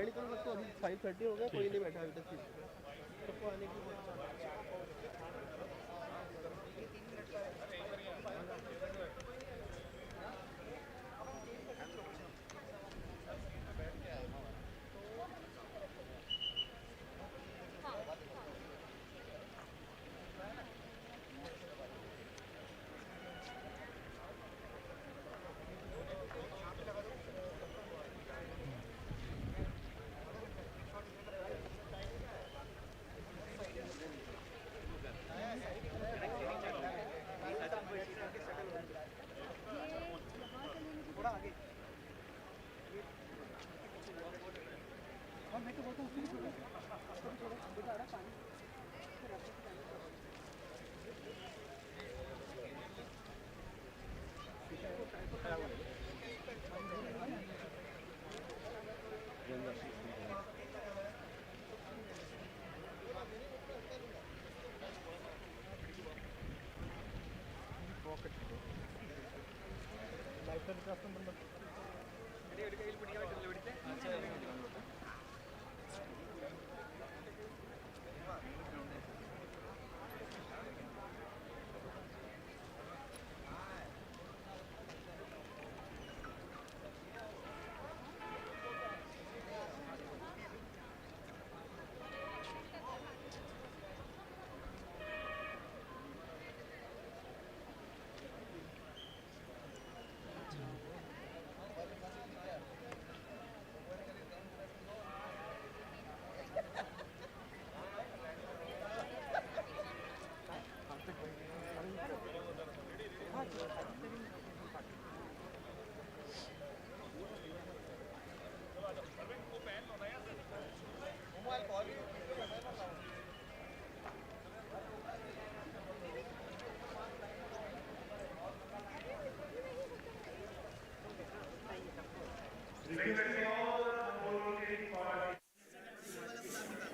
गाड़ी करो मत, तो अभी 5:30 हो गया, कोई नहीं बैठा अभी तक सीट पे। सबको आने की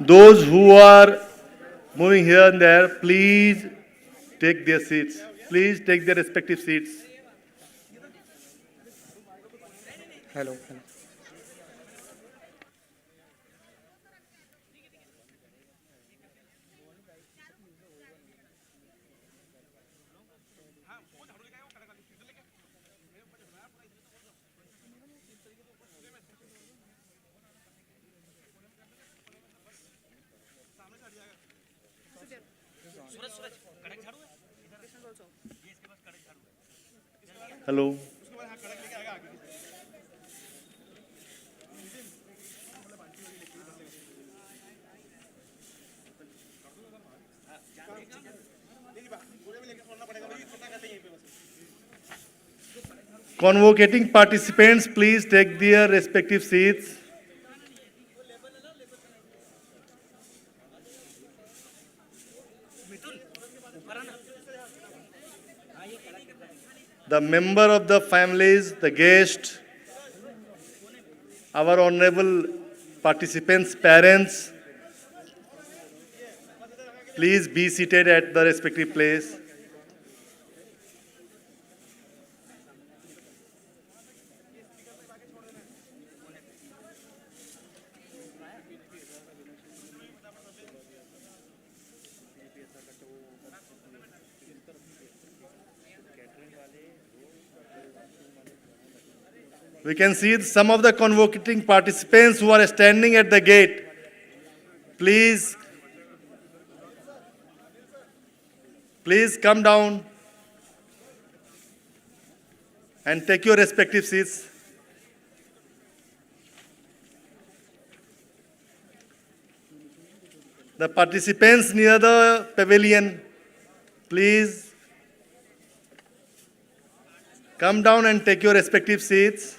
Those who are moving here and there, please take their seats. Please take their respective seats. Hello. Hello. Convocating participants, please take their respective seats. The member of the families, the guest, our honorable participants' parents, please be seated at the respective place. We can see some of the convocating participants who are standing at the gate. Please come down and take your respective seats. The participants near the pavilion, please come down and take your respective seats.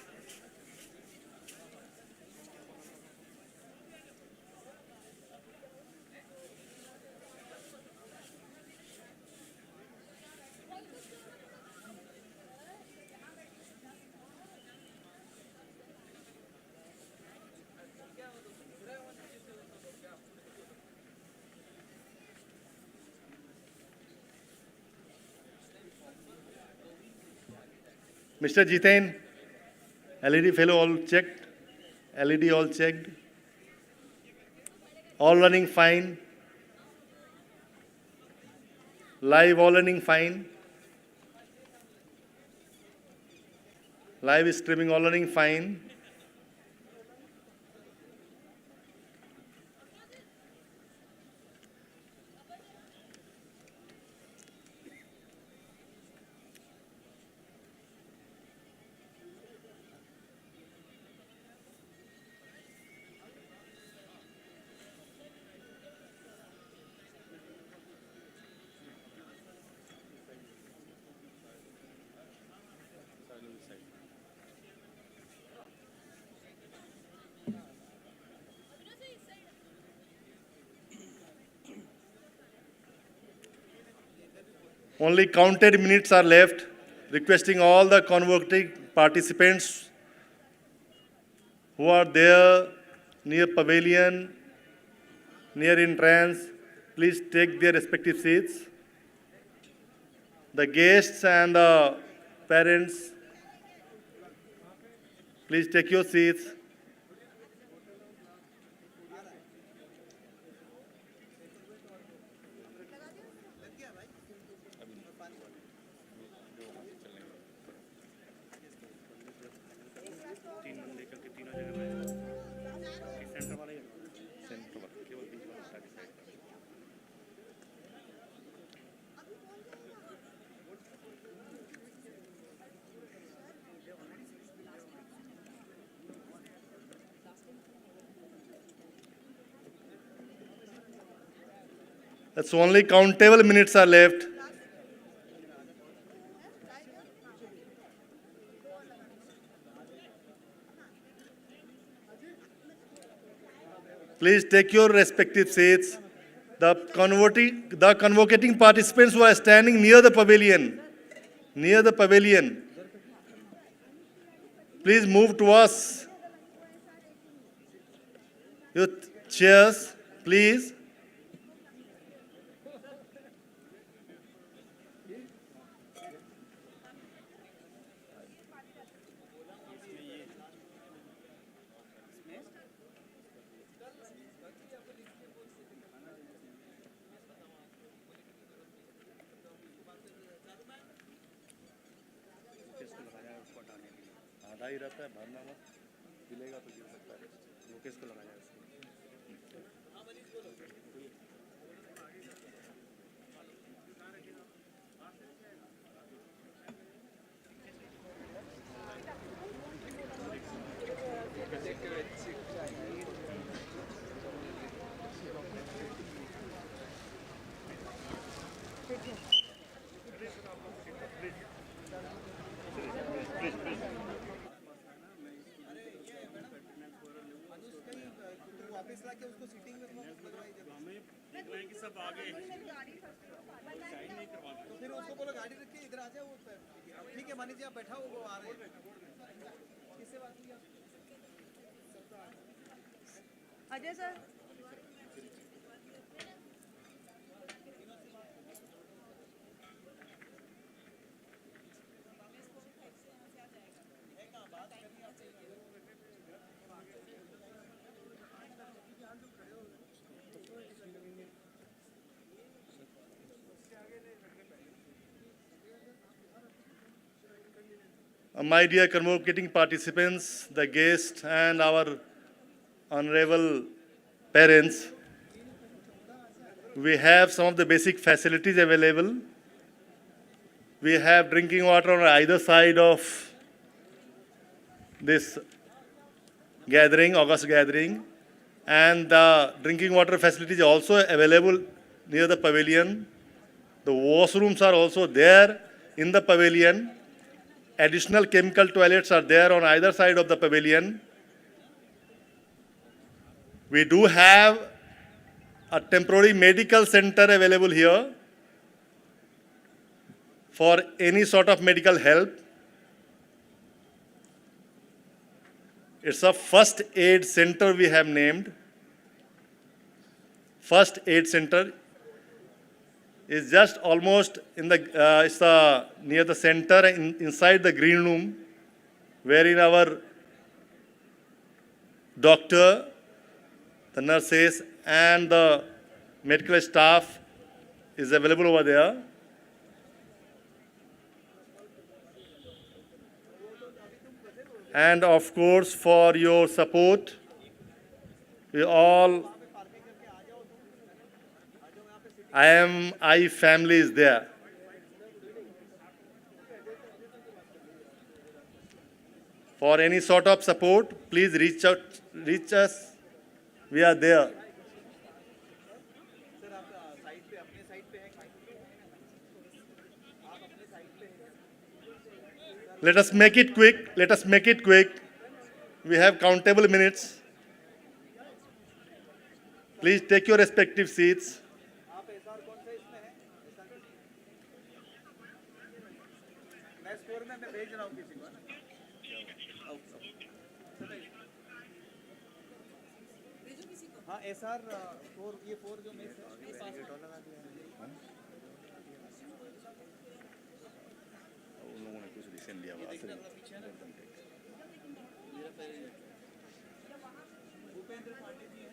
Mr. Jitain, LED fellow all checked, LED all checked. All running fine. Live all running fine. Live streaming all running fine. Only counted minutes are left. Requesting all the convocating participants who are there near pavilion, near entrance, please take their respective seats. The guests and the parents, please take your seats. That's only countable minutes are left. Please take your respective seats. The convocating participants who are standing near the pavilion, please move to us. Your chairs, please. आधा ही रहता है, भरना मत, मिलेगा तो गिर सकता है। लोकेश को लगाया इसमें। उसको सीटिंग में लगवाई जब हमें कि सब आगे साइन नहीं करवाते तो फिर उसको बोलो गाड़ी रख के इधर आ जाओ। ठीक है मानी जी आप बैठा हो वो आ रहे हैं। किससे बात की Ajay sir? My dear convocating participants, the guests and our honorable parents, we have some of the basic facilities available. We have drinking water on either side of this gathering, August gathering, and the drinking water facilities are also available near the pavilion. The washrooms are also there in the pavilion. Additional chemical toilets are there on either side of the pavilion. We do have a temporary medical center available here for any sort of medical help. It's a first aid center we have named. First aid center is just almost in the near the center inside the green room, wherein our doctor, the nurses and the medical staff is available over there. And of course, for your support, we all IIM family is there. For any sort of support, please reach us. We are there. Sir आप side पे अपने side पे हैं आप अपने side पे हैं Let us make it quick. Let us make it quick. We have countable minutes. Please take your respective seats. आप एसआर कौन सा इसमें है मैं स्कोर में मैं भेज रहा हूँ किसी को हाँ एसआर 4 ये 4 जो मिस है ये पास लगा दिया उन लोगों ने कुछ डिसीजन लिया हुआ है भूपेंद्र पांडे जी हैं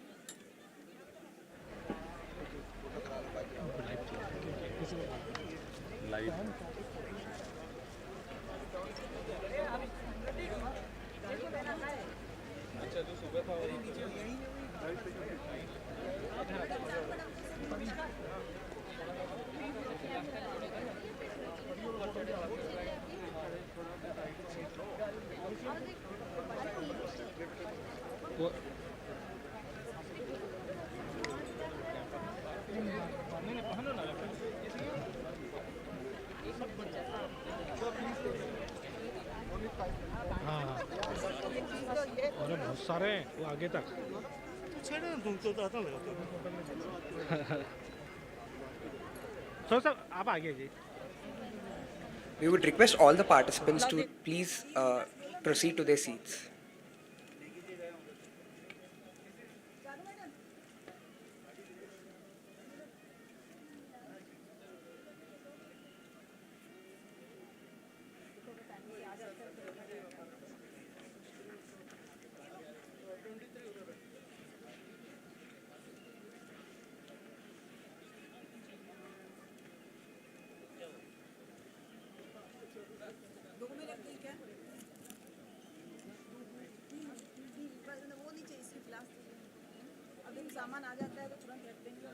लाइव अच्छा जो सुबह था वही नीचे यही अरे बहुत सारे हैं वो आगे तक सो सर आप आगे जी We would request all the participants to please proceed to their seats. सामान आ जाता है तो तुरंत रख देंगे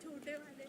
छोटे वाले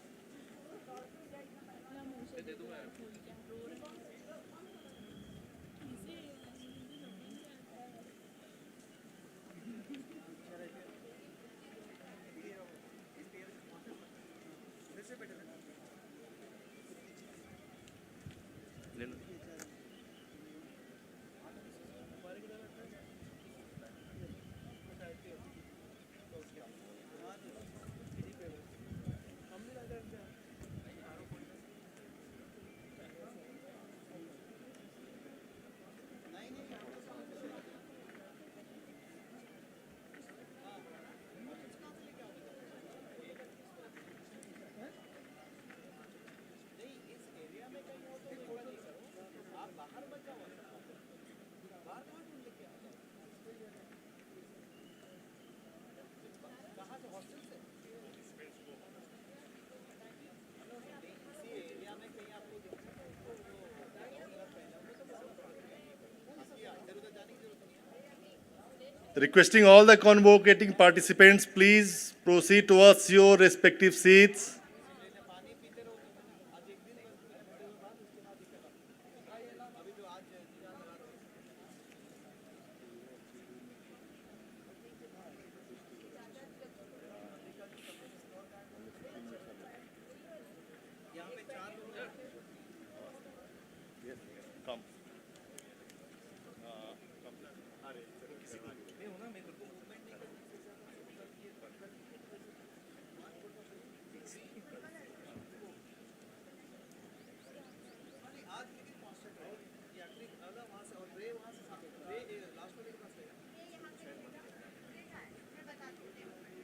Requesting all the convocating participants, please proceed towards your respective seats. from. आज लेकिन कॉन्स्टेंट है ये आखिरी अगला वहाँ से और रे वहाँ से रे लास्ट वाले के पास है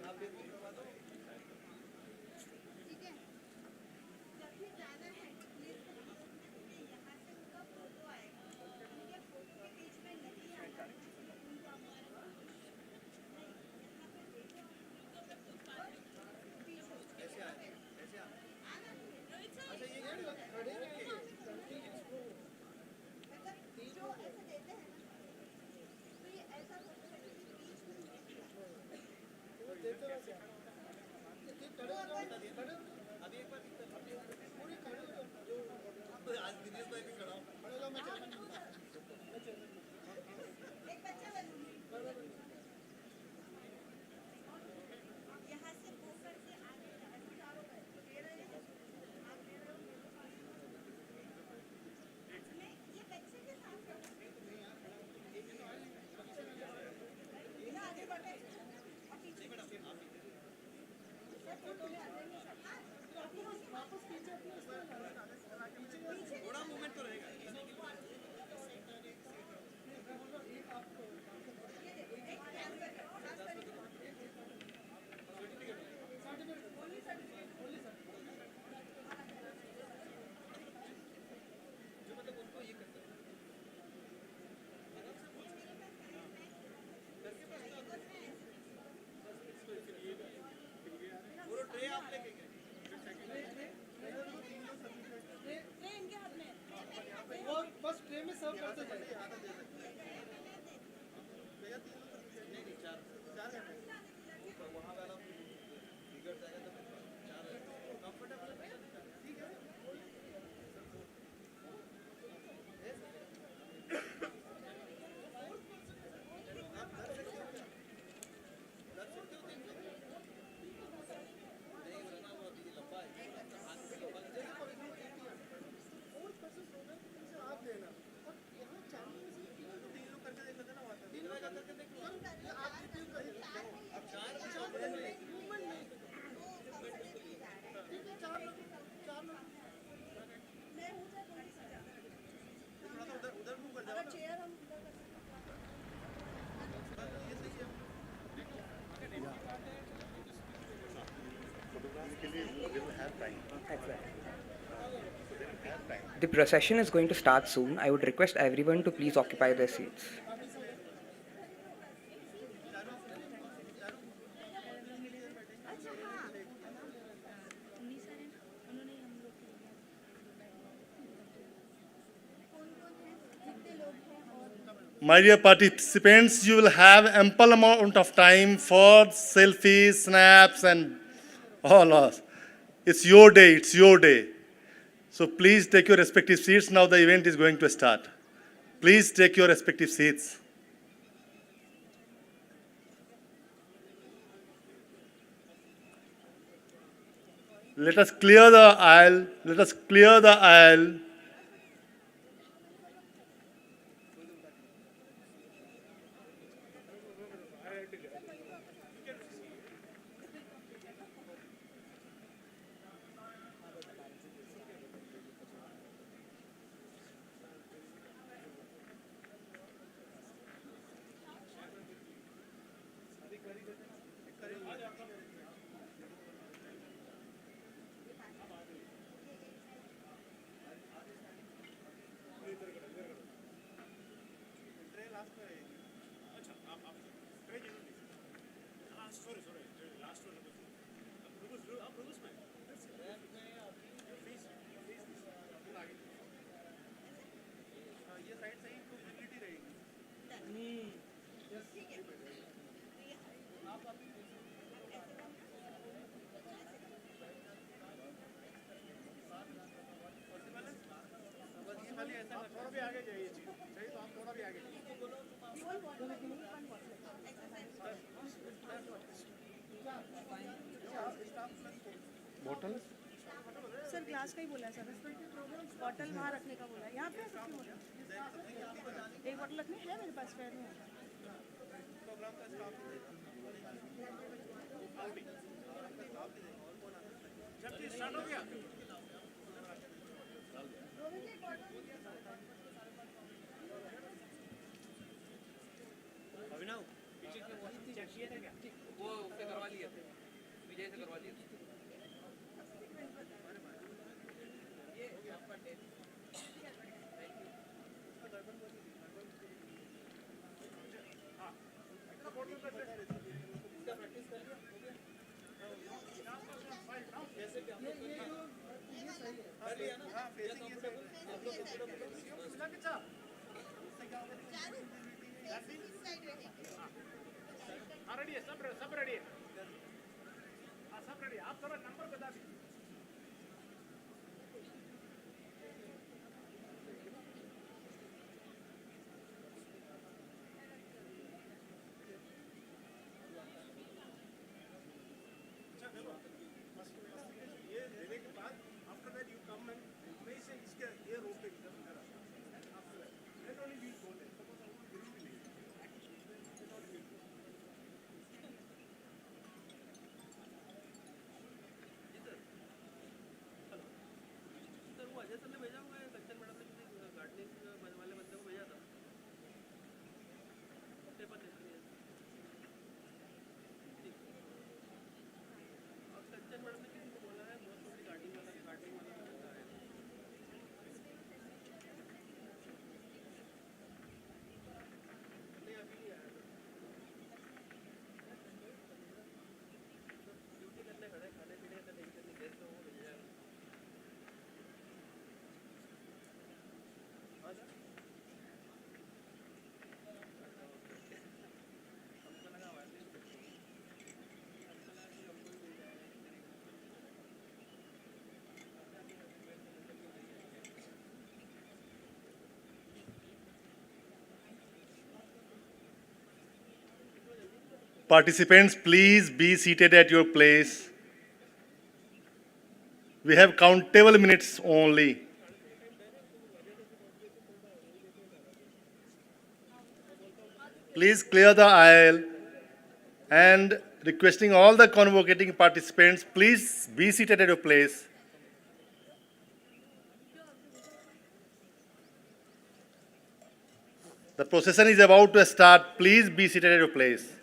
आप फिर करवा दो ठीक है जब भी जाना है प्लीज यहाँ से उनका फोटो आएगा उनके फोटो के बीच में नहीं आना उनको हमारा ऐसे आ ऐसे आ अच्छा ये खड़े जो ऐसे देते हैं ना तो ये ऐसा फोटो है कि बीच में अभी एक बार पूरी खड़े हो जाओ आज दिनेश भाई भी खड़ा हूँ एक बच्चा बनूंगी यहाँ से वो करके आगे जाओ मेरा ये आप मेरा नहीं ये बच्चे के साथ आगे बढ़े और पीछे फोटो में आते हैं वापस पीछे थोड़ा मूवमेंट तो रहेगा पूरा ट्रे आप लेके गए इनके हाथ में वो बस ट्रे में सर्व करते जाइए आधा दे सकते भैया नहीं नहीं चार करने वहाँ वाला बिगड़ जाएगा तो चार कंफर्टेबल है ठीक है आप कर सकते हो नहीं रहना वो अभी लंबा है हाथ से लंबा आप देना और यहाँ चालू में से तीन लोग करके देख लेते ना वहाँ तीन लोग करके देख लो आप तीन कर अब चार मूवमेंट नहीं ठीक है चार लोग मैं हूँ चाहे कोई सा थोड़ा सा उधर मूव कर जाओ अगर चेयर हम उधर कर सकते ये सही है The procession is going to start soon. I would request everyone to please occupy their seats. अच्छा हाँ उन्हीं सारे उन्होंने हम लोग कौन कौन है कितने लोग हैं और My dear participants, you will have ample amount of time for selfies, snaps, and all us. It's your day, it's your day. So please take your respective seats. Now the event is going to start. Please take your respective seats. Let us clear the aisle. Let us clear the aisle. ये side सही flexibility रहेगी आप अभी बस ये खाली ऐसा थोड़ा भी आगे जाइए सही तो आप थोड़ा भी आगे Bottle? सर ग्लास का ही बोला है सर, बॉटल वहाँ रखने का बोला है, यहाँ पे सबकी बोला एक बॉटल रखने है मेरे पास पैर में। वो उससे करवा लिए थे, विजय से करवा लिए थे। रेडी है, सब रेडी है, सब रेडी। आप थोड़ा नंबर बता दीजिए। ये देने के बाद after that you come and नहीं से इसके ये रोक पे इधर after that then only we go there suppose हम जरूर भी नहीं सर वो अजय सर ने भेजा हुआ है, कंचन मैडम ने किसी गार्डनिंग वाले बंदे को भेजा था पेपर देख लिया। और कंचन मैडम ने किसी को बोला है बहुत थोड़ी गार्डनिंग वाला बंदा है। नहीं अभी नहीं आया ड्यूटी करने खड़े, खाने पीने का नहीं करनी गेस्ट हो भेजा है। Participants, please be seated at your place. We have countable minutes only. Please clear the aisle and requesting all the convocating participants, please be seated at your place. The procession is about to start. Please be seated at your place.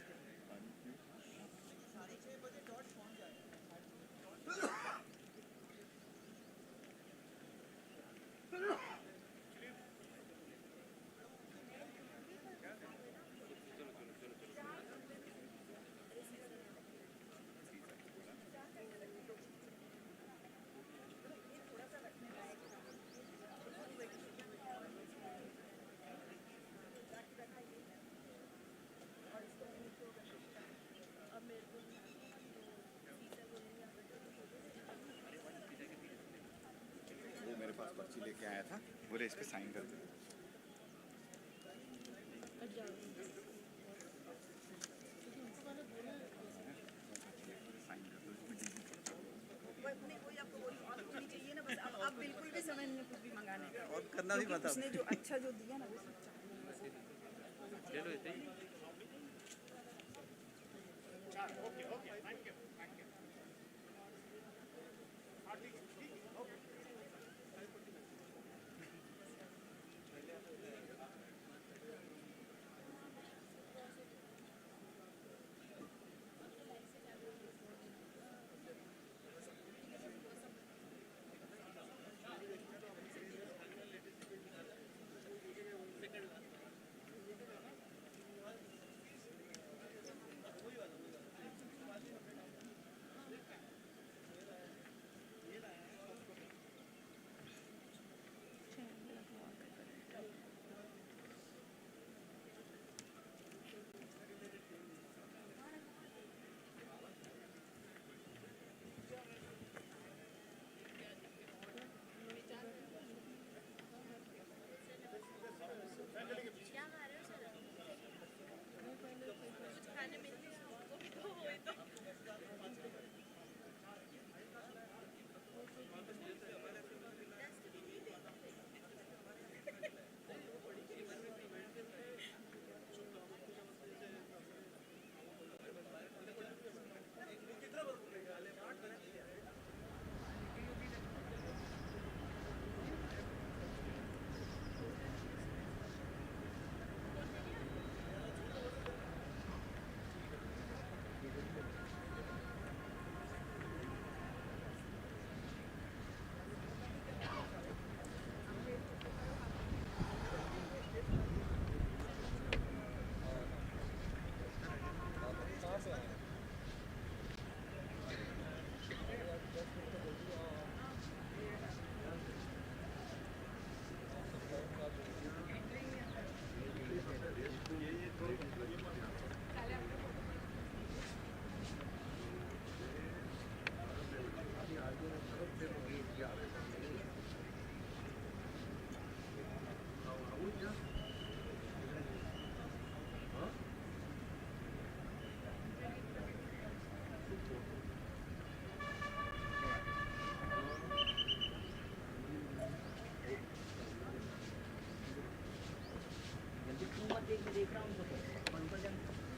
वो मेरे पास पर्ची लेके आया था, बोले इस पे sign कर दो। आप बिल्कुल भी समय नहीं कुछ भी मंगाने का, और करना भी पता उसने जो अच्छा जो दिया ना वो चलो ऐसे ही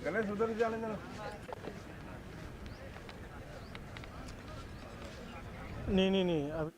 गणेश उधर जाने देना। नहीं अब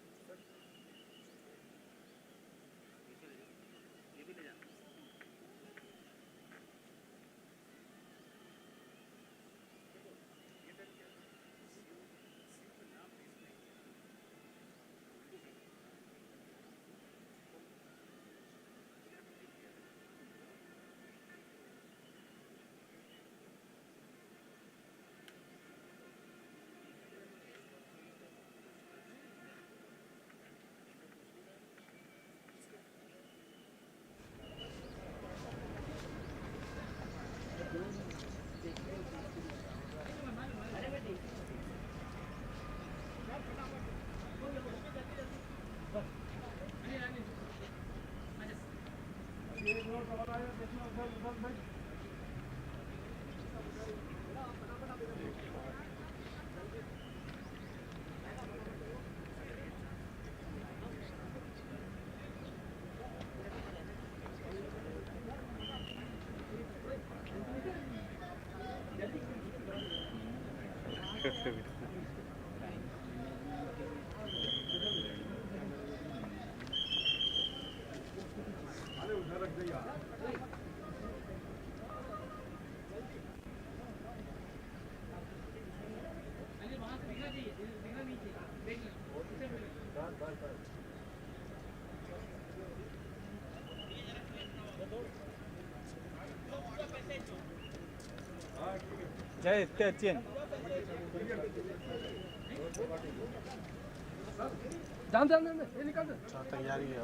जय इतने अच्छे हैं। जान ये निकाल दे। तैयारी है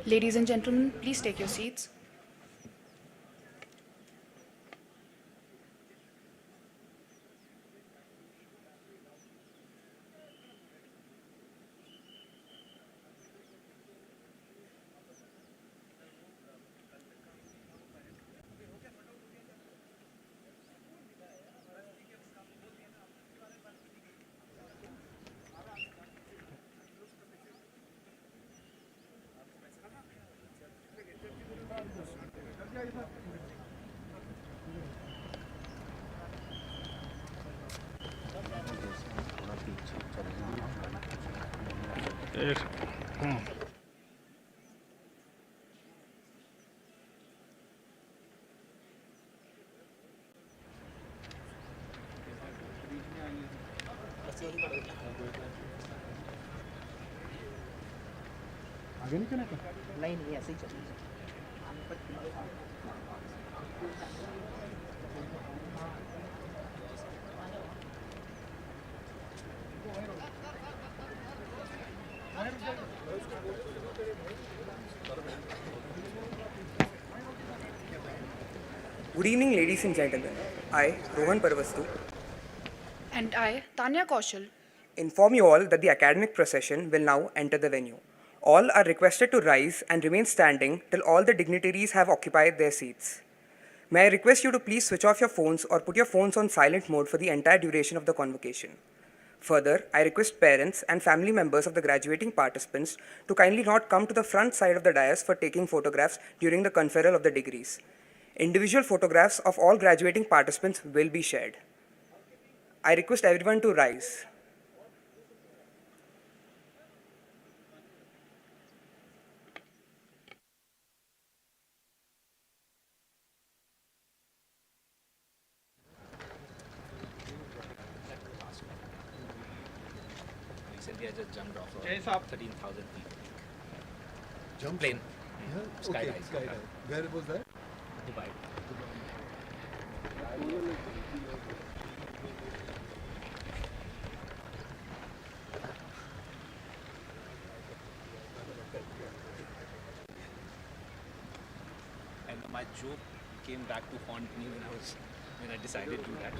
Ladies and gentlemen, please take your seats. आगे नहीं करना क्या? नहीं ऐसे ही चलिए। Good evening, ladies and gentlemen. I, Rohan Parvastu, And I, Tanya Kaushal, inform you all that the academic procession will now enter the venue. All are requested to rise and remain standing till all the dignitaries have occupied their seats. May I request you to please switch off your phones or put your phones on silent mode for the entire duration of the convocation. Further, I request parents and family members of the graduating participants to kindly not come to the front side of the dais for taking photographs during the conferral of the degrees. Individual photographs of all graduating participants will be shared. I request everyone to rise. Recently, I just jumped off of 13,000 feet. Jump plane. Skydive. Where was that? Dubai. And my joke came back to haunt me when I decided to do that.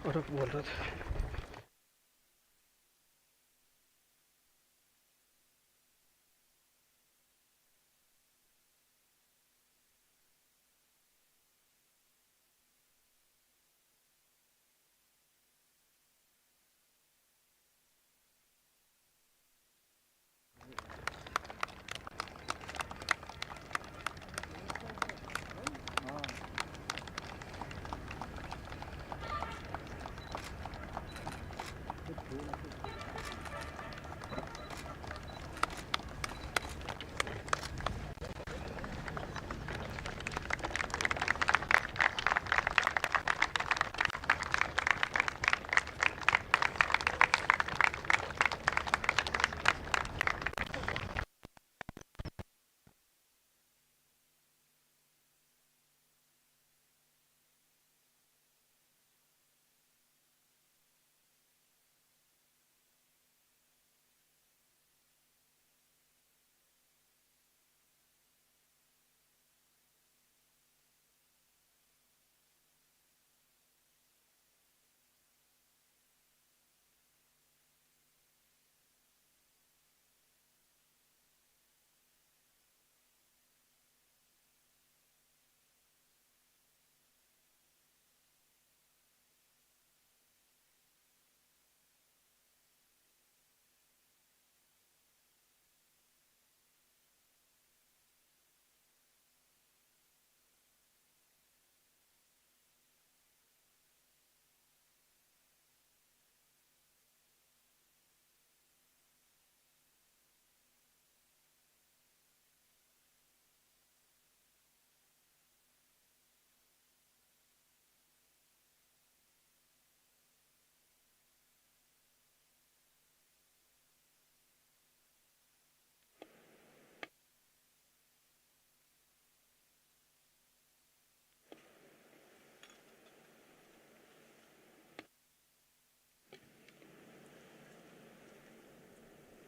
और बोल रहा था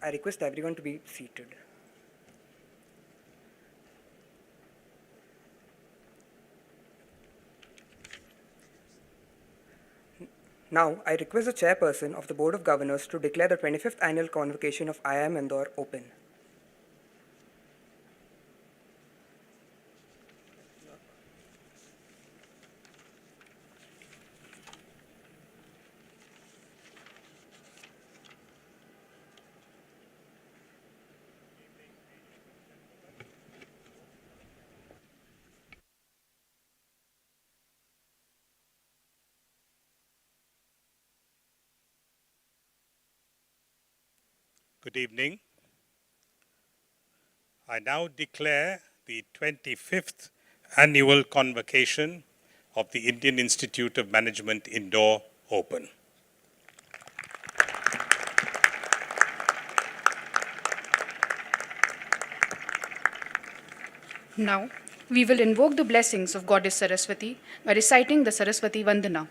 I request everyone to be seated. Now, I request the chairperson of the Board of Governors to declare the 25th annual convocation of IIM Indore open. Good evening. I now declare the 25th Annual Convocation of the Indian Institute of Management Indore open. Now, we will invoke the blessings of Goddess Saraswati by reciting the Saraswati Vandana.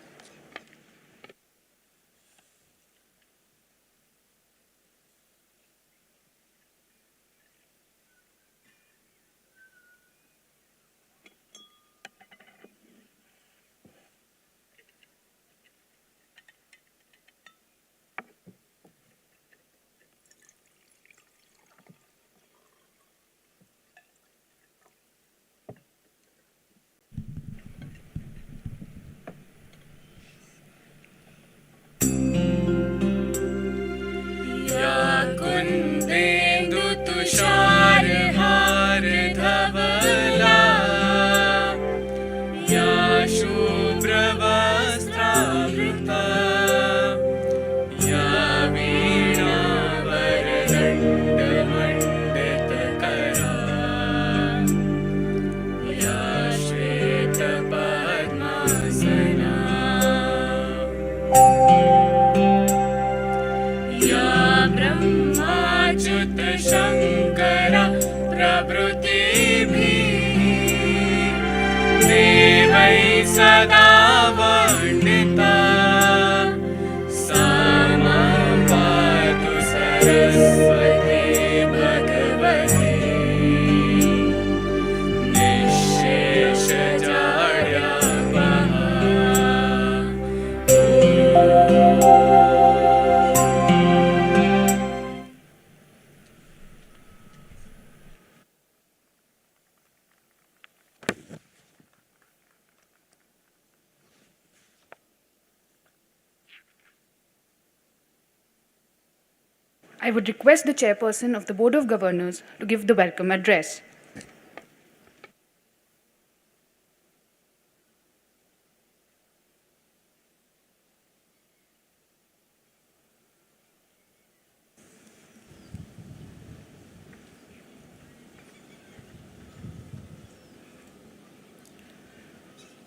सदा वंदिता समपातु सरस्वती भगवती निःशेष जाड्यापहा। I would request the chairperson of the Board of Governors to give the welcome address.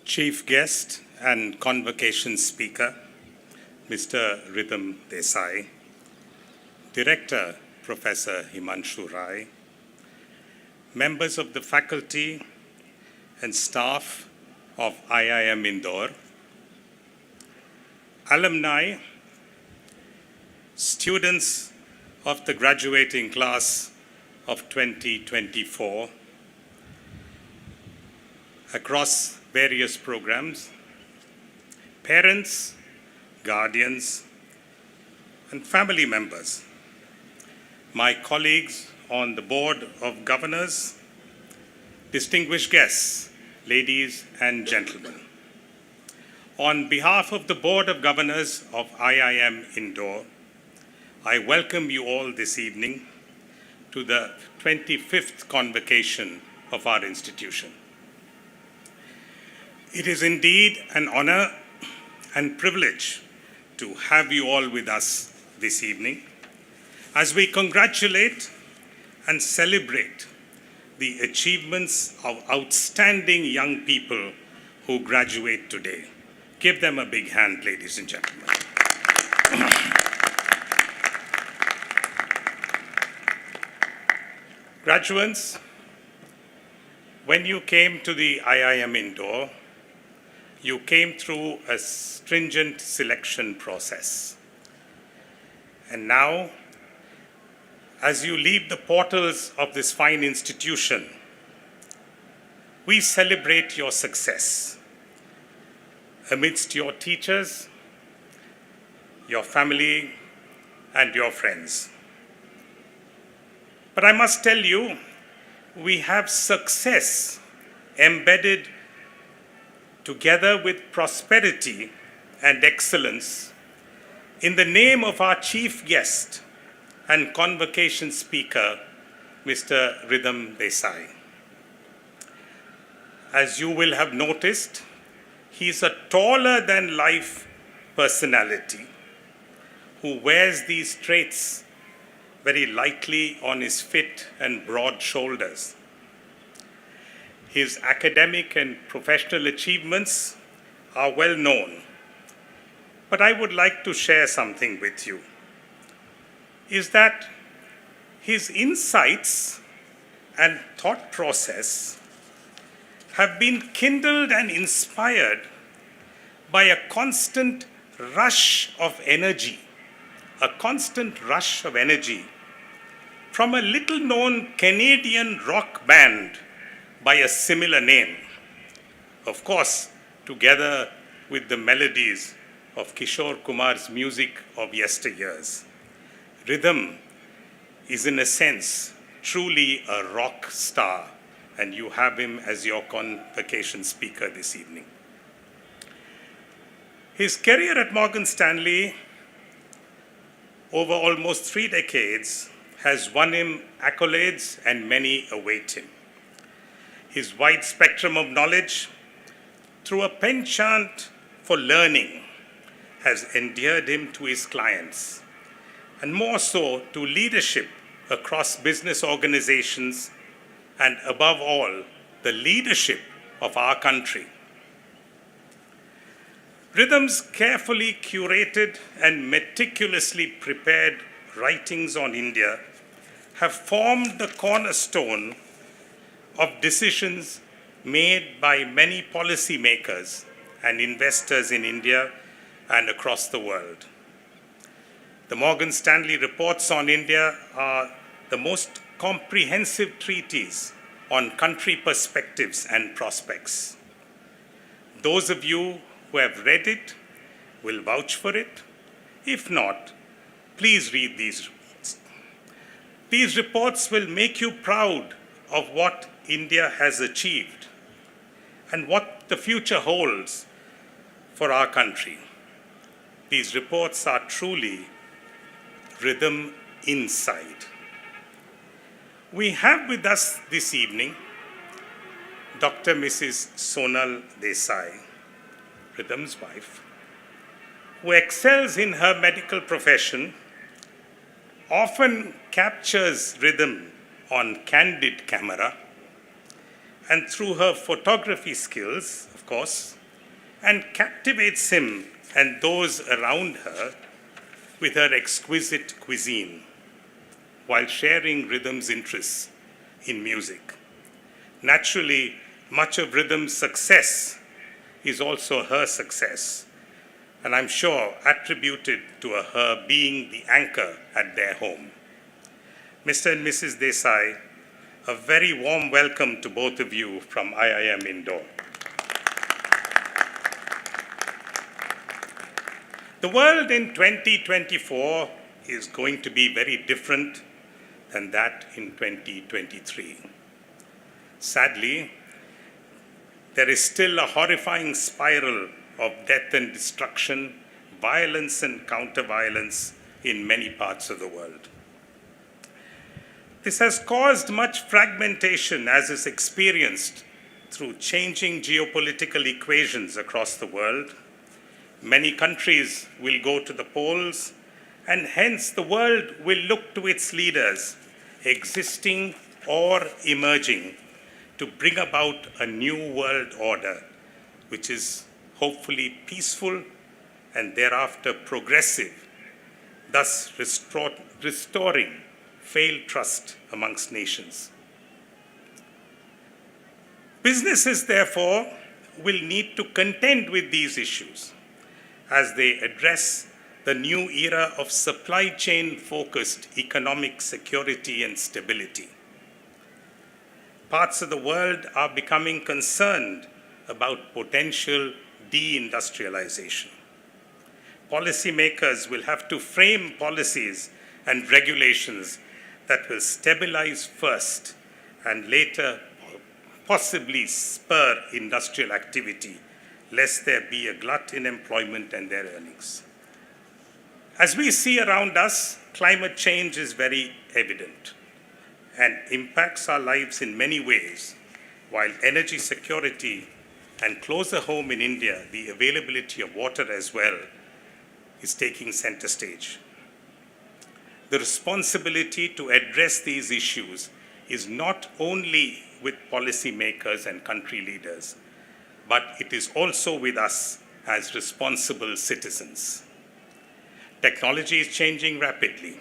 Chief guest and convocation speaker, Mr. Rhythm Desai, Director, Professor Himanshu Rai, members of the faculty and staff of IIM Indore, alumni, students of the graduating class of 2024 across various programs, parents, guardians, and family members, my colleagues on the Board of Governors, distinguished guests, ladies and gentlemen. On behalf of the Board of Governors of IIM Indore, I welcome you all this evening to the 25th convocation of our institution. It is indeed an honor and privilege to have you all with us this evening as we congratulate and celebrate the achievements of outstanding young people who graduate today. Give them a big hand, ladies and gentlemen. Graduates, when you came to the IIM Indore, you came through a stringent selection process. And now, as you leave the portals of this fine institution, we celebrate your success amidst your teachers, your family, and your friends. But I must tell you, we have success embedded together with prosperity and excellence in the name of our chief guest and convocation speaker, Mr. Rhythm Desai. As you will have noticed, he is a taller-than-life personality who wears these traits very lightly on his fit and broad shoulders. His academic and professional achievements are well known, but I would like to share something with you, is that his insights and thought process have been kindled and inspired by a constant rush of energy from a little-known Canadian rock band by a similar name. Of course, together with the melodies of Kishore Kumar's music of yesteryears. Rhythm is, in a sense, truly a rock star, and you have him as your convocation speaker this evening. His career at Morgan Stanley over almost 3 decades has won him accolades, and many await him. His wide spectrum of knowledge, through a penchant for learning, has endeared him to his clients, and more so to leadership across business organizations, and above all, the leadership of our country. Rhythm's carefully curated and meticulously prepared writings on India have formed the cornerstone of decisions made by many policymakers and investors in India and across the world. The Morgan Stanley reports on India are the most comprehensive treatise on country perspectives and prospects. Those of you who have read it will vouch for it. If not, please read these reports. These reports will make you proud of what India has achieved and what the future holds for our country. These reports are truly Rhythm Inside. We have with us this evening Dr. Mrs. Sonal Desai, Rhythm's wife, who excels in her medical profession, often captures Rhythm on candid camera, and through her photography skills, of course, and captivates him and those around her with her exquisite cuisine, while sharing Rhythm's interests in music. Naturally, much of Rhythm's success is also her success, and I'm sure attributed to her being the anchor at their home. Mr. and Mrs. Desai, a very warm welcome to both of you from IIM Indore. The world in 2024 is going to be very different than that in 2023. Sadly, there is still a horrifying spiral of death and destruction, violence and counter-violence in many parts of the world. This has caused much fragmentation, as is experienced through changing geopolitical equations across the world. Many countries will go to the polls, and hence the world will look to its leaders, existing or emerging, to bring about a new world order, which is hopefully peaceful and thereafter progressive, thus restoring failed trust amongst nations. Businesses, therefore, will need to contend with these issues as they address the new era of supply chain-focused economic security and stability. Parts of the world are becoming concerned about potential deindustrialization. Policymakers will have to frame policies and regulations that will stabilize first and later possibly spur industrial activity, lest there be a glut in employment and their earnings. As we see around us, climate change is very evident and impacts our lives in many ways, while energy security and closer home in India, the availability of water as well, is taking center stage. the responsibility to address these issues is not only with policymakers and country leaders, but it is also with us as responsible citizens. Technology is changing rapidly.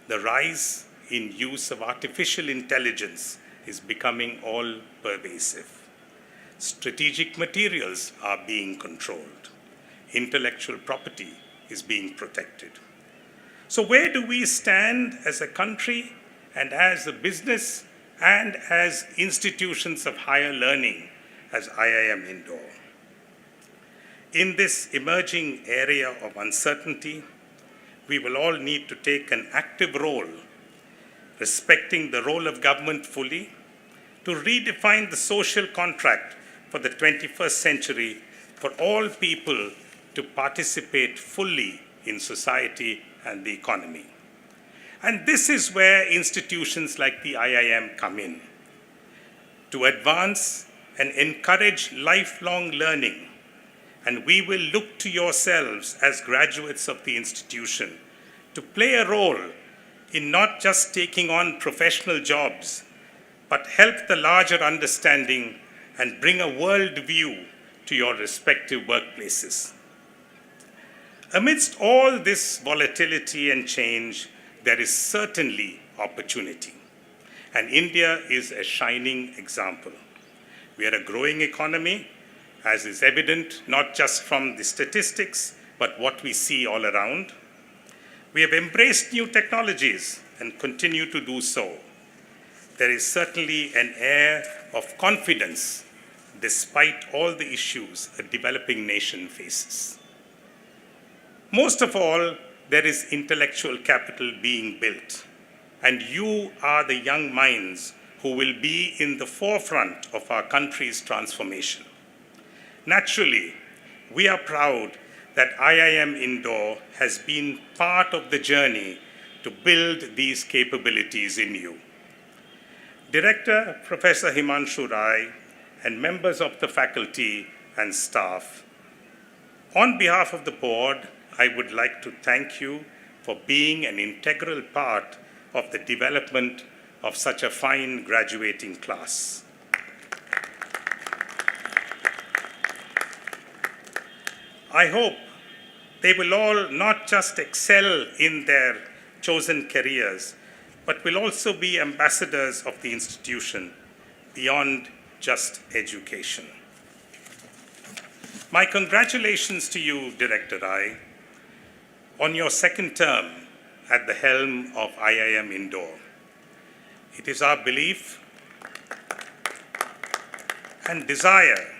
The rise in use of artificial intelligence is becoming all pervasive. Strategic materials are being controlled. Intellectual property is being protected. So where do we stand as a country and as a business and as institutions of higher learning as IIM Indore? In this emerging area of uncertainty, we will all need to take an active role, respecting the role of government fully, to redefine the social contract for the 21st century for all people to participate fully in society and the economy. And this is where institutions like the IIM come in, to advance and encourage lifelong learning. And we will look to yourselves as graduates of the institution to play a role in not just taking on professional jobs, but help the larger understanding and bring a world view to your respective workplaces. Amidst all this volatility and change, there is certainly opportunity. And India is a shining example. We are a growing economy, as is evident not just from the statistics, but what we see all around. We have embraced new technologies and continue to do so. There is certainly an air of confidence despite all the issues a developing nation faces. Most of all, there is intellectual capital being built, and you are the young minds who will be in the forefront of our country's transformation. Naturally, we are proud that IIM Indore has been part of the journey to build these capabilities in you. Director Professor Himanshu Rai and members of the faculty and staff, on behalf of the board, I would like to thank you for being an integral part of the development of such a fine graduating class. I hope they will all not just excel in their chosen careers, but will also be ambassadors of the institution beyond just education. My congratulations to you, Director Rai, on your second term at the helm of IIM Indore. It is our belief and desire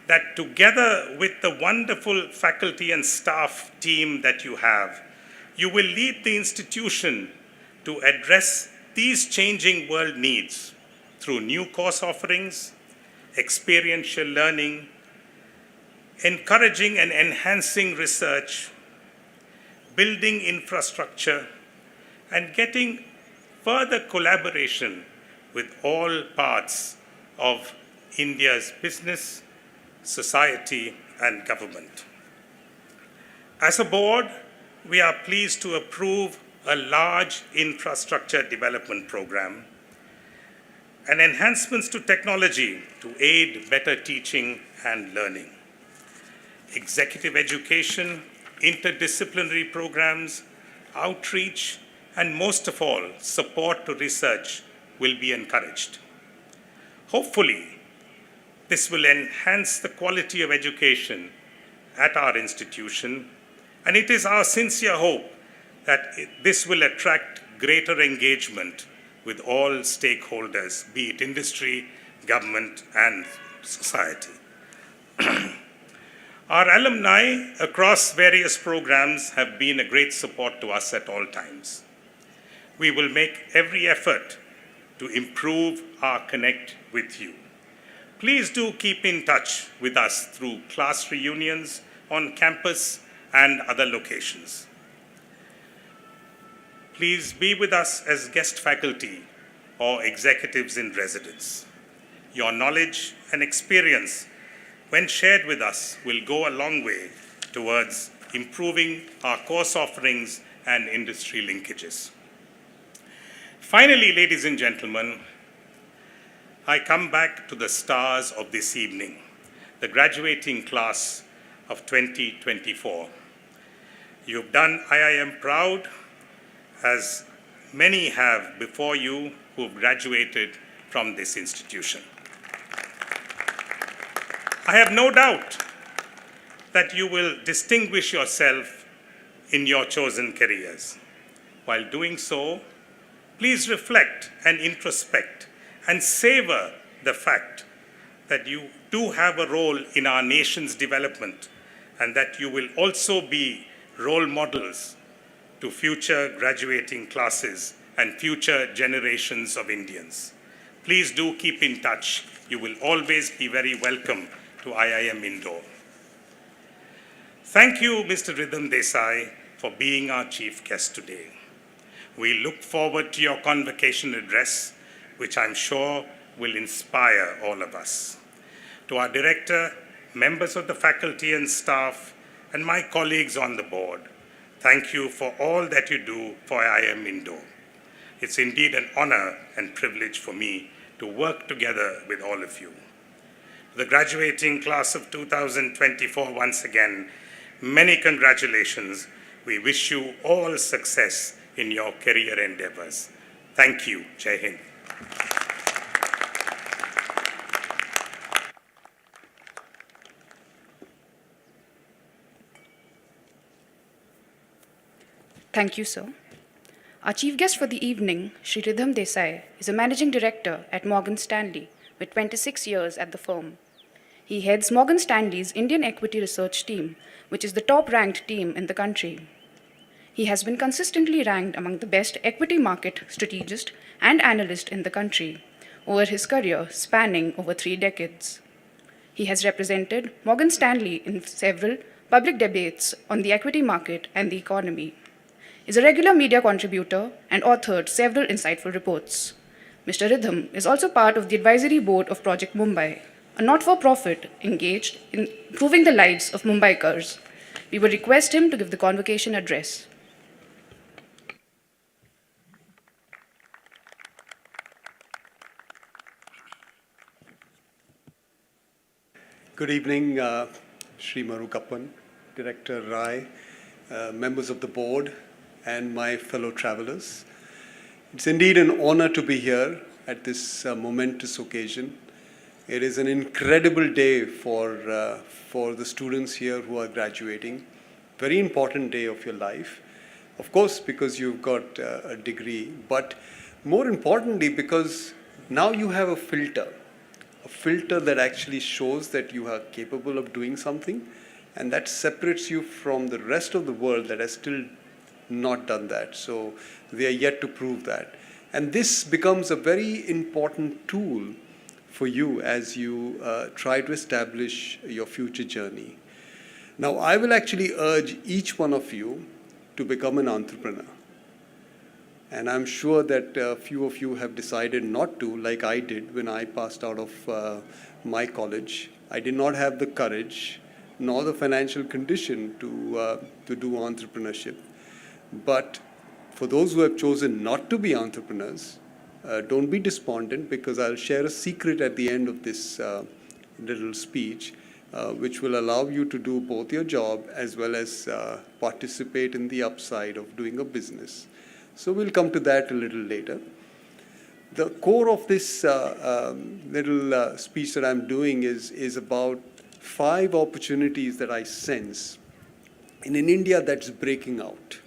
that together with the wonderful faculty and staff team that you have, you will lead the institution to address these changing world needs through new course offerings, experiential learning, encouraging and enhancing research, building infrastructure, and getting further collaboration with all parts of India's business, society, and government. As a board, we are pleased to approve a large infrastructure development program and enhancements to technology to aid better teaching and learning. Executive education, interdisciplinary programs, outreach, and most of all, support to research will be encouraged. Hopefully, this will enhance the quality of education at our institution, and it is our sincere hope that this will attract greater engagement with all stakeholders, be it industry, government, and society. Our alumni across various programs have been a great support to us at all times. We will make every effort to improve our connect with you. Please do keep in touch with us through class reunions on campus and other locations. Please be with us as guest faculty or executives in residence. Your knowledge and experience, when shared with us, will go a long way towards improving our course offerings and industry linkages. Finally, ladies and gentlemen, I come back to the stars of this evening, the graduating class of 2024. You've done IIM proud, as many have before you who've graduated from this institution. I have no doubt that you will distinguish yourself in your chosen careers. While doing so, please reflect and introspect and savor the fact that you do have a role in our nation's development and that you will also be role models to future graduating classes and future generations of Indians. Please do keep in touch. You will always be very welcome to IIM Indore. Thank you, Mr. Rhythm Desai, for being our chief guest today. We look forward to your convocation address, which I'm sure will inspire all of us. To our director, members of the faculty and staff, and my colleagues on the board, thank you for all that you do for IIM Indore. It's indeed an honor and privilege for me to work together with all of you. To the graduating class of 2024, once again, many congratulations. We wish you all success in your career endeavors. Thank you. Jai Hind. Thank you, sir. Our chief guest for the evening, Shri Rhythm Desai, is a managing director at Morgan Stanley with 26 years at the firm. He heads Morgan Stanley's Indian Equity Research Team, which is the top-ranked team in the country. He has been consistently ranked among the best equity market strategist and analyst in the country over his career spanning over 3 decades. He has represented Morgan Stanley in several public debates on the equity market and the economy, is a regular media contributor and authored several insightful reports. Mr. Rhythm is also part of the advisory board of Project Mumbai, a not-for-profit engaged in improving the lives of Mumbaikars. We would request him to give the convocation address. Good evening, Sri Marukappan, Director Rai, members of the board, and my fellow travelers. It's indeed an honor to be here at this momentous occasion. It is an incredible day for the students here who are graduating. Very important day of your life. Of course, because you've got a degree, but more importantly, because now you have a filter that actually shows that you are capable of doing something, and that separates you from the rest of the world that has still not done that. So they are yet to prove that. And this becomes a very important tool for you as you try to establish your future journey. Now, I will actually urge each one of you to become an entrepreneur. And I'm sure that a few of you have decided not to, like I did when I passed out of my college. I did not have the courage nor the financial condition to do entrepreneurship. But for those who have chosen not to be entrepreneurs, don't be despondent, because I'll share a secret at the end of this little speech, which will allow you to do both your job as well as participate in the upside of doing a business. So we'll come to that a little later. The core of this little speech that I'm doing is about 5 opportunities that I sense in an India that's breaking out.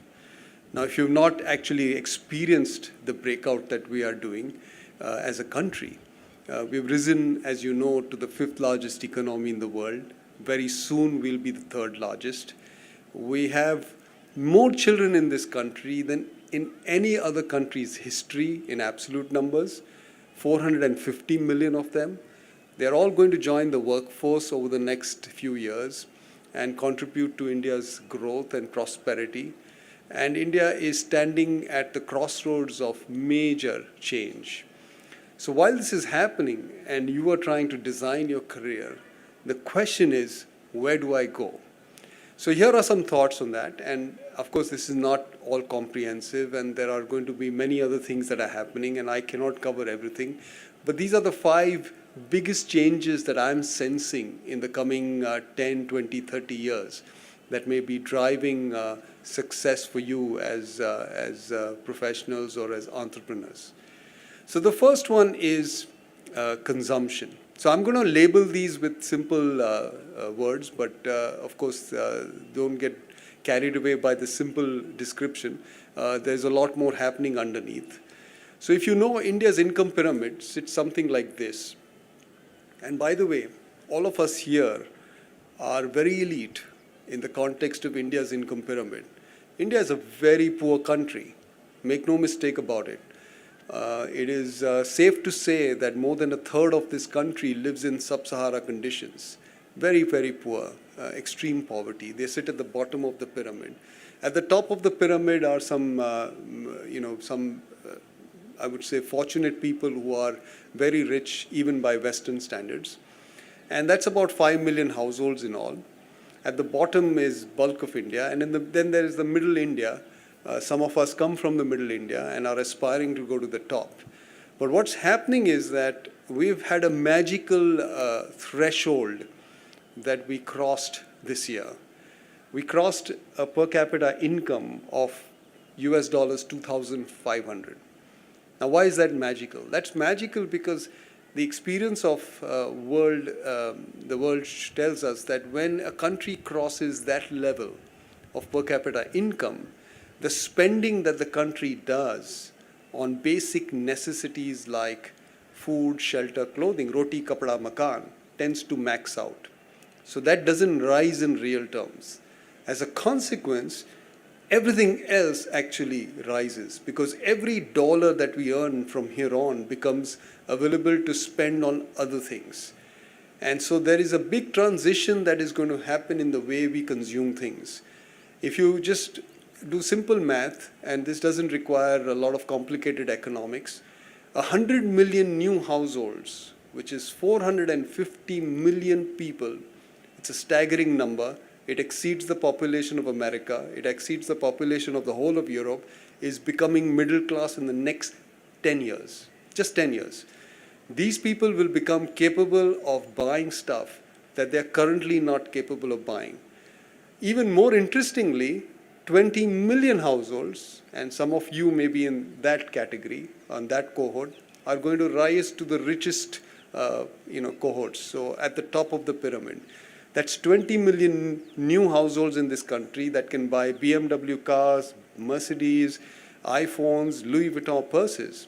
Now, if you've not actually experienced the breakout that we are doing as a country, we've risen, as you know, to the 5th largest economy in the world. Very soon we'll be the 3rd largest. We have more children in this country than in any other country's history in absolute numbers, 450 million of them. They're all going to join the workforce over the next few years and contribute to India's growth and prosperity. And India is standing at the crossroads of major change. So while this is happening and you are trying to design your career, the question is, where do I go? So here are some thoughts on that. And of course, this is not all comprehensive, and there are going to be many other things that are happening, and I cannot cover everything. But these are the 5 biggest changes that I'm sensing in the coming 10, 20, 30 years that may be driving success for you as professionals or as entrepreneurs. So the first one is consumption. So I'm going to label these with simple words, but of course, don't get carried away by the simple description. There's a lot more happening underneath. So if you know India's income pyramids, it's something like this. And by the way, all of us here are very elite in the context of India's income pyramid. India is a very poor country. Make no mistake about it. It is safe to say that more than a third of this country lives in sub-Sahara conditions. Very, very poor, extreme poverty. They sit at the bottom of the pyramid. At the top of the pyramid are some, I would say, fortunate people who are very rich, even by Western standards. And that's about 5 million households in all. At the bottom is bulk of India, and then there is the middle India. Some of us come from the middle India and are aspiring to go to the top. But what's happening is that we've had a magical threshold that we crossed this year. We crossed a per capita income of US dollars 2,500. Now, why is that magical? That's magical because the experience of the world tells us that when a country crosses that level of per capita income, the spending that the country does on basic necessities like food, shelter, clothing, roti, kapda, makan, tends to max out. So that doesn't rise in real terms. As a consequence, everything else actually rises because every dollar that we earn from here on becomes available to spend on other things. And so there is a big transition that is going to happen in the way we consume things. If you just do simple math, and this doesn't require a lot of complicated economics, 100 million new households, which is 450 million people, it's a staggering number. It exceeds the population of America. It exceeds the population of the whole of Europe, is becoming middle class in the next 10 years, just 10 years. These people will become capable of buying stuff that they're currently not capable of buying. Even more interestingly, 20 million households, and some of you may be in that category, on that cohort, are going to rise to the richest cohorts, so at the top of the pyramid. That's 20 million new households in this country that can buy BMW cars, Mercedes, iPhones, Louis Vuitton purses.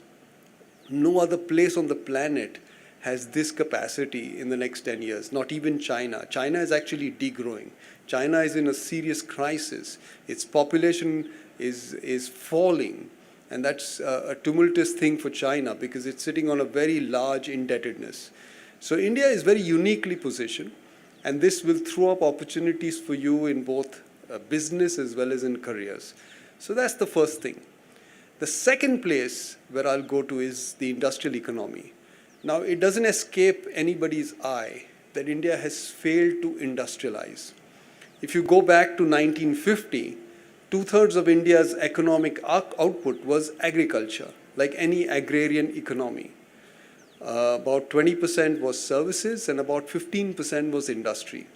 No other place on the planet has this capacity in the next 10 years, not even China. China is actually degrowing. China is in a serious crisis. Its population is falling, and that's a tumultuous thing for China because it's sitting on a very large indebtedness. So India is very uniquely positioned, and this will throw up opportunities for you in both business as well as in careers. So that's the first thing. The second place where I'll go to is the industrial economy. Now, it doesn't escape anybody's eye that India has failed to industrialize. If you go back to 1950, 2/3 of India's economic output was agriculture, like any agrarian economy. About 20% was services and about 15% was industry.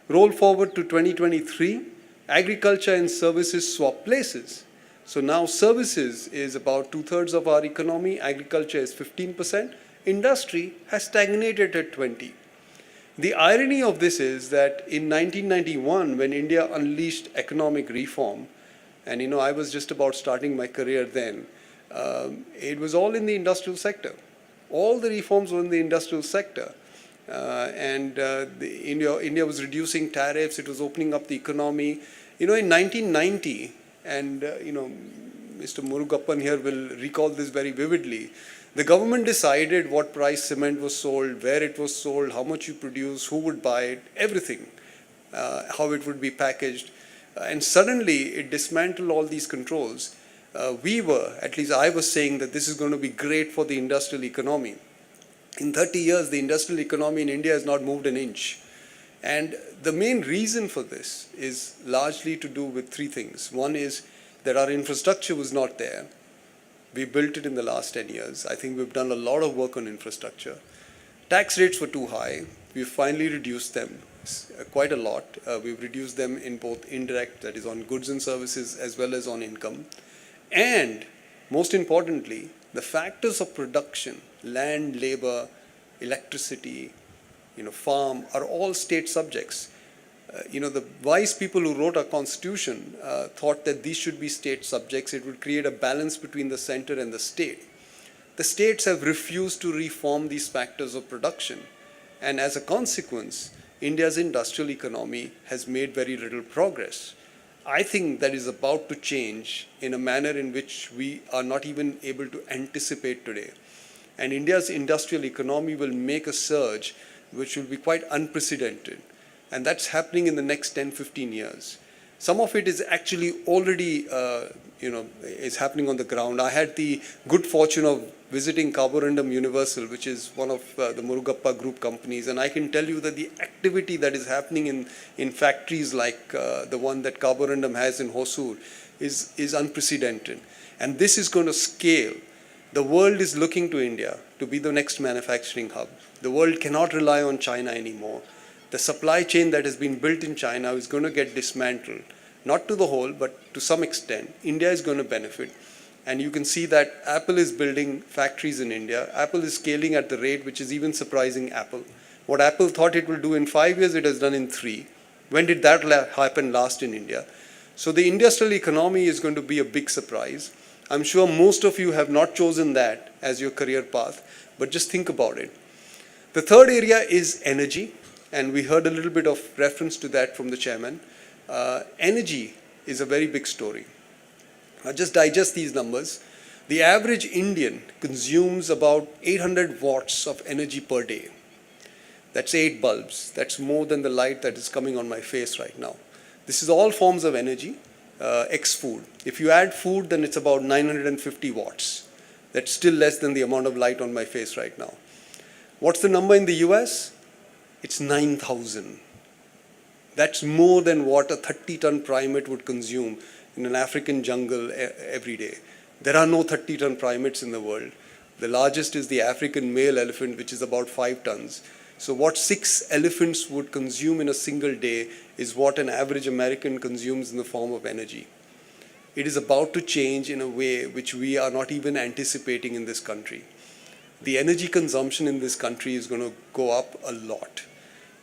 Roll forward to 2023, agriculture and services swap places. So now services is about 2/3 of our economy, agriculture is 15%, industry has stagnated at 20%. The irony of this is that in 1991, when India unleashed economic reform, and I was just about starting my career then, it was all in the industrial sector. All the reforms were in the industrial sector. India was reducing tariffs, it was opening up the economy. In 1990, and Mr. Murugappan here will recall this very vividly, the government decided what price cement was sold, where it was sold, how much you produce, who would buy it, everything, how it would be packaged. And suddenly it dismantled all these controls. At least I was saying that this is going to be great for the industrial economy. In 30 years, the industrial economy in India has not moved an inch. And the main reason for this is largely to do with three things. One is that our infrastructure was not there. We built it in the last 10 years. I think we've done a lot of work on infrastructure. Tax rates were too high. We've finally reduced them quite a lot. We've reduced them in both indirect, that is on goods and services, as well as on income. And most importantly, the factors of production, land, labor, electricity, farm, are all state subjects. The wise people who wrote our constitution thought that these should be state subjects. It would create a balance between the center and the state. The states have refused to reform these factors of production. And as a consequence, India's industrial economy has made very little progress. I think that is about to change in a manner in which we are not even able to anticipate today. And India's industrial economy will make a surge which will be quite unprecedented. And that's happening in the next 10, 15 years. Some of it is actually already, is happening on the ground. I had the good fortune of visiting Carborundum Universal, which is one of the Murugappa group companies. And I can tell you that the activity that is happening in factories like the one that Carborundum has in Hosur is unprecedented. And this is going to scale. The world is looking to India to be the next manufacturing hub. The world cannot rely on China anymore. The supply chain that has been built in China is going to get dismantled. Not to the whole, but to some extent. India is going to benefit. And you can see that Apple is building factories in India. Apple is scaling at the rate which is even surprising Apple. What Apple thought it will do in 5 years, it has done in 3. When did that happen last in India? So the industrial economy is going to be a big surprise. I'm sure most of you have not chosen that as your career path, but just think about it. The third area is energy, and we heard a little bit of reference to that from the chairman. Energy is a very big story. I'll just digest these numbers. The average Indian consumes about 800 watts of energy per day. That's 8 bulbs. That's more than the light that is coming on my face right now. This is all forms of energy, ex food. If you add food, then it's about 950 watts. That's still less than the amount of light on my face right now. What's the number in the US? It's 9,000. That's more than what a 30-ton primate would consume in an African jungle every day. There are no 30-ton primates in the world. The largest is the African male elephant, which is about 5 tons. So what 6 elephants would consume in a single day is what an average American consumes in the form of energy. It is about to change in a way which we are not even anticipating in this country. The energy consumption in this country is going to go up a lot.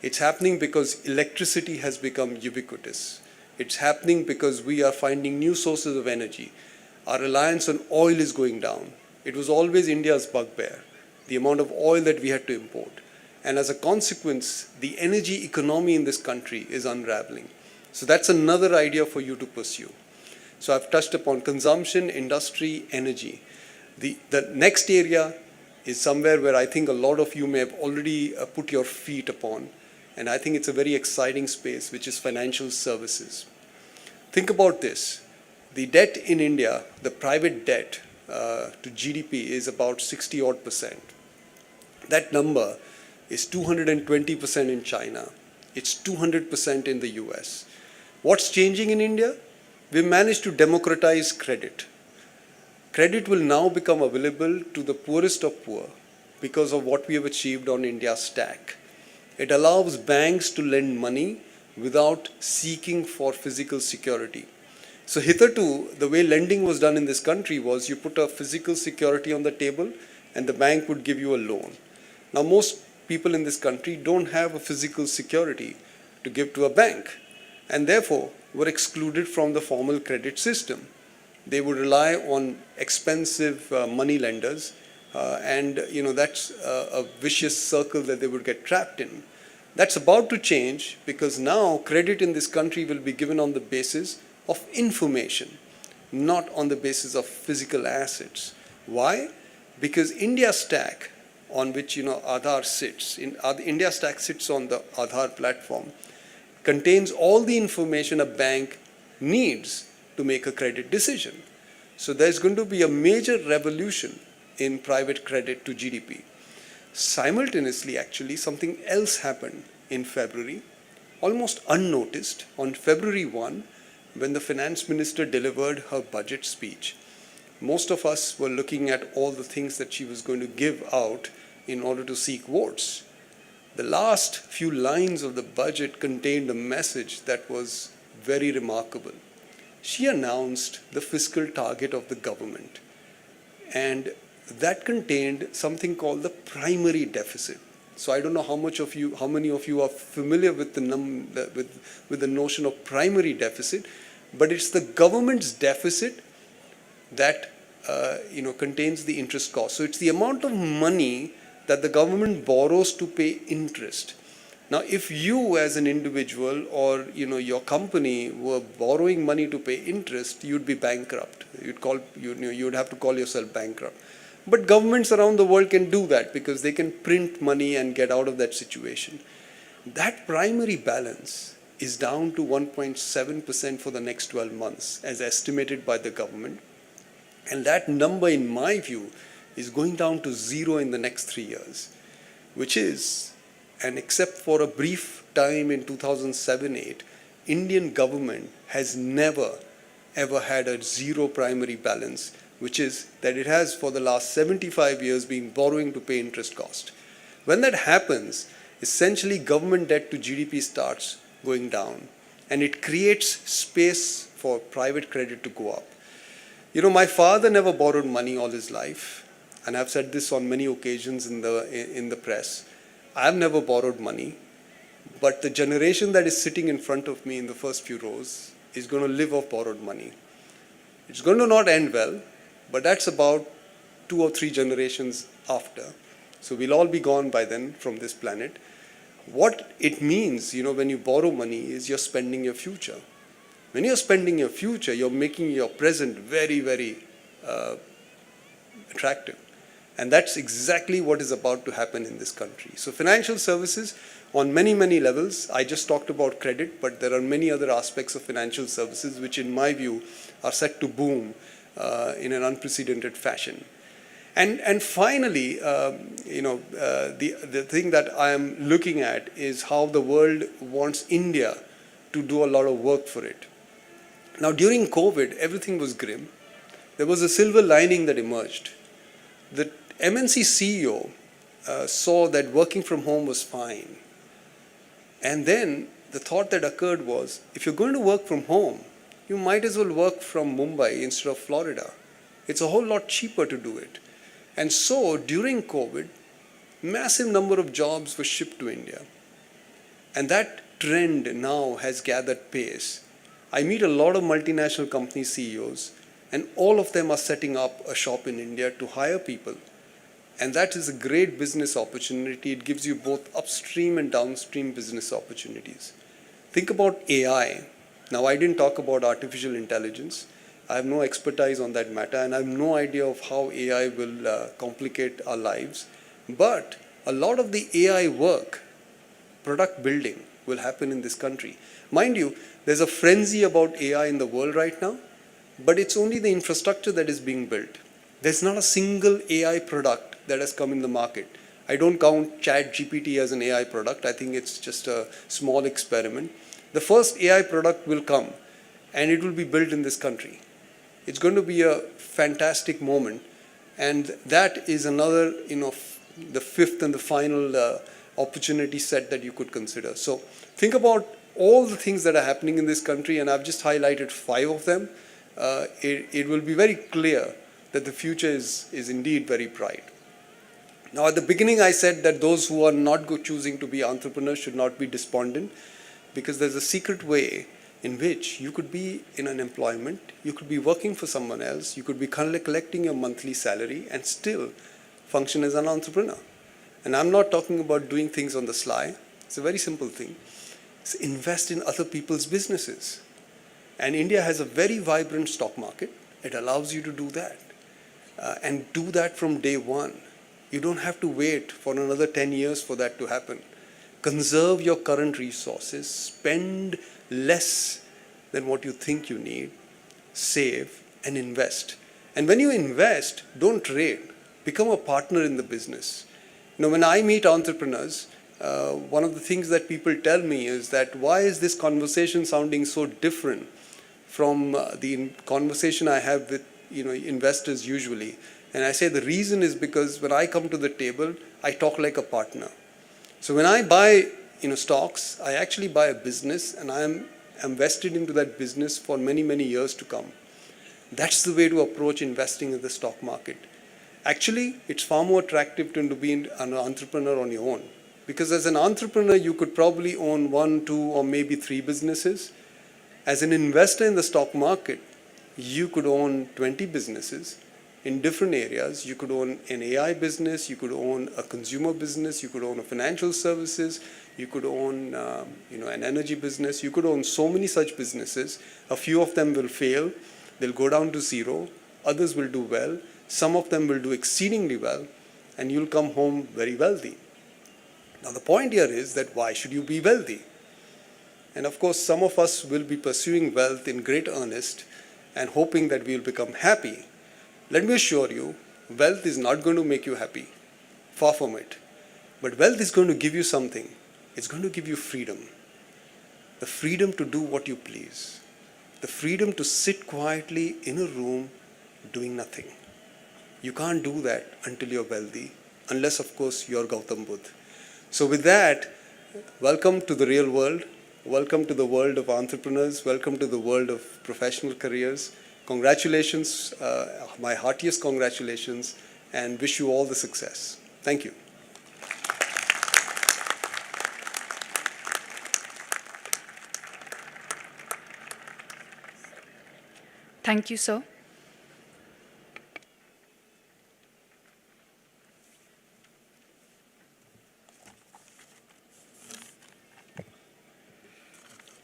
It's happening because electricity has become ubiquitous. It's happening because we are finding new sources of energy. Our reliance on oil is going down. It was always India's bugbear, the amount of oil that we had to import. And as a consequence, the energy economy in this country is unraveling. So that's another idea for you to pursue. So I've touched upon consumption, industry, energy. The next area is somewhere where I think a lot of you may have already put your feet upon. And I think it's a very exciting space, which is financial services. Think about this. The debt in India, the private debt to GDP is about 60-odd%. That number is 220% in China. It's 200% in the US. What's changing in India? We've managed to democratize credit. Credit will now become available to the poorest of poor because of what we have achieved on India Stack. It allows banks to lend money without seeking for physical security. So hitherto, the way lending was done in this country was you put a physical security on the table and the bank would give you a loan. Now most people in this country don't have a physical security to give to a bank and therefore were excluded from the formal credit system. They would rely on expensive money lenders and that's a vicious circle that they would get trapped in. That's about to change because now credit in this country will be given on the basis of information, not on the basis of physical assets. Why? Because India Stack, on which Aadhaar sits, India Stack sits on the Aadhaar platform, contains all the information a bank needs to make a credit decision. So there's going to be a major revolution in private credit to GDP. Simultaneously, actually, something else happened in February. almost unnoticed on February 1, when the finance minister delivered her budget speech. Most of us were looking at all the things that she was going to give out in order to seek votes. The last few lines of the budget contained a message that was very remarkable. She announced the fiscal target of the government, and that contained something called the primary deficit. So I don't know how many of you are familiar with the notion of primary deficit, but it's the government's deficit that contains the interest cost. So it's the amount of money that the government borrows to pay interest. Now, if you as an individual or your company were borrowing money to pay interest, you'd be bankrupt. You'd have to call yourself bankrupt. But governments around the world can do that because they can print money and get out of that situation. That primary balance is down to 1.7% for the next 12 months, as estimated by the government. And that number, in my view, is going down to zero in the next 3 years, which is, and except for a brief time in 2007-8, Indian government has never ever had a zero primary balance, which is that it has for the last 75 years been borrowing to pay interest cost. When that happens, essentially government debt to GDP starts going down, and it creates space for private credit to go up. My father never borrowed money all his life, and I've said this on many occasions in the press. I've never borrowed money, but the generation that is sitting in front of me in the first few rows is going to live off borrowed money. It's going to not end well, but that's about 2 or 3 generations after. So we'll all be gone by then from this planet. What it means, when you borrow money, is you're spending your future. When you're spending your future, you're making your present very, very attractive. And that's exactly what is about to happen in this country. So financial services on many, many levels. I just talked about credit, but there are many other aspects of financial services which, in my view, are set to boom in an unprecedented fashion. And finally, the thing that I am looking at is how the world wants India to do a lot of work for it. Now, during COVID, everything was grim. There was a silver lining that emerged. The MNC CEO saw that working from home was fine. And then the thought that occurred was, if you're going to work from home, you might as well work from Mumbai instead of Florida. It's a whole lot cheaper to do it. And so during COVID, massive number of jobs were shipped to India. And that trend now has gathered pace. I meet a lot of multinational company CEOs, and all of them are setting up a shop in India to hire people. And that is a great business opportunity. It gives you both upstream and downstream business opportunities. Think about AI. Now, I didn't talk about artificial intelligence. I have no expertise on that matter, and I have no idea of how AI will complicate our lives. But a lot of the AI work, product building, will happen in this country. Mind you, there's a frenzy about AI in the world right now, but it's only the infrastructure that is being built. There's not a single AI product that has come in the market. I don't count ChatGPT as an AI product. I think it's just a small experiment. The first AI product will come, and it will be built in this country. It's going to be a fantastic moment, and that is another, the fifth and the final opportunity set that you could consider. So think about all the things that are happening in this country, and I've just highlighted 5 of them. It will be very clear that the future is indeed very bright. Now, at the beginning, I said that those who are not choosing to be entrepreneurs should not be despondent, because there's a secret way in which you could be in an employment, you could be working for someone else, you could be collecting your monthly salary and still function as an entrepreneur. And I'm not talking about doing things on the sly. It's a very simple thing. It's invest in other people's businesses. And India has a very vibrant stock market. It allows you to do that. And do that from day one. You don't have to wait for another 10 years for that to happen. Conserve your current resources. Spend less than what you think you need. Save and invest. And when you invest, don't trade. Become a partner in the business. When I meet entrepreneurs, one of the things that people tell me is that why is this conversation sounding so different from the conversation I have with investors usually? And I say the reason is because when I come to the table, I talk like a partner. So when I buy stocks, I actually buy a business and I am invested into that business for many, many years to come. That's the way to approach investing in the stock market. Actually, it's far more attractive to be an entrepreneur on your own. Because as an entrepreneur, you could probably own 1, 2, or maybe 3 businesses. As an investor in the stock market, you could own 20 businesses in different areas. You could own an AI business, you could own a consumer business, you could own a financial services, you could own an energy business. You could own so many such businesses. A few of them will fail, they'll go down to zero, others will do well, some of them will do exceedingly well, and you'll come home very wealthy. Now the point here is that why should you be wealthy? And of course some of us will be pursuing wealth in great earnest and hoping that we'll become happy. Let me assure you, wealth is not going to make you happy. Far from it. But wealth is going to give you something. It's going to give you freedom. The freedom to do what you please. The freedom to sit quietly in a room doing nothing. You can't do that until you're wealthy, unless of course you're Gautam Buddha. So with that, welcome to the real world. Welcome to the world of entrepreneurs. Welcome to the world of professional careers. Congratulations, my heartiest congratulations, and wish you all the success. Thank you. Thank you, sir.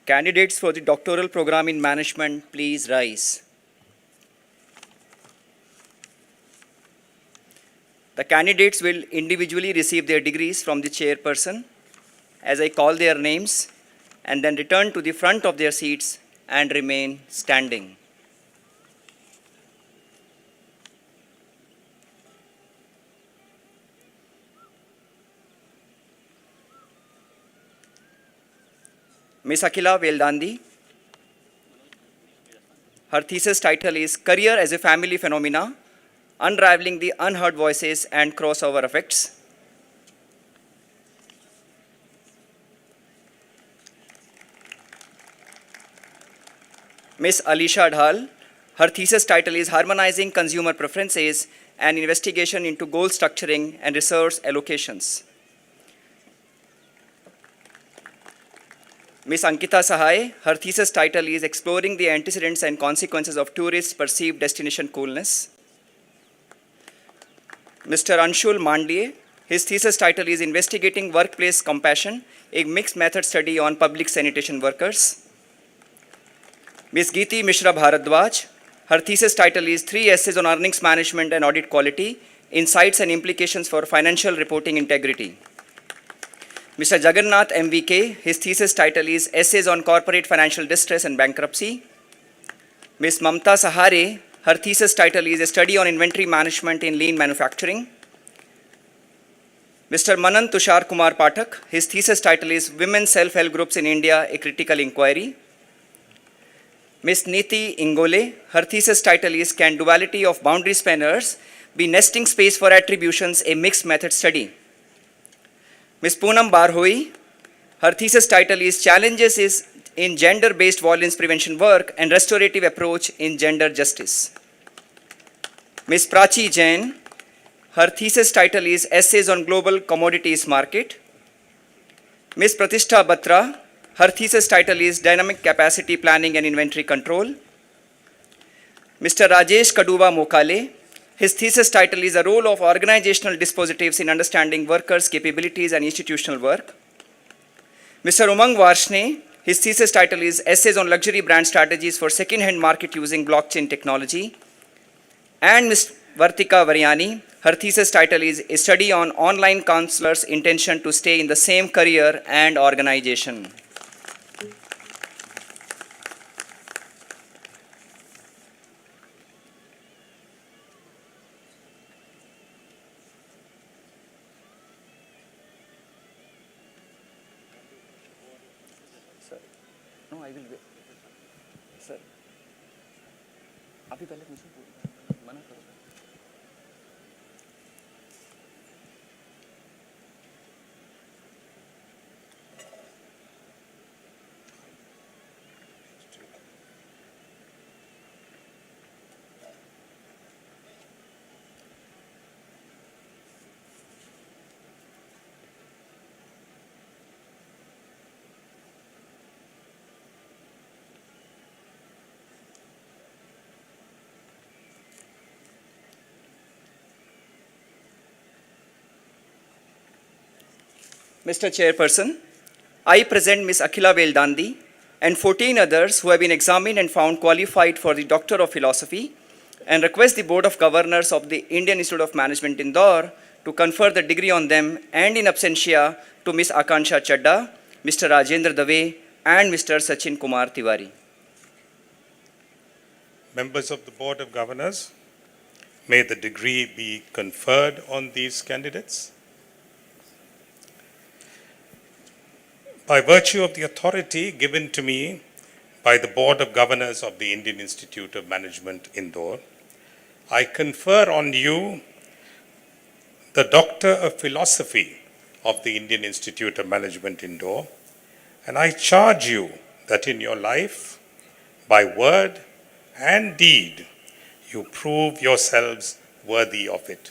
Candidates for the doctoral program in management, please rise. The candidates will individually receive their degrees from the chairperson as I call their names and then return to the front of their seats and remain standing. Ms. Akhila Veldandi. Her thesis title is Career as a Family Phenomena, Unraveling the Unheard Voices and Crossover Effects. Ms. Alisha Dhal. Her thesis title is Harmonizing Consumer Preferences and Investigation into Goal Structuring and Resource Allocations. Ms. Ankita Sahai, her thesis title is Exploring the Antecedents and Consequences of Tourists' Perceived Destination Coolness. Mr. Anshul Mandle, his thesis title is Investigating Workplace Compassion, a Mixed Method Study on Public Sanitation Workers. Ms. Geeti Mishra Bharadwaj, her thesis title is 3 Essays on Earnings Management and Audit Quality, Insights and Implications for Financial Reporting Integrity. Mr. Jagannath MVK, his thesis title is Essays on Corporate Financial Distress and Bankruptcy. Ms. Mamta Sahare, her thesis title is A Study on Inventory Management in Lean Manufacturing. Mr. Manan Tushar Kumar Pathak, his thesis title is Women Self-Help Groups in India, A Critical Inquiry. Ms. Niti Ingole, her thesis title is Can Duality of Boundary Spanners Be Nesting Space for Attributions, A Mixed Method Study. Ms. Poonam Barhoi, her thesis title is Challenges in Gender-Based Violence Prevention Work and Restorative Approach in Gender Justice. Ms. Prachi Jain, her thesis title is Essays on Global Commodities Market. Ms. Pratishtha Batra, her thesis title is Dynamic Capacity Planning and Inventory Control. Mr. Rajesh Kaduva Mokale, his thesis title is A Role of Organizational Dispositives in Understanding Workers' Capabilities and Institutional Work. Mr. Umang Varshne, his thesis title is Essays on Luxury Brand Strategies for Second-Hand Market Using Blockchain Technology. And Ms. Vartika Varyani, her thesis title is A Study on Online Counselors' Intention to Stay in the Same Career and Organization. I will sir अभी पहले मुझे मना करो. Mr. Chairperson, I present Ms. Akhila Veldandi and 14 others who have been examined and found qualified for the Doctor of Philosophy and request the Board of Governors of the Indian Institute of Management Indore to confer the degree on them and in absentia to Ms. Akansha Chadda, Mr. Rajendra Dave and Mr. Sachin Kumar Tiwari. Members of the Board of Governors, may the degree be conferred on these candidates. By virtue of the authority given to me by the Board of Governors of the Indian Institute of Management Indore, I confer on you the Doctor of Philosophy of the Indian Institute of Management Indore, and I charge you that in your life, by word and deed, you prove yourselves worthy of it.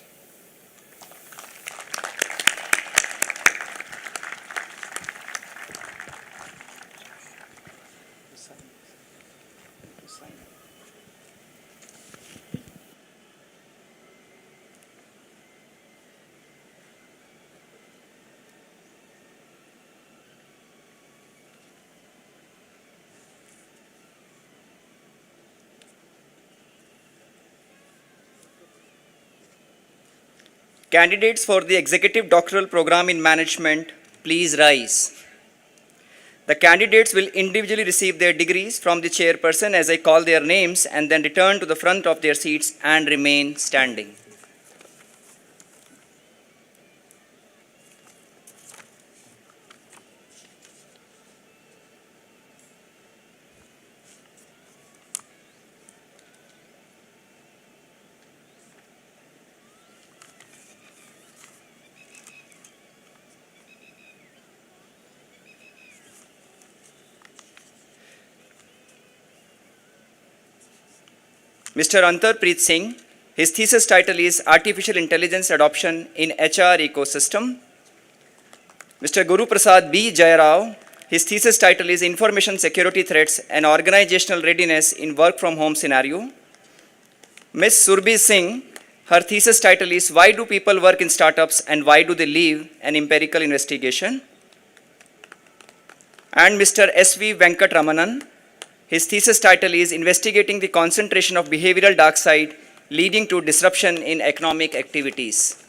Candidates for the Executive Doctoral Program in Management, please rise. The candidates will individually receive their degrees from the chairperson as I call their names and then return to the front of their seats and remain standing. Mr. Antarpreet Singh, his thesis title is Artificial Intelligence Adoption in HR Ecosystem. Mr. Guru Prasad B. Jayarao, his thesis title is Information Security Threats and Organizational Readiness in Work from Home Scenario. Ms. Surbhi Singh, her thesis title is Why Do People Work in Startups and Why Do They Leave? An Empirical Investigation. And Mr. S.V. Venkatramanan, his thesis title is Investigating the Concentration of Behavioral Dark Side Leading to Disruption in Economic Activities.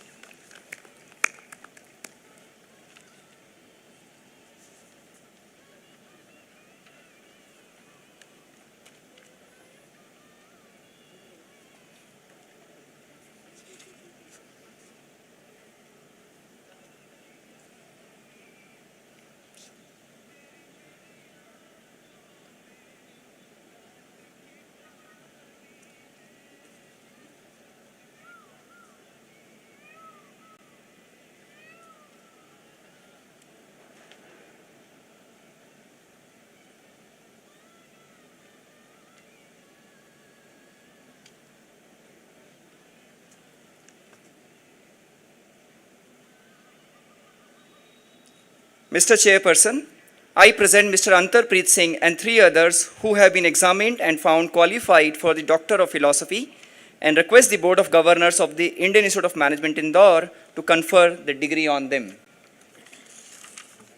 Mr. Chairperson, I present Mr. Antarpreet Singh and 3 others who have been examined and found qualified for the Doctor of Philosophy and request the Board of Governors of the Indian Institute of Management Indore to confer the degree on them.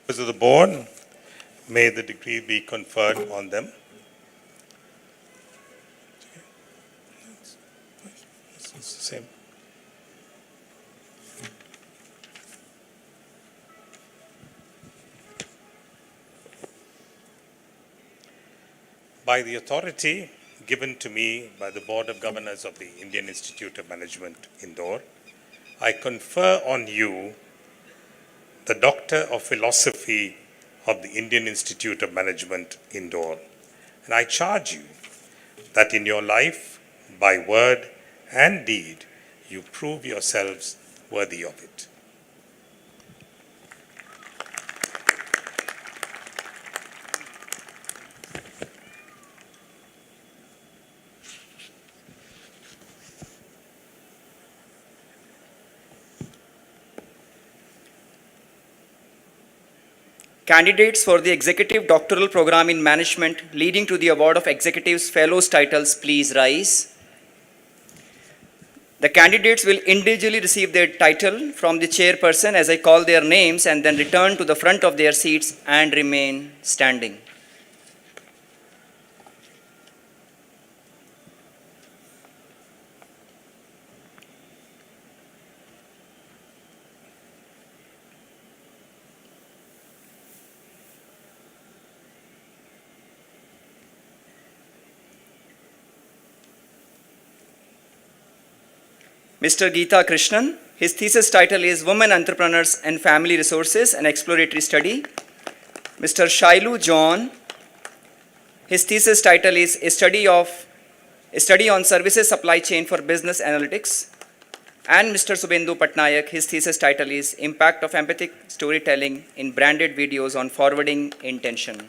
Members of the Board, may the degree be conferred on them. It's the same. By the authority given to me by the Board of Governors of the Indian Institute of Management Indore, I confer on you the Doctor of Philosophy of the Indian Institute of Management, Indore. And I charge you that in your life, by word and deed, you prove yourselves worthy of it. Candidates for the Executive Doctoral Program in Management leading to the award of Executives Fellows titles, please rise. The candidates will individually receive their title from the chairperson as I call their names and then return to the front of their seats and remain standing. Mr. Geeta Krishnan, his thesis title is Women Entrepreneurs and Family Resources, an Exploratory Study. Mr. Shailu John, his thesis title is A Study on Services Supply Chain for Business Analytics. And Mr. Subendu Patnaik, his thesis title is Impact of Empathic Storytelling in Branded Videos on Forwarding Intention.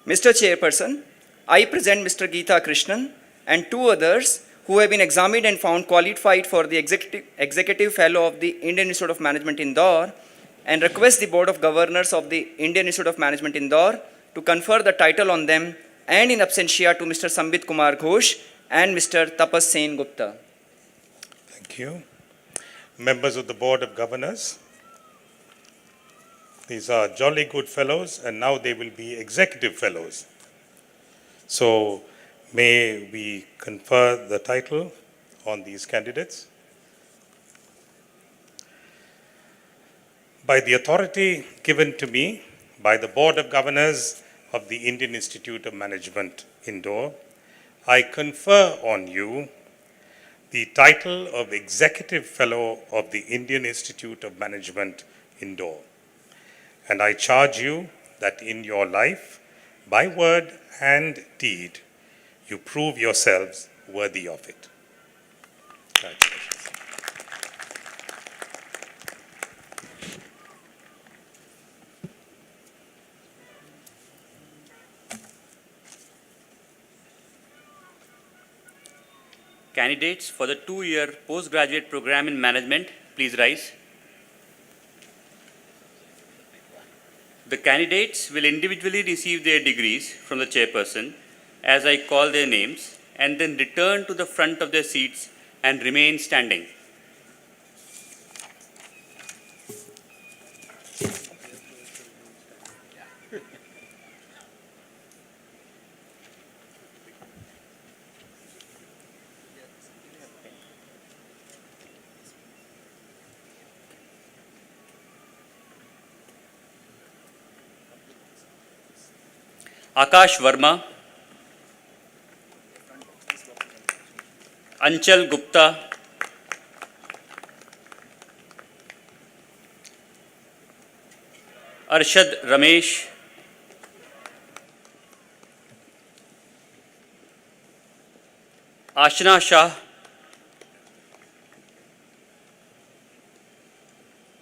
Mr. Chairperson, I present Mr. Geeta Krishnan and two others who have been examined and found qualified for the Executive Fellow of the Indian Institute of Management, Indore, and request the Board of Governors of the Indian Institute of Management, Indore to confer the title on them and in absentia to Mr. Sambit Kumar Ghosh and Mr. Tapas Sen Gupta. Thank you. Members of the Board of Governors, these are jolly good fellows, and now they will be executive fellows. So, may we confer the title on these candidates? By the authority given to me by the Board of Governors of the Indian Institute of Management, Indore, I confer on you the title of Executive Fellow of the Indian Institute of Management, Indore. And I charge you that in your life, by word and deed, you prove yourselves worthy of it. Congratulations. Candidates for the 2-year postgraduate program in management, please rise. The candidates will individually receive their degrees from the chairperson as I call their names and then return to the front of their seats and remain standing. Akash Verma, Anchal Gupta, Arshad Ramesh, Ashna Shah,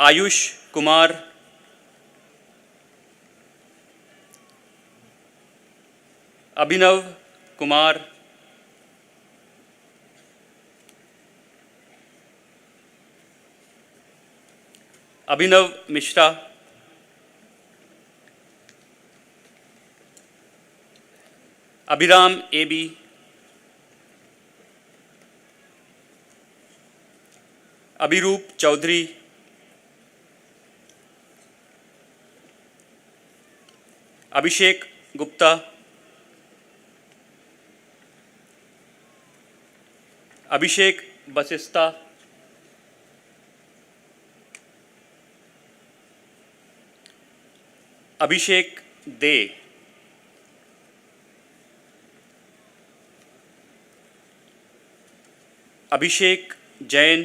Ayush Kumar, Abhinav Kumar, Abhinav Mishra, Abhiram AB, Abhiroop Chaudhary, Abhishek Gupta, अभिषेक बसिस्ता, अभिषेक दे, अभिषेक जैन,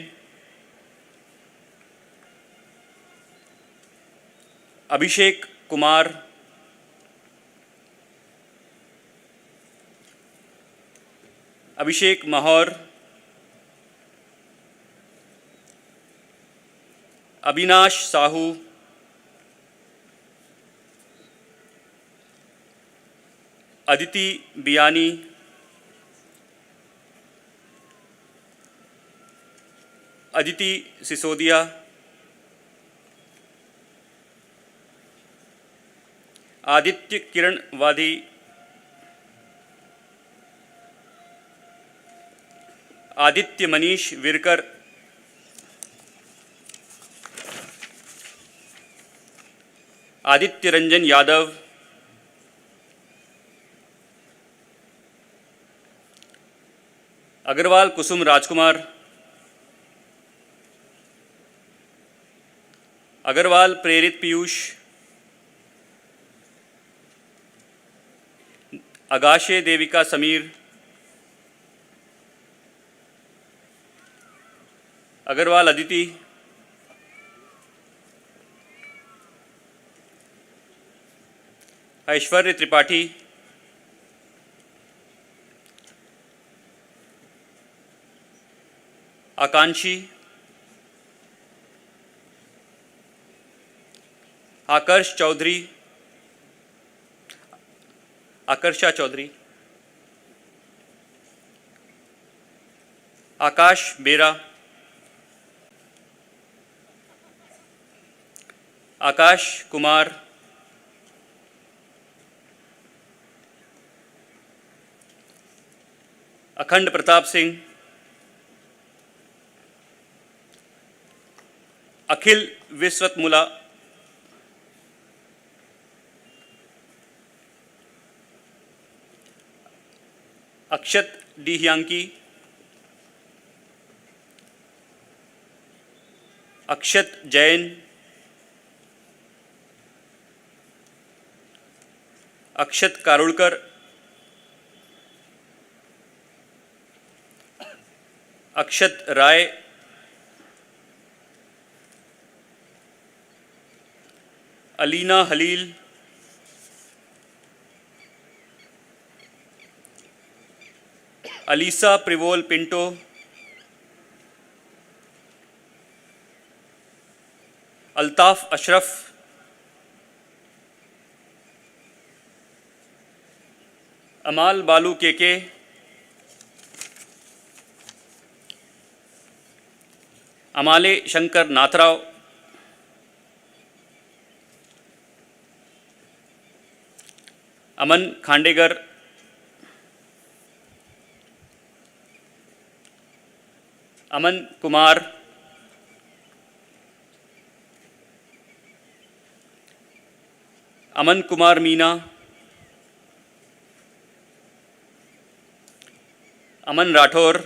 अभिषेक कुमार, अभिषेक महौर, अविनाश साहू, अदिति बियानी, अदिति सिसोदिया, आदित्य किरण वादी, आदित्य मनीष विरकर, आदित्य रंजन यादव, अग्रवाल कुसुम राजकुमार, अग्रवाल प्रेरित पीयूष, अगाशे देविका समीर, अग्रवाल अदिति, ऐश्वर्य त्रिपाठी, आकांक्षी, आकर्ष चौधरी, आकर्षा चौधरी, आकाश बेरा, आकाश कुमार, अखंड प्रताप सिंह, अखिल विश्वतमुला, अक्षत डिहियांकी, अक्षत जैन, अक्षत कारुलकर, अक्षत राय, Alina haleem, Alyssa प्रिवोल Pinto, Altaf Ashraf, अमाल बालू केके, अमाले शंकर नाथराव, अमन खांडेगर, अमन कुमार, अमन कुमार मीना, अमन Rathore,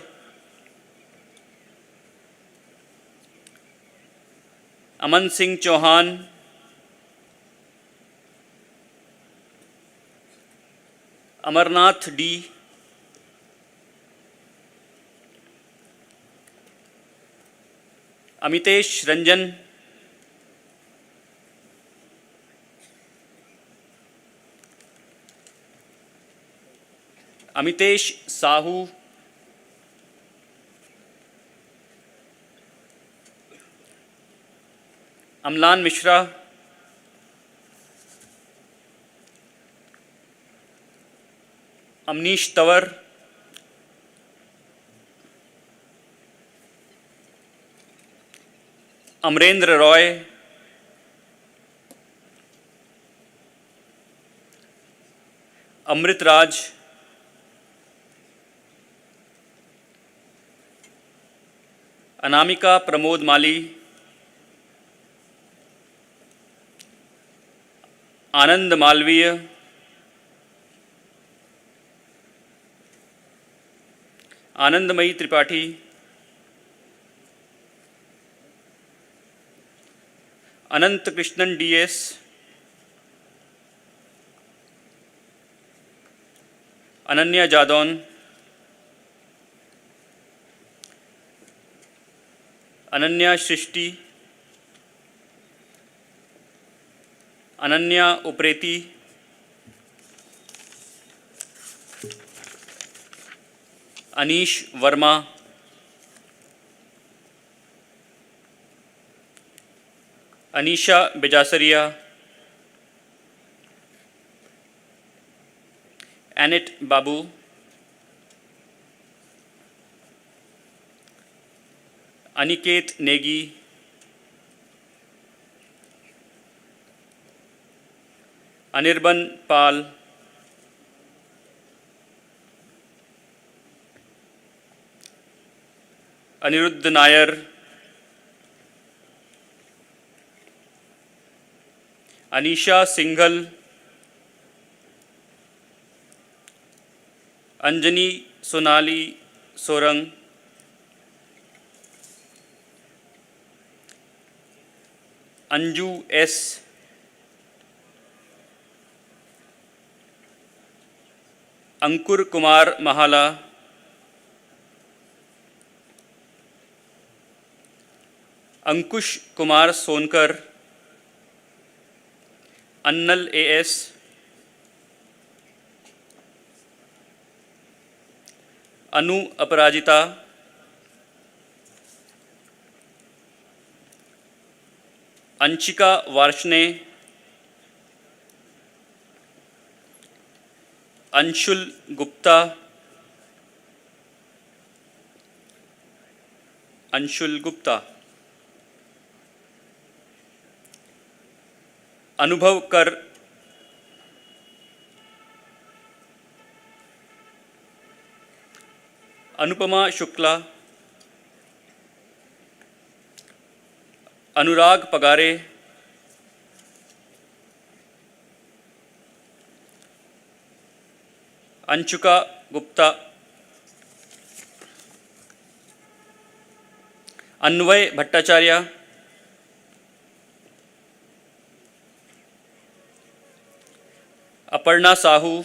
Aman Singh Chauhan, Amarnath D, Amitesh Ranjan, Amitesh Sahu, Amlan Mishra, Amnish Tanwar, Amarendra Roy, Amrit Raj, Anamika Pramod माली, आनंद मालवीय, आनंदमयी त्रिपाठी, अनंत Krishnan DS, Ananya Jadaun, Ananya सृष्टि, Ananya Upreti, Anish Verma, Anisha बेजासरिया, Annette बाबू, अनिकेत नेगी, अनिर्बन पाल, अनिरुद्ध नायर, अनीशा सिंघल, अंजनी सोनाली सोरंग, Anju S, अंकुर कुमार महाला, Ankush Kumar Sonkar, अन्नल AS, अनु अपराजिता, अंशिका वार्ष्णे, अंशुल गुप्ता, अनुभव कर, अनुपमा शुक्ला, अनुराग पगारे, अंशुका गुप्ता, अन्वय भट्टाचार्य, अपर्णा साहू,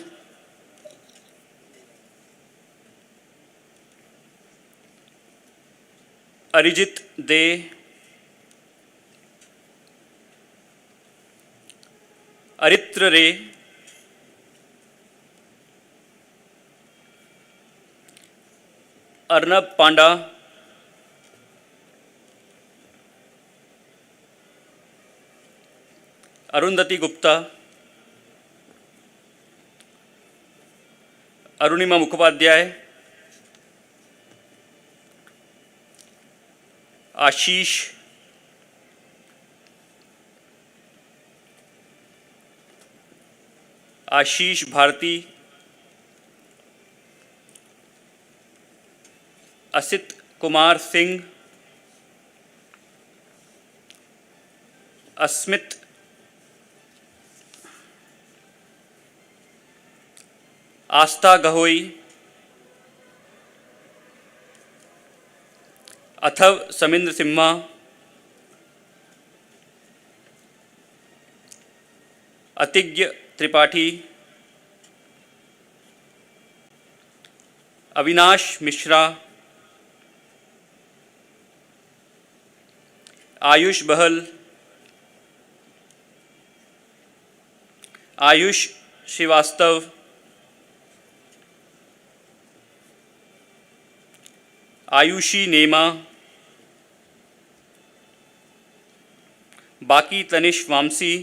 अरिजित दे, अरित्र रे, अर्नब पांडा, अरुंधति गुप्ता, अरुणिमा मुखोपाध्याय, आशीष, आशीष भारती, असित कुमार सिंह, अस्मित, आस्था गहोई, अथव समिंद्र सिम्हा, अतिज्ञ त्रिपाठी, अविनाश मिश्रा, आयुष बहल, आयुष श्रीवास्तव, आयुषी नेमा, बाकी तनिष वामसी,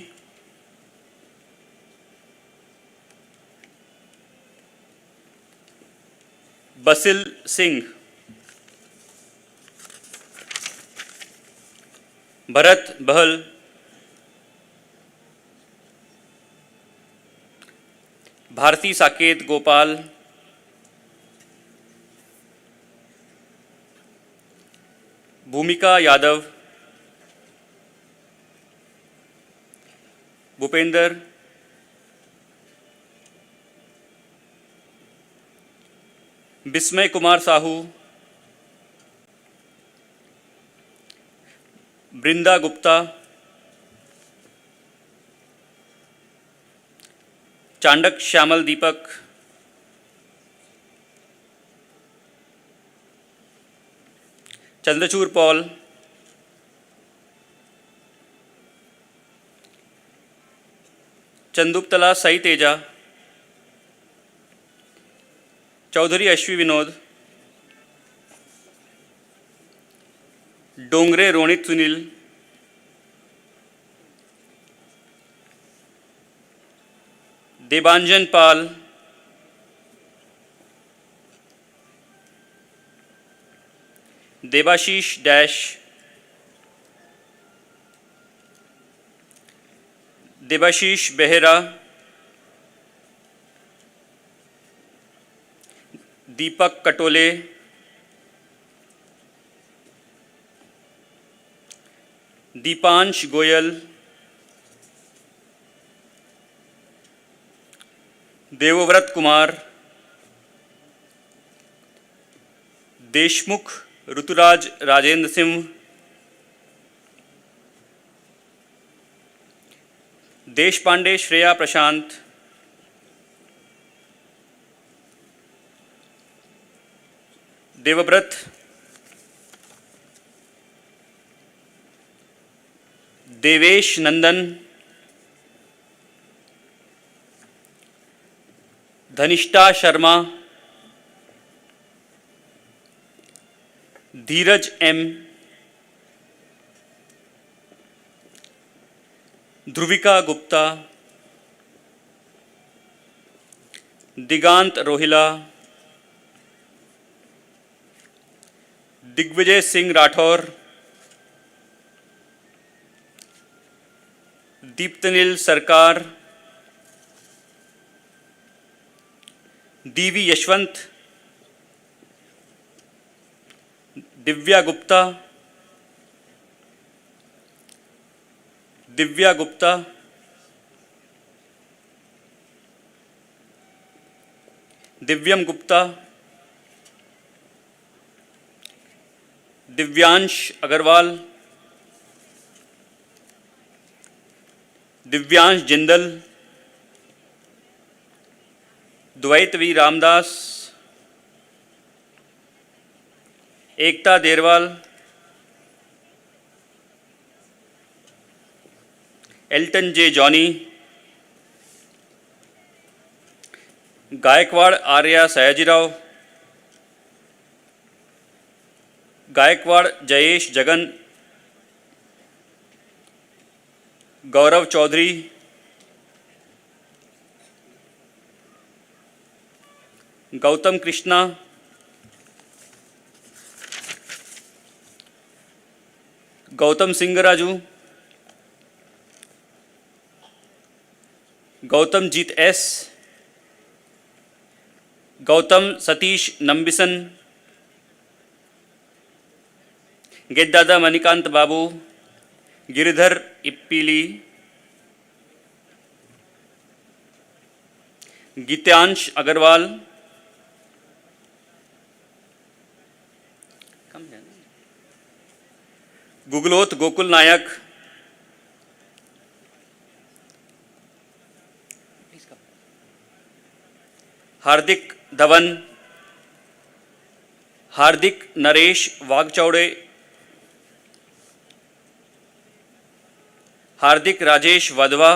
बसिल सिंह, भरत बहल, भारती साकेत गोपाल, भूमिका यादव, भूपेंद्र, विस्मय कुमार साहू, बृंदा गुप्ता, चांडक श्यामल दीपक, चंद्रचूर पॉल, चंदुपतला सई तेजा, चौधरी अश्वी विनोद, डोंगरे रोनित सुनील, देबांजन पाल, देबाशीष डैश, देबाशीष बेहरा, दीपक कटोले, दीपांश गोयल, देवव्रत कुमार, देशमुख ऋतुराज राजेंद्र सिंह, देशपांडे श्रेया प्रशांत, देवव्रत, देवेश नंदन, धनिष्ठा शर्मा, धीरज एम, ध्रुविका गुप्ता, दिगांत रोहिला, दिग्विजय सिंह राठौर, दीप्तनिल सरकार, दीवी यशवंत, दिव्या गुप्ता, दिव्या गुप्ता, दिव्यम Gupta, Divyansh Agarwal, Divyansh Jindal, Dvait V Ramdas, Ekta Derwal, Elton J Johnny, Gaikwad Arya Sayajirao, Gaikwad Jayesh Jagan, Gaurav Chaudhary, Gautam Krishna, Gautam Singaraju, Gautam Jeet S, Gautam Satish Nambisan, Geddada Manikanta Babu, Giridhar Ippili, Geetansh Agarwal, Guguloth Gokul Naik, Hardik Dhawan, Hardik Naresh Wagchaude, Hardik Rajesh Wadhwa,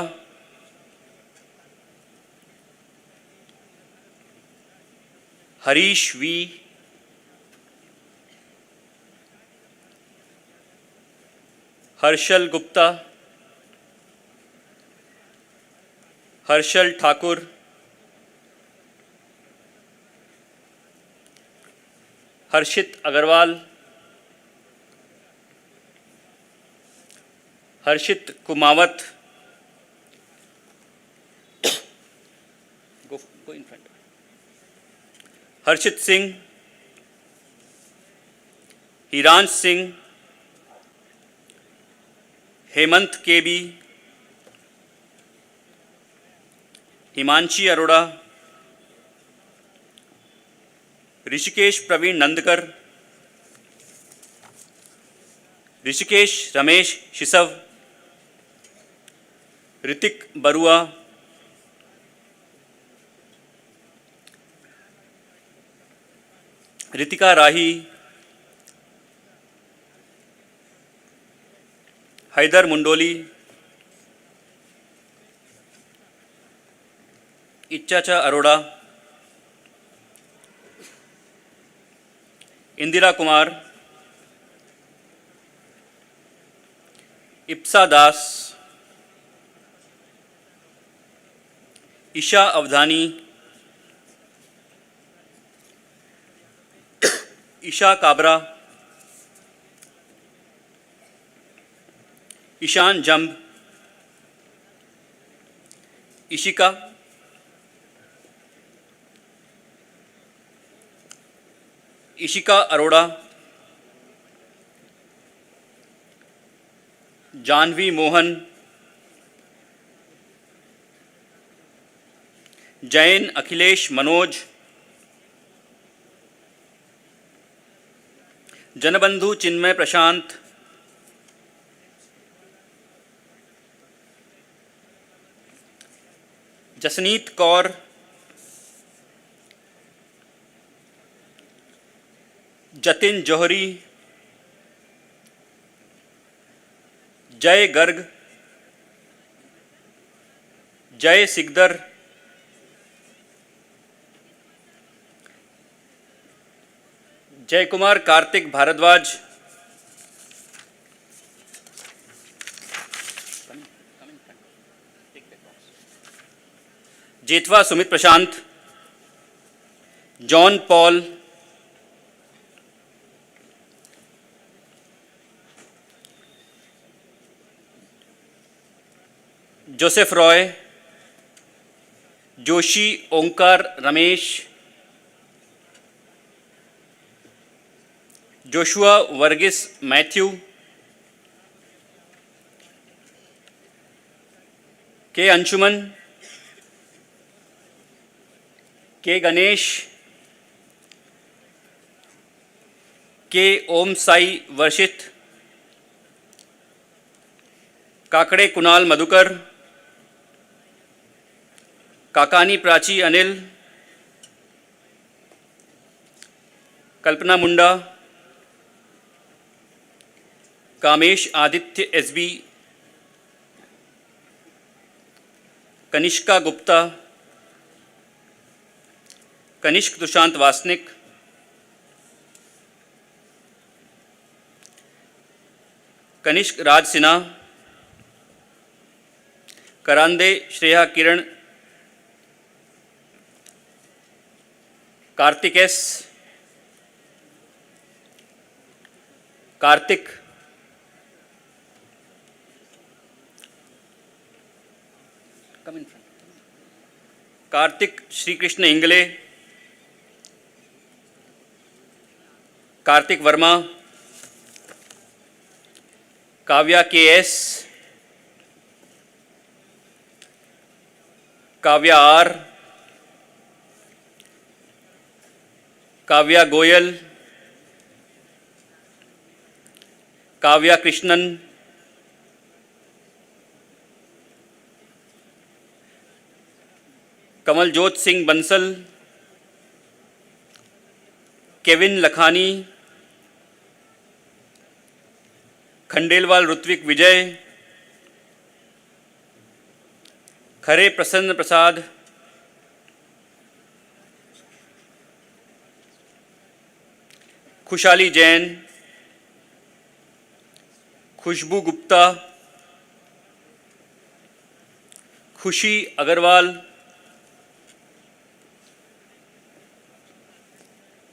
Harish V, Harshal Gupta, Harshal Thakur, Harshit Agarwal, Harshit Kumawat, go in front, Harshit Singh, Hiransh Singh, Hemant KB, Himanshi Arora, Hrishikesh Praveen नंदकर, Hrishikesh Ramesh Shisav, Hrithik Barua, Ritika Rahi, Haider Mundoli, Icchacha Arora, Indira Kumar, Ipsa Das, Isha Avadhani, Isha Kabra, Ishan Jamb, Ishika, Ishika Arora, Janhvi Mohan, Jain Akhilesh Manoj, Janbandhu Chinmay Prashant, Jasneet Kaur, Jatin Jauhari, Jay Garg, Jay Sikdar, Jay Kumar Kartik Bhardwaj, Jethwa Sumit Prashant, John Paul, Joseph Roy, Joshi Omkar Ramesh, Joshua Varghese Matthew, K Anshuman, K Ganesh, K Om Sai Varshith, Kakade Kunal Madhukar, Kakani Prachi Anil, Kalpana Munda, Kamesh Aditya SB, Kanishka Gupta, Kanishk Dushant Wasnik, Kanishk Raj Sinha, Karande Shreya Kiran, Kartik S, Kartik, Kartik Shri Krishna Ingle, Kartik Verma, Kavya K S, Kavya R, Kavya Goyal, Kavya Krishnan, Kamaljot Singh Bansal, Kevin Lakhani, Khandelwal Ritvik Vijay, Khare Prasanna Prasad, खुशहाली जैन, खुशबू गुप्ता, खुशी अग्रवाल,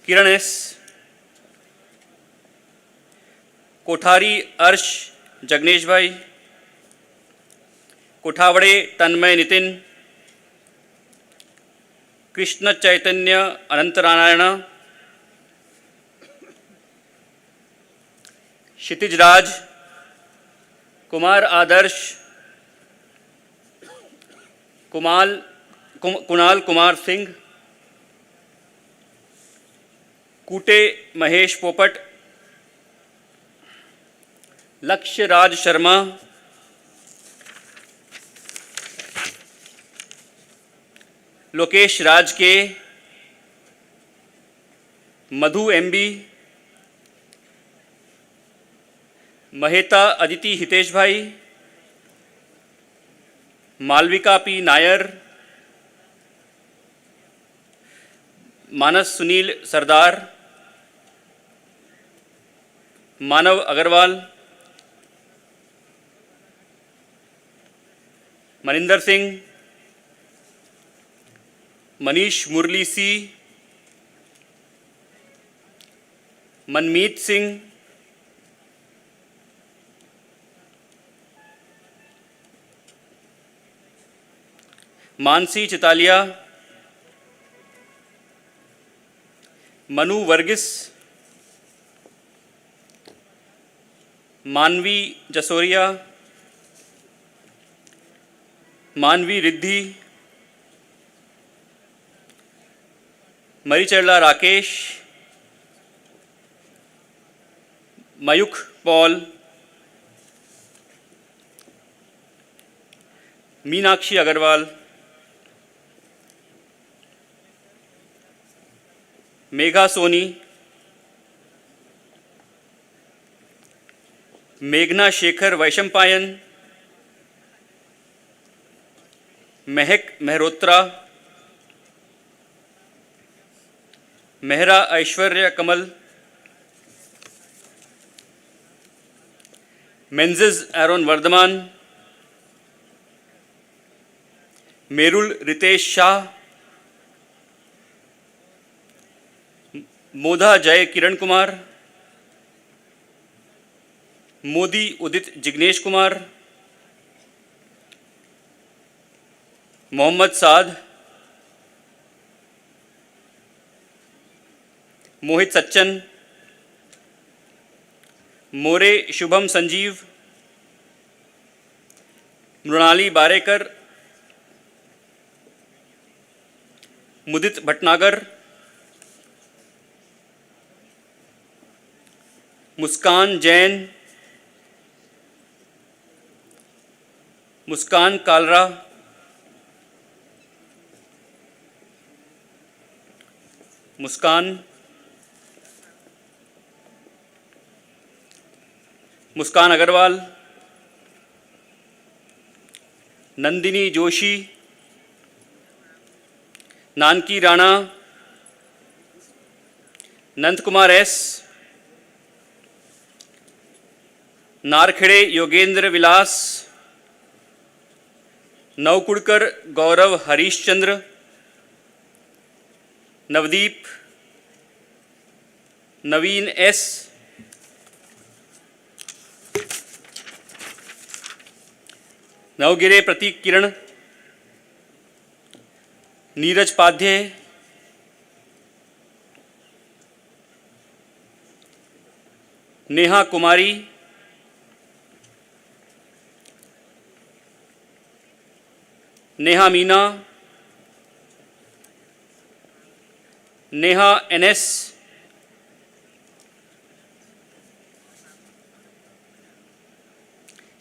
किरण एस, कोठारी अर्श जगनेश भाई, कोठावड़े तन्मय नितिन, कृष्ण चैतन्य अनंत नारायण, क्षितिज राज, कुमार आदर्श, कुणाल कुमार सिंह, कूटे महेश पोपट, लक्ष्य राज शर्मा, लोकेश राज के, मधु एमबी, महेता अदिति हितेश भाई, मालविका पी नायर, मानस सुनील सरदार, मानव अग्रवाल, मनिंदर सिंह, मनीष मुरली सी, मनमीत सिंह, मानसी चितालिया, मनु वर्गीस, मानवी जसोरिया, मानवी रिद्धि, मरीचरला राकेश, मयूख पॉल, मीनाक्षी अग्रवाल, मेघा सोनी, मेघना शेखर वैशंपायन, महक मेहरोत्रा, मेहरा ऐश्वर्य कमल, मेंजिज एरोन वर्धमान, मेरुल रितेश शाह, मोधा जय किरण कुमार, मोदी उदित जिग्नेश कुमार, मोहम्मद साद, मोहित सच्चन, मोरे शुभम संजीव, मृणाली बारेकर, मुदित भटनागर, मुस्कान जैन, मुस्कान कालरा, मुस्कान अग्रवाल, नंदिनी जोशी, नानकी राणा, नंद कुमार एस, नारखेड़े योगेंद्र विलास, नवकुड़कर गौरव हरीश चंद्र, नवदीप, नवीन एस, नवगिरे प्रतीक किरण, नीरज पाध्ये, नेहा कुमारी, नेहा मीना, नेहा एनएस,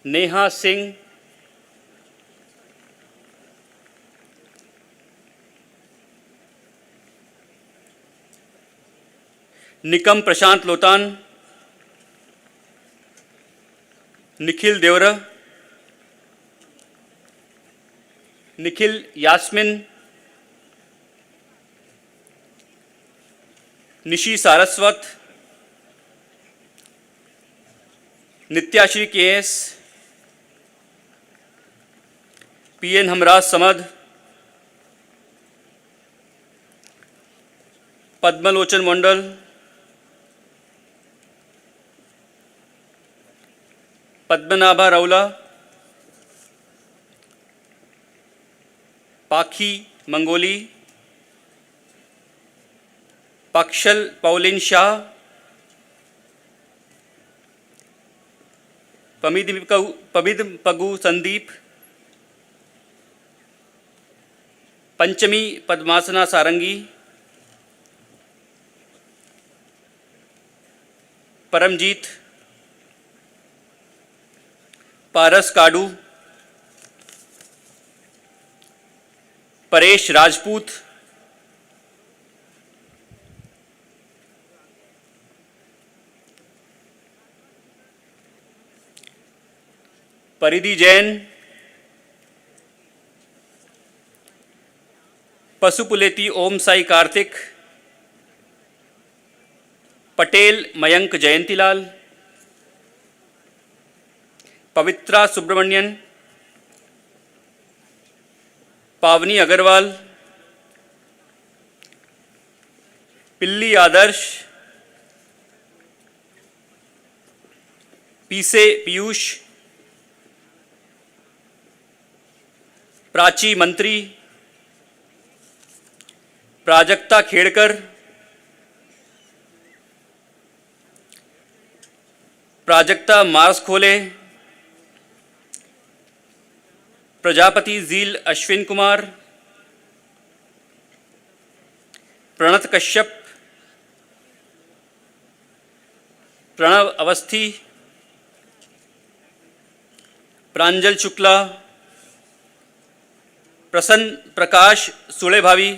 नेहा सिंह, निकम प्रशांत लोतान, निखिल देवरा, निखिल यास्मिन, निशी सारस्वत, नित्याश्री केएस, पीएन हमराज समद, पद्मलोचन मंडल, पद्मनाभा रौला, पाखी मंगोली, पक्षल पौलिन शाह, पमिदपगु संदीप, पंचमी पद्मासना सारंगी, परमजीत, पारस काडू, परेश राजपूत, परिधि जैन, पशुपुलेती ओम साई कार्तिक, पटेल मयंक जयंतीलाल, पवित्रा सुब्रमण्यन, पावनी अग्रवाल, पिल्ली आदर्श, पीसे पीयूष, प्राची मंत्री, प्राजक्ता खेड़कर, प्राजक्ता मार्स खोले, प्रजापति जील अश्विन कुमार, प्रणत कश्यप, प्रणव अवस्थी, प्रांजल शुक्ला, प्रसन्न प्रकाश सुले भावी,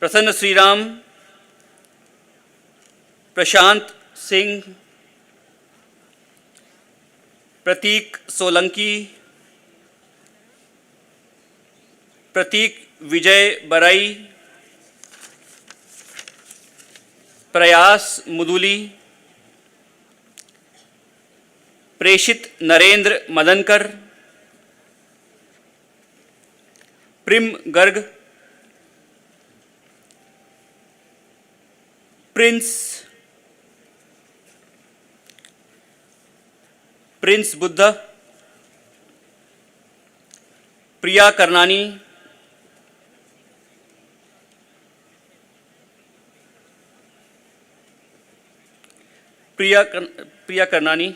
प्रसन्न श्रीराम, प्रशांत सिंह, प्रतीक सोलंकी, प्रतीक विजय बराई, Prayas Muduli, Preshit Narendra Madankar, Prim Garg, Prince Buddha, Priya Karnani, Priya Karnani,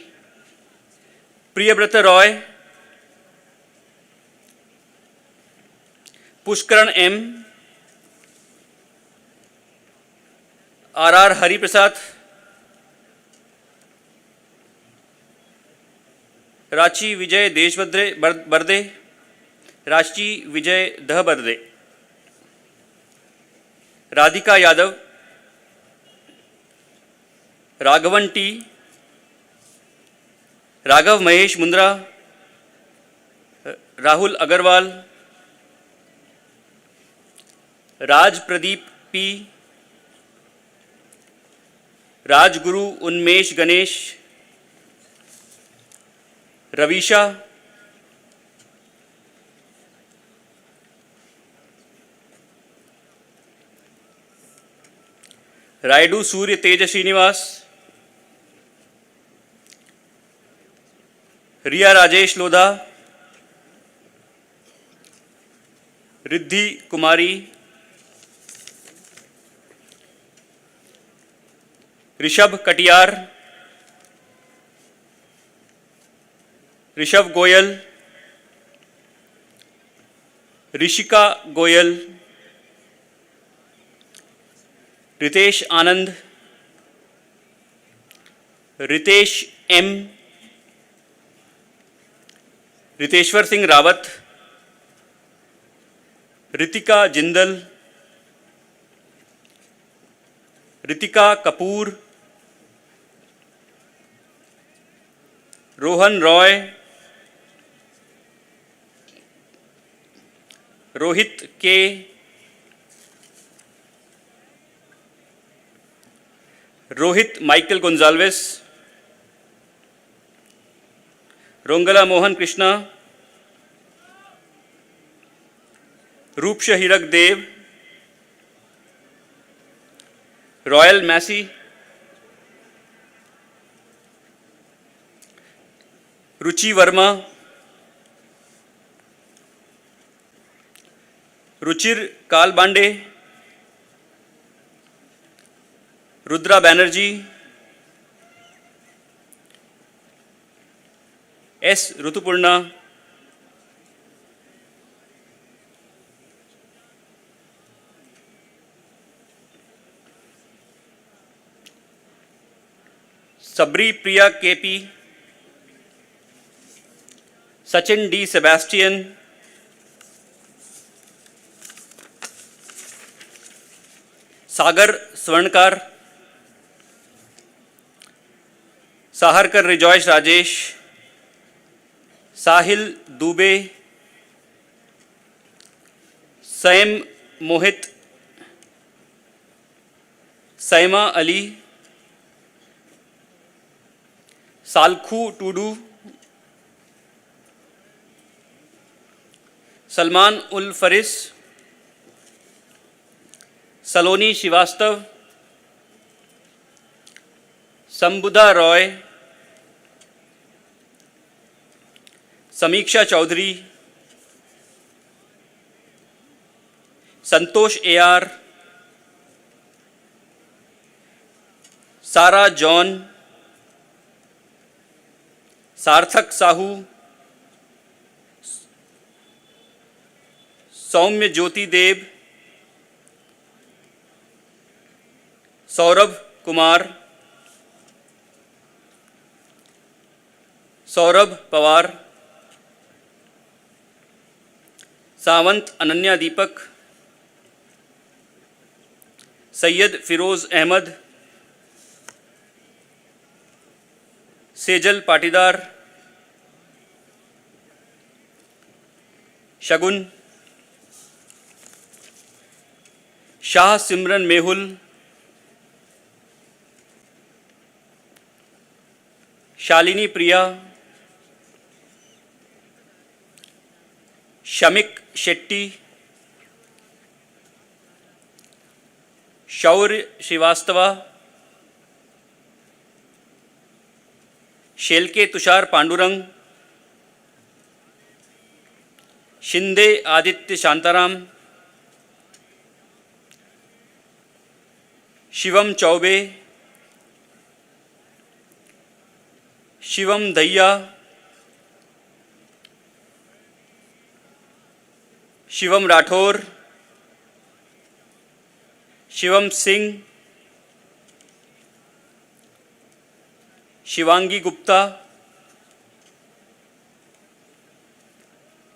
Priyavrat Roy, Pushkaran M, R Hariprasad, Ranchi Vijay Deshbarde Barde, Ranchi Vijay दह Barde, Radhika Yadav, Raghavan T, Raghav Mahesh Mundra, Rahul Agarwal, Raj Pradeep P, Rajguru Unmesh Ganesh, Ravisha, Rayudu Surya Tej Srinivas, Riya Rajesh Lodha, Riddhi Kumari, Rishabh Katiyar, Rishabh Goyal, Rishika Goyal, Ritesh Anand, Ritesh M, Riteshwar Singh Rawat, Ritika Jindal, Ritika Kapoor, Rohan Roy, Rohit K, Rohit Michael Gonsalves, Rongala Mohan Krishna, Rupash Hirak Dev, Royal Massey, Ruchi Verma, Ruchir Kalbande, Rudra Banerjee, S. Rutupurna, Sabri Priya KP, Sachin D. Sebastian, Sagar Swarnkar, Saharkar Rejoice Rajesh, Sahil Dubey, Saim Mohit, Saima Ali, Salkhu Tudu, Salman Ul Faris, Saloni Shivastav, Sambuddha Roy, Samiksha Chaudhary, Santosh AR, Sara John, Sarthak Sahu, Saumya Jyoti Deb, Saurabh Kumar, Saurabh Pawar, Savant Ananya Deepak, Sayyid Firoz Ahmad, Sejal Patidar, Shagun, Shah Simran Mehul, Shalini Priya, Shamik Shetty, Shaurya Srivastava, Shelke Tushar Pandurang, Shinde Aditya Shantaram, Shivam Chaube, Shivam Dayya, Shivam Rathore, Shivam Singh, Shivangi Gupta,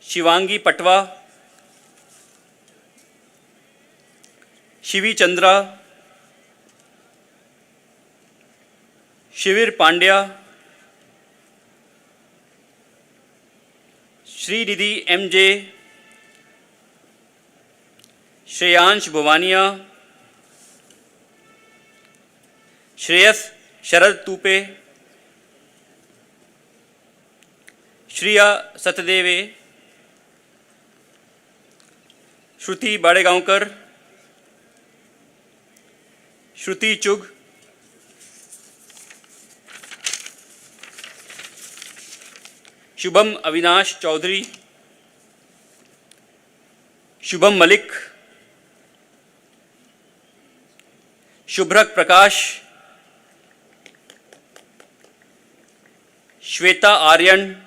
Shivangi Patwa, Shivi Chandra, Shivir Pandya, Shri Didi MJ, Shreyansh Bhavania, Shreyas Sharad Tupe, Shriya Satdeve, Shruti Badegaonkar, Shruti Chugh, Shubham Avinash Chaudhary, Shubham Malik, Shubhrak Prakash, Shweta Aryan,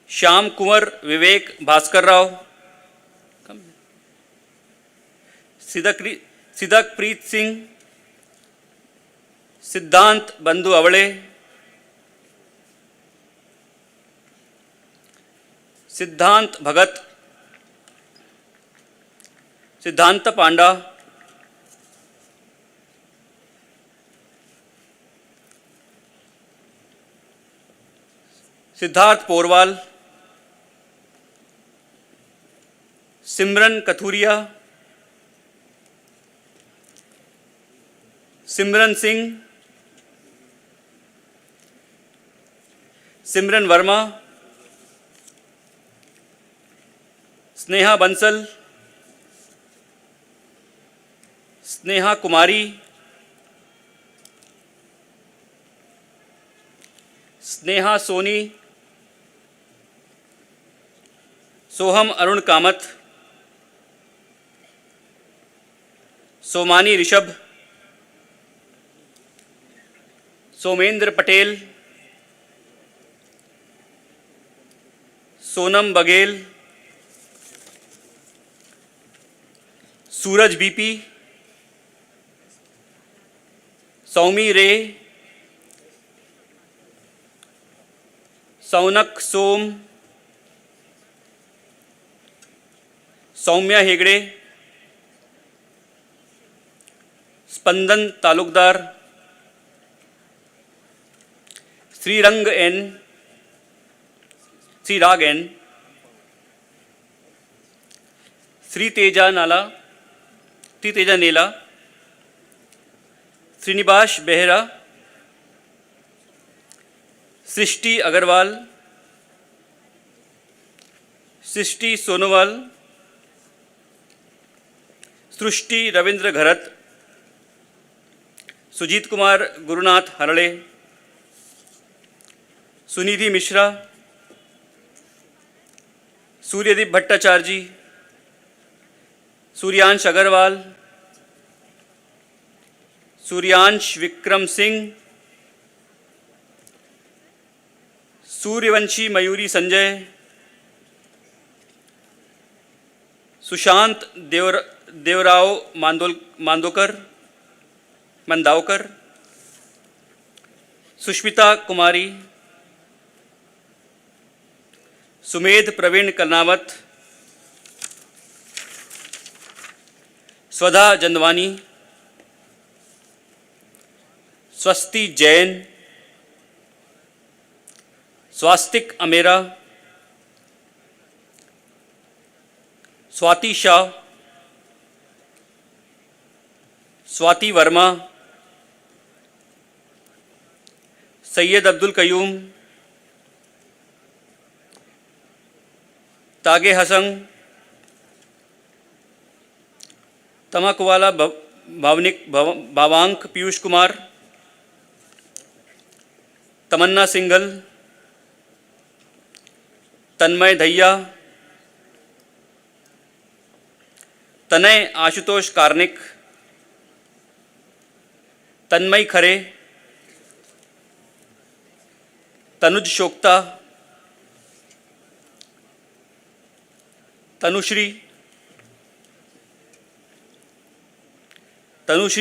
Shyam Kumar Vivek Bhaskar Rao, Sidak Preet Singh, Siddhant Bandhu Avale, Siddhant Bhagat, Siddhanta Panda, Siddharth Porwal, Simran Kathuria, Simran Singh, Simran Verma, Sneha Bansal, Sneha Kumari, Sneha Soni, Soham Arun Kamath, Somani Rishabh, Somendra Patel, Sonam Baghel, Suraj BP, Saumi Ray, Saunak Som, Saumya Hegde, Spandan Talukdar, Shrirang N, Shreerag N, Shri Teja Nella, Srinivas Behera, सृष्टि अग्रवाल, सृष्टि सोनोवाल, सृष्टि रविंद्र घरत, सुजीत कुमार गुरुनाथ हरड़े, सुनिधि मिश्रा, सूर्यदीप भट्टाचार्य जी, सूर्यांश अग्रवाल, सूर्यांश विक्रम सिंह, सूर्यवंशी मयूरी संजय, सुशांत देवराव मंदावकर, सुष्मिता कुमारी, सुमेध प्रवीण कर्नावत, स्वधा जंदवानी, स्वस्ति जैन, स्वास्तिक अमेरा, स्वाति शाह, स्वाति वर्मा, सैयद अब्दुल कयूम, तागे हसन, तमाकवाला भावांक पीयूष कुमार, तमन्ना सिंघल, तन्मय धैया, तनय आशुतोष कार्निक, तन्मय खरे, Tanuj शोक्ता, Tanushree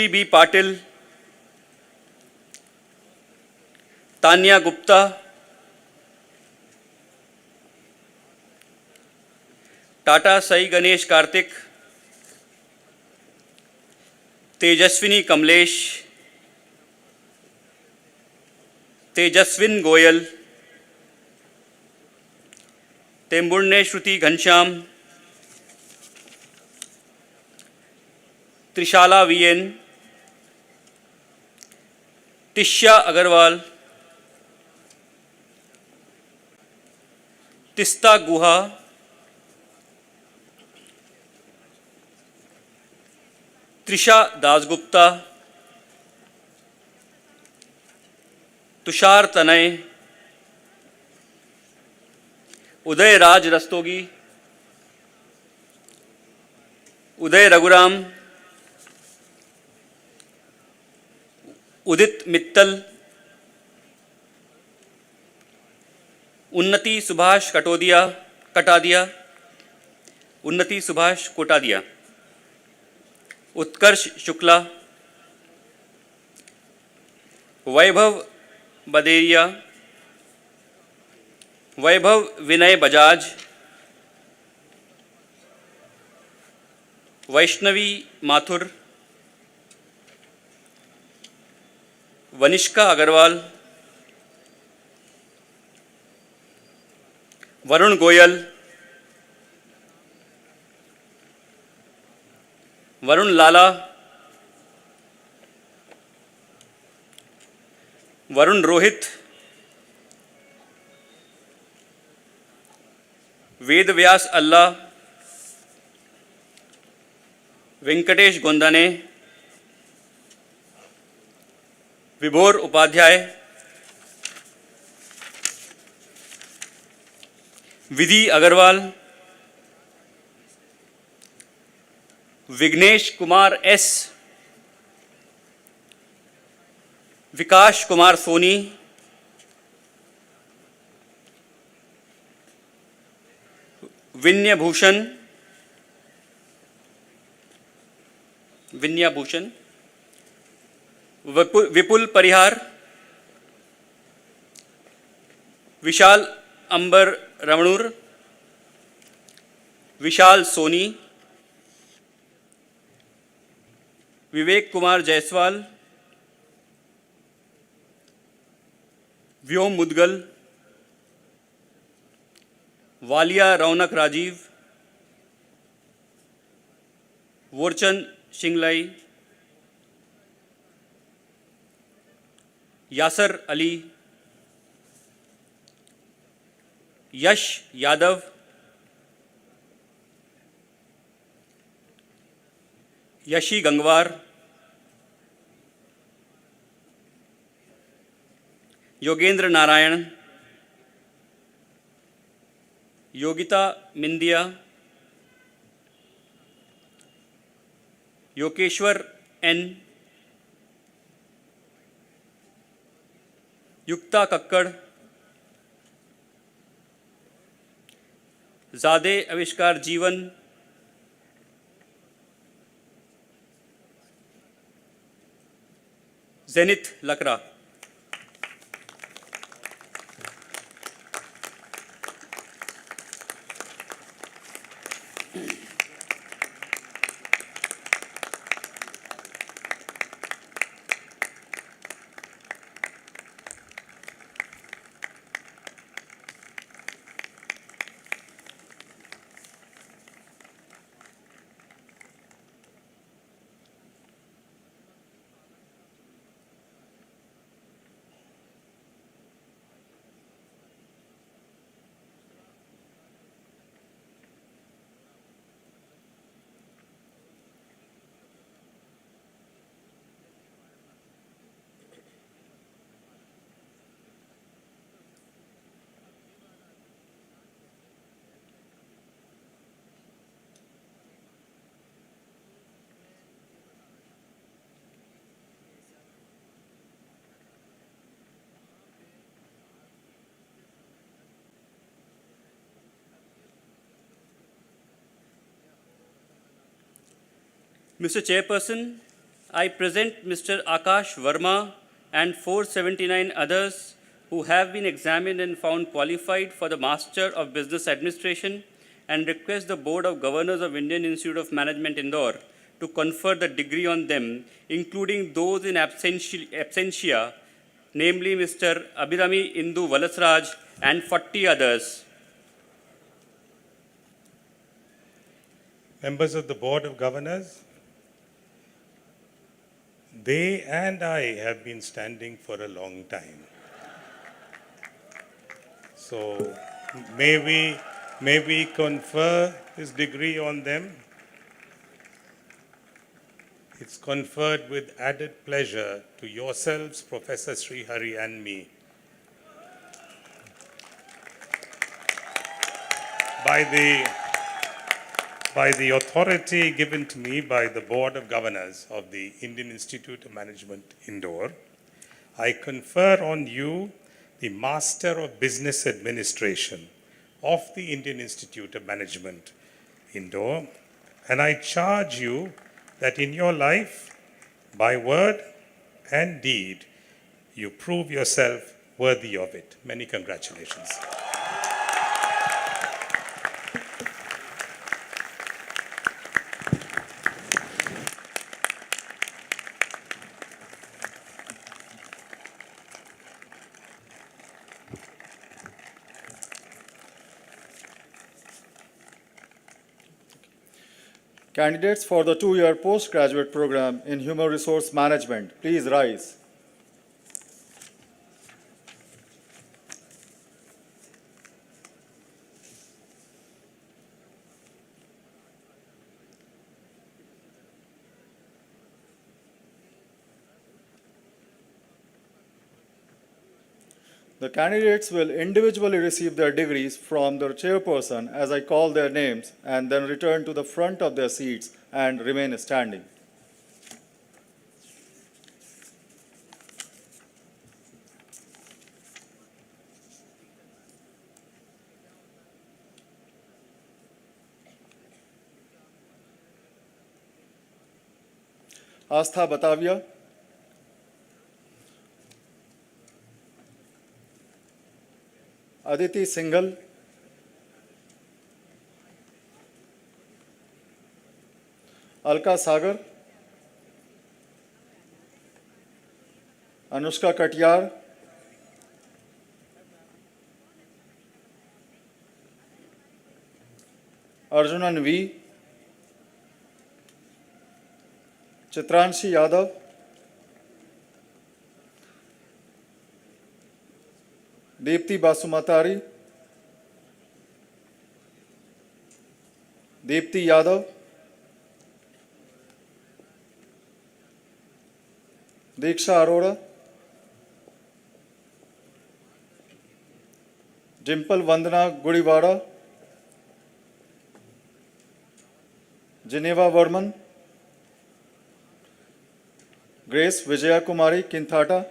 B Patil, Tanya Gupta, Tata Sai Ganesh Kartik, Tejaswini Kamlesh, तेजस्विन गोयल, तेम्बुर्णे श्रुति Ghanshyam, Trishala VN, तिश्या Agarwal, Teesta गुहा, त्रिशा दासगुप्ता, तुषार तनय, उदय राज रस्तोगी, उदय रघुराम, उदित मित्तल, उन्नति सुभाष कटादिया, उन्नति सुभाष कोटादिया, उत्कर्ष शुक्ला, वैभव बदेरिया, वैभव विनय बजाज, वैष्णवी माथुर, वनिष्का अग्रवाल, वरुण गोयल, वरुण लाला, वरुण रोहित, वेद व्यास अल्लाह, वेंकटेश गोंदाने, विभोर उपाध्याय, विधि Agarwal, Vighnesh Kumar S, विकास कुमार सोनी, विन्या भूषण, विपुल परिहार, विशाल अंबर रमणूर, विशाल सोनी, विवेक कुमार जायसवाल, व्योम मुदगल, वालिया रौनक राजीव, वोरचंद शिंगलाई, यासर अली, यश Yadav, Yeshi Gangwar, Yogendra Narayan, Yogita मिंदिया, योकेश्वर N, युक्ता कक्कड़, ज़ादे आविष्कार जीवन, zenith Lakra. Mr. Chairperson, I present Mr. Akash Verma and 479 others who have been examined and found qualified for the Master of Business Administration and request the Board of Governors of Indian Institute of Management Indore to confer the degree on them, including those in absentia, namely Mr. Abhirami Indu Valasraj and 40 others. Members of the Board of Governors, they and I have been standing for a long time. So may we confer this degree on them? It's conferred with added pleasure to yourselves, Professor Sri Hari and me. By the authority given to me by the Board of Governors of the Indian Institute of Management Indore, I confer on you the Master of Business Administration of the Indian Institute of Management Indore, and I charge you that in your life, by word and deed, you prove yourself worthy of it. Many congratulations. Candidates for the 2-year postgraduate program in Human Resource Management, please rise. The candidates will individually receive their degrees from their chairperson as I call their names and then return to the front of their seats and remain standing. Astha Batavia, Aditi Singhal, Alka Sagar, Anushka Katyar, Arjunan V, Chitranshi Yadav, Deepti Basumatari, Deepti Yadav, Diksha Arora, Dimple Vandana Gudivada, Geneva Varman, Grace Vijaya Kumari Kinthata,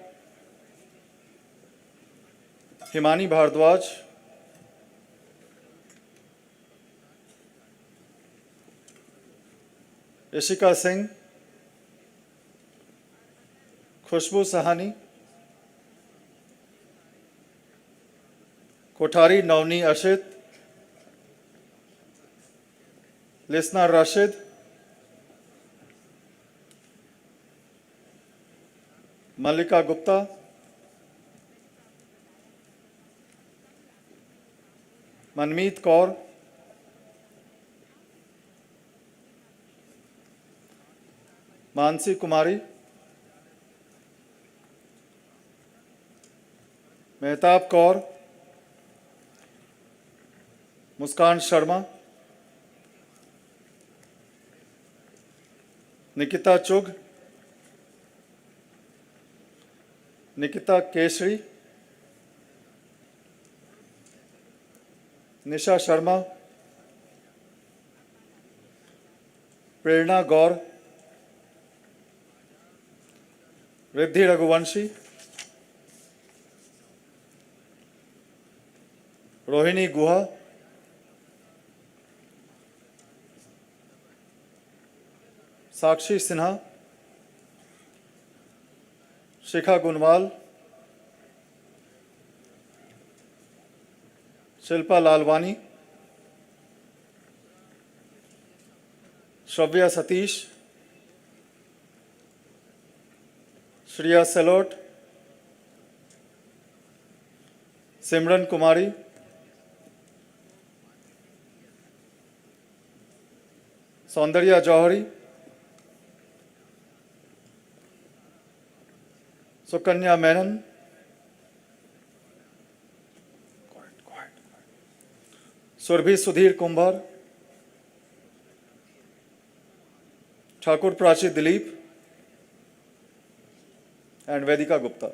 Himani Bhardwaj, Ishika Singh, Khushbu Sahani, Kothari Navni Ashit, Lisna Rashid, Malika Gupta, Manmeet Kaur, Mansi Kumari, Mehtab Kaur, Muskan Sharma, Nikita Chugh, Nikita Keshri, Nisha Sharma, Prerna Gaur, Riddhi Raghuvanshi, Rohini Guha, Sakshi Sinha, Shikha Gunwal, Shilpa Lalwani, Shravya Satish, Shriya Selot, Simran Kumari, Saundarya Jauhari, Sukanya Menon, Surbhi Sudhir Kumbhar, Thakur Prachi Dilip, and Vedika Gupta.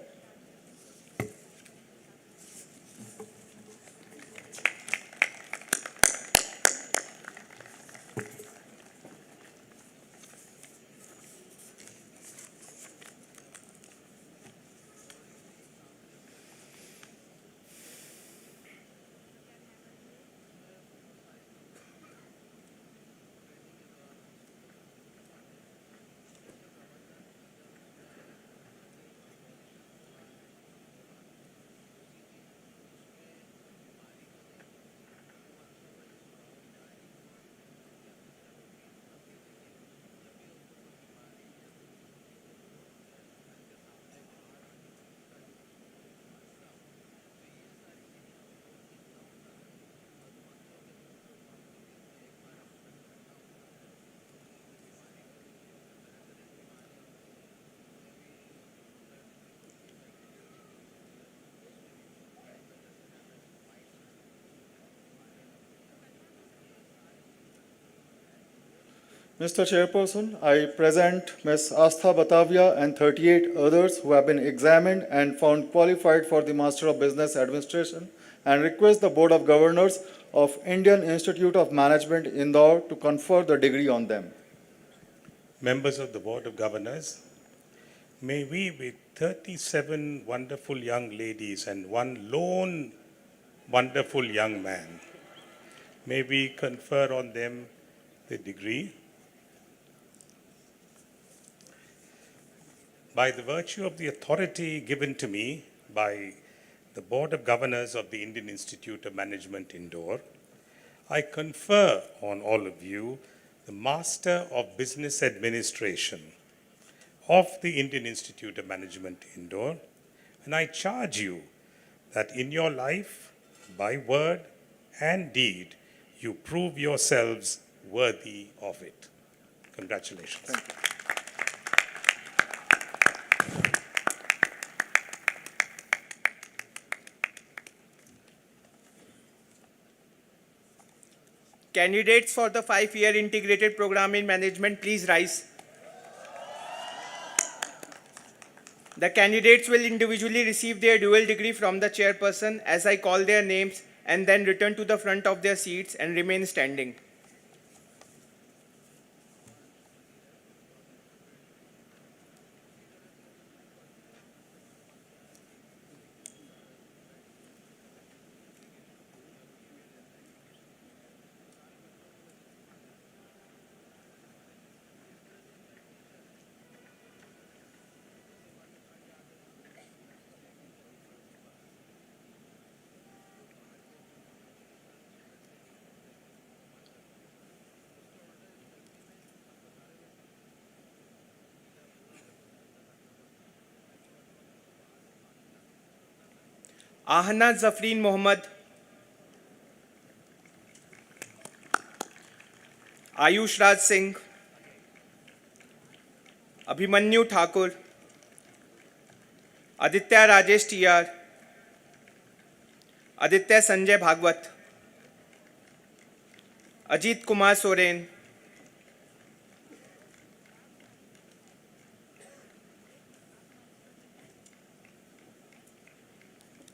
Mr. Chairperson, I present Ms. Astha Batavia and 38 others who have been examined and found qualified for the Master of Business Administration and request the Board of Governors of Indian Institute of Management, Indore to confer the degree on them. Members of the Board of Governors, may we with 37 wonderful young ladies and one lone wonderful young man, may we confer on them the degree. by the virtue of the authority given to me by the Board of Governors of the Indian Institute of Management Indore, I confer on all of you the Master of Business Administration of the Indian Institute of Management Indore, and I charge you that in your life, by word and deed, you prove yourselves worthy of it. Congratulations. Thank you. Candidates for the 5-year integrated program in management, please rise. The candidates will individually receive their dual degree from the chairperson as I call their names and then return to the front of their seats and remain standing. Aahna Zafreen Mohammad, Ayush Raj Singh, Abhimanyu Thakur, Aditya Rajesh TR, Aditya Sanjay Bhagwat, Ajit Kumar Soren,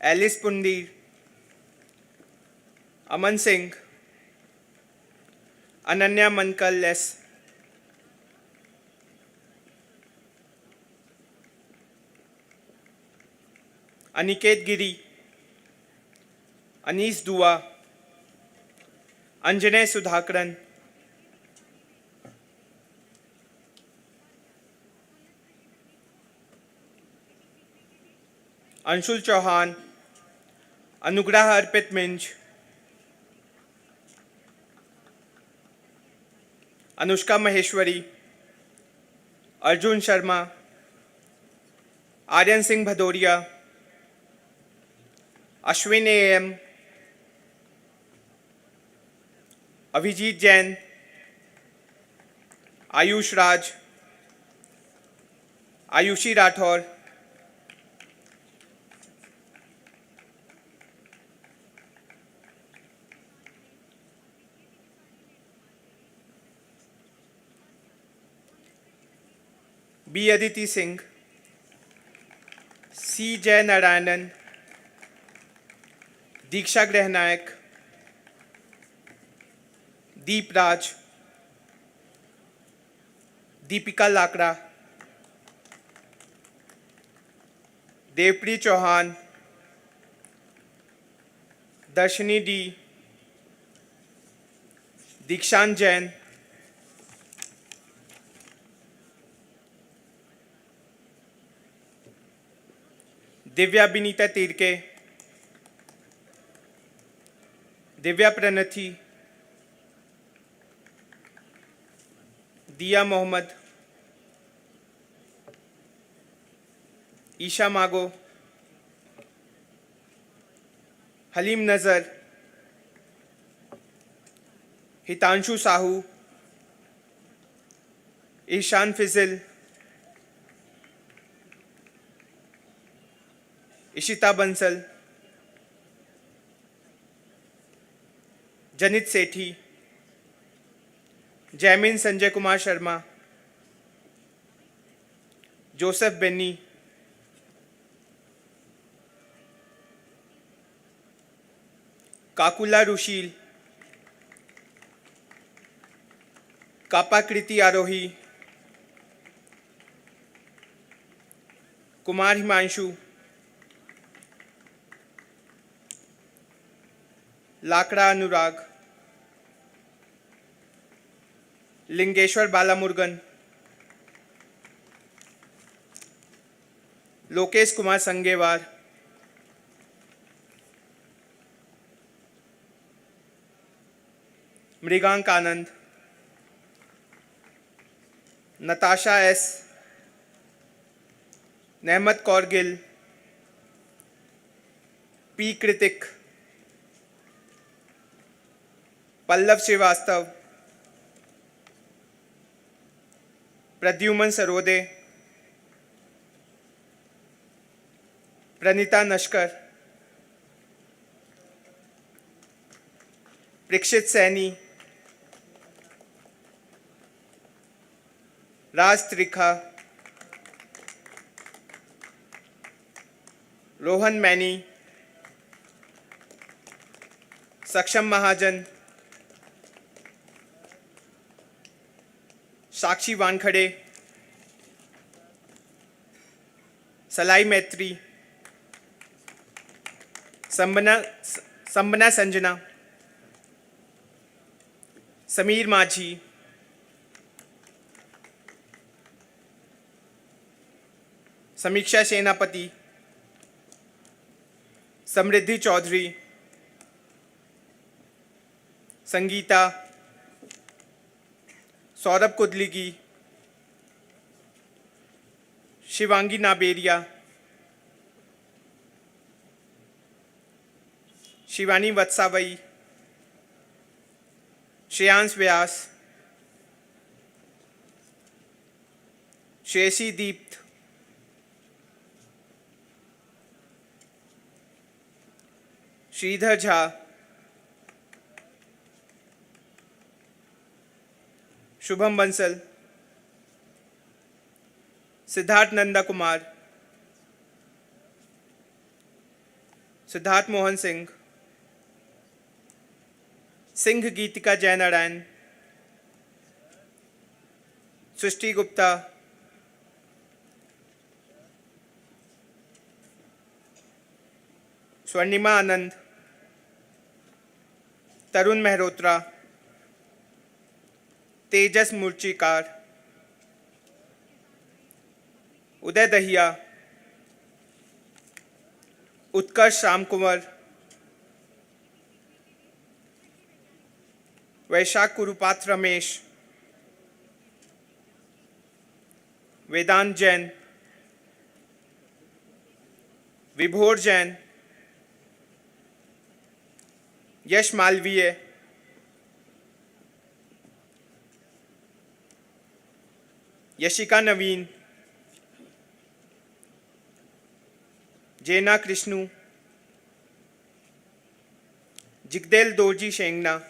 Alice Pundir, Aman Singh, Ananya Mankal S, Aniket Giri, Anees Dua, Anjanay Sudhakaran, Anshul Chauhan, Anugrah Arpit Minj, Anushka Maheshwari, Arjun Sharma, Aryan Singh Bhadauria, Ashwin AM, Abhijeet Jain, Ayush Raj, Ayushi Rathore, B Aditi Singh, C Jay Narayanan, दीक्षा गृहनायक, दीप राज, दीपिका लाकड़ा, देवप्रीत चौहान, दर्शनी D, दीक्षांत जैन, दिव्या बिनीता तिरके, दिव्या प्रणथी, दिया मोहम्मद, ईशा मागो, हलीम नज़र, हितांशु साहू, ईशान फिजिल, इशिता बंसल, जनित सेठी, Jaimin Sanjay Kumar Sharma, Joseph Beni, काकुला Rushil, कापाकृति आरोही, कुमार हिमांशु, लाकड़ा अनुराग, लिंगेश्वर बालामुरुगन, लोकेश कुमार संगेवार, मृगांक आनंद, Natasha S, नेहमत Kaur Gill, P कृतिक, पल्लव श्रीवास्तव, प्रद्युमन सरोदे, प्रणीता नस्कर, प्रीक्षित सैनी, राज Trikha, Rohan many, सक्षम महाजन, साक्षी वानखड़े, सलाई मैत्री, संबना संजना, समीर माझी, समीक्षा सेनापति, समृद्धि चौधरी, संगीता, सौरभ कुदलिगी, शिवांगी नाबेरिया, शिवानी वत्सावई, श्रेयांश व्यास, श्रेयसी दीप्त, श्रीधर झा, शुभम बंसल, सिद्धार्थ नंदा कुमार, सिद्धार्थ मोहन सिंह, सिंह गीतिका जयनारायण, सृष्टि गुप्ता, स्वर्णिमा आनंद, तरुण मेहरोत्रा, तेजस मूर्चिकार, उदय दहिया, उत्कर्ष श्याम कुंवर, वैशाख कुरुपात्र रमेश, वेदांत जैन, विभोर जैन, यश मालवीय, यशिका नवीन, जेना कृष्णु, जिगदेल Dorjee शेंगना,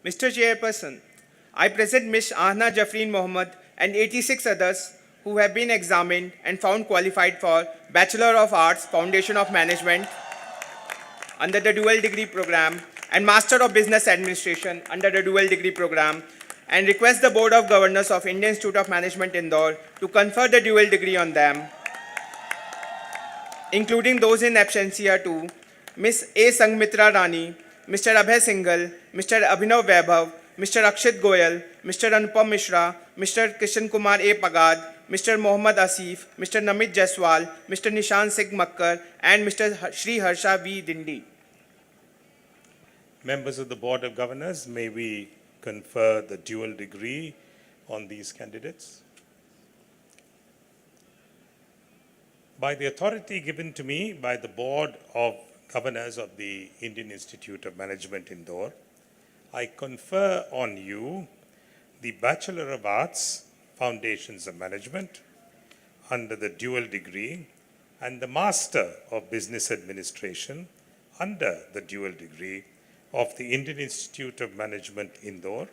Mr. Chairperson, I present Ms. Ahna Jafreen Mohammed and 86 others who have been examined and found qualified for Bachelor of Arts, Foundation of Management under the dual degree program and Master of Business Administration under the dual degree program, and request the Board of Governors of Indian Institute of Management Indore to confer the dual degree on them, including those in absentia to Ms. A. Sangmitra Rani, Mr. Abhay Singhal, Mr. Abhinav Vaibhav, Mr. Akshit Goyal, Mr. Anupam Mishra, Mr. Kishan Kumar A. Pagad, Mr. Mohammad Asif, Mr. Namit Jaiswal, Mr. Nishan Singh Makkar, and Mr. Shri Harsha V. Dindi. Members of the Board of Governors, may we confer the dual degree on these candidates? By the authority given to me by the Board of Governors of the Indian Institute of Management Indore, I confer on you the Bachelor of Arts, Foundations of Management under the dual degree and the Master of Business Administration under the dual degree of the Indian Institute of Management, Indore.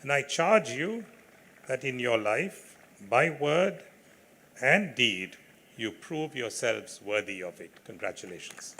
And I charge you that in your life, by word and deed, you prove yourselves worthy of it. Congratulations.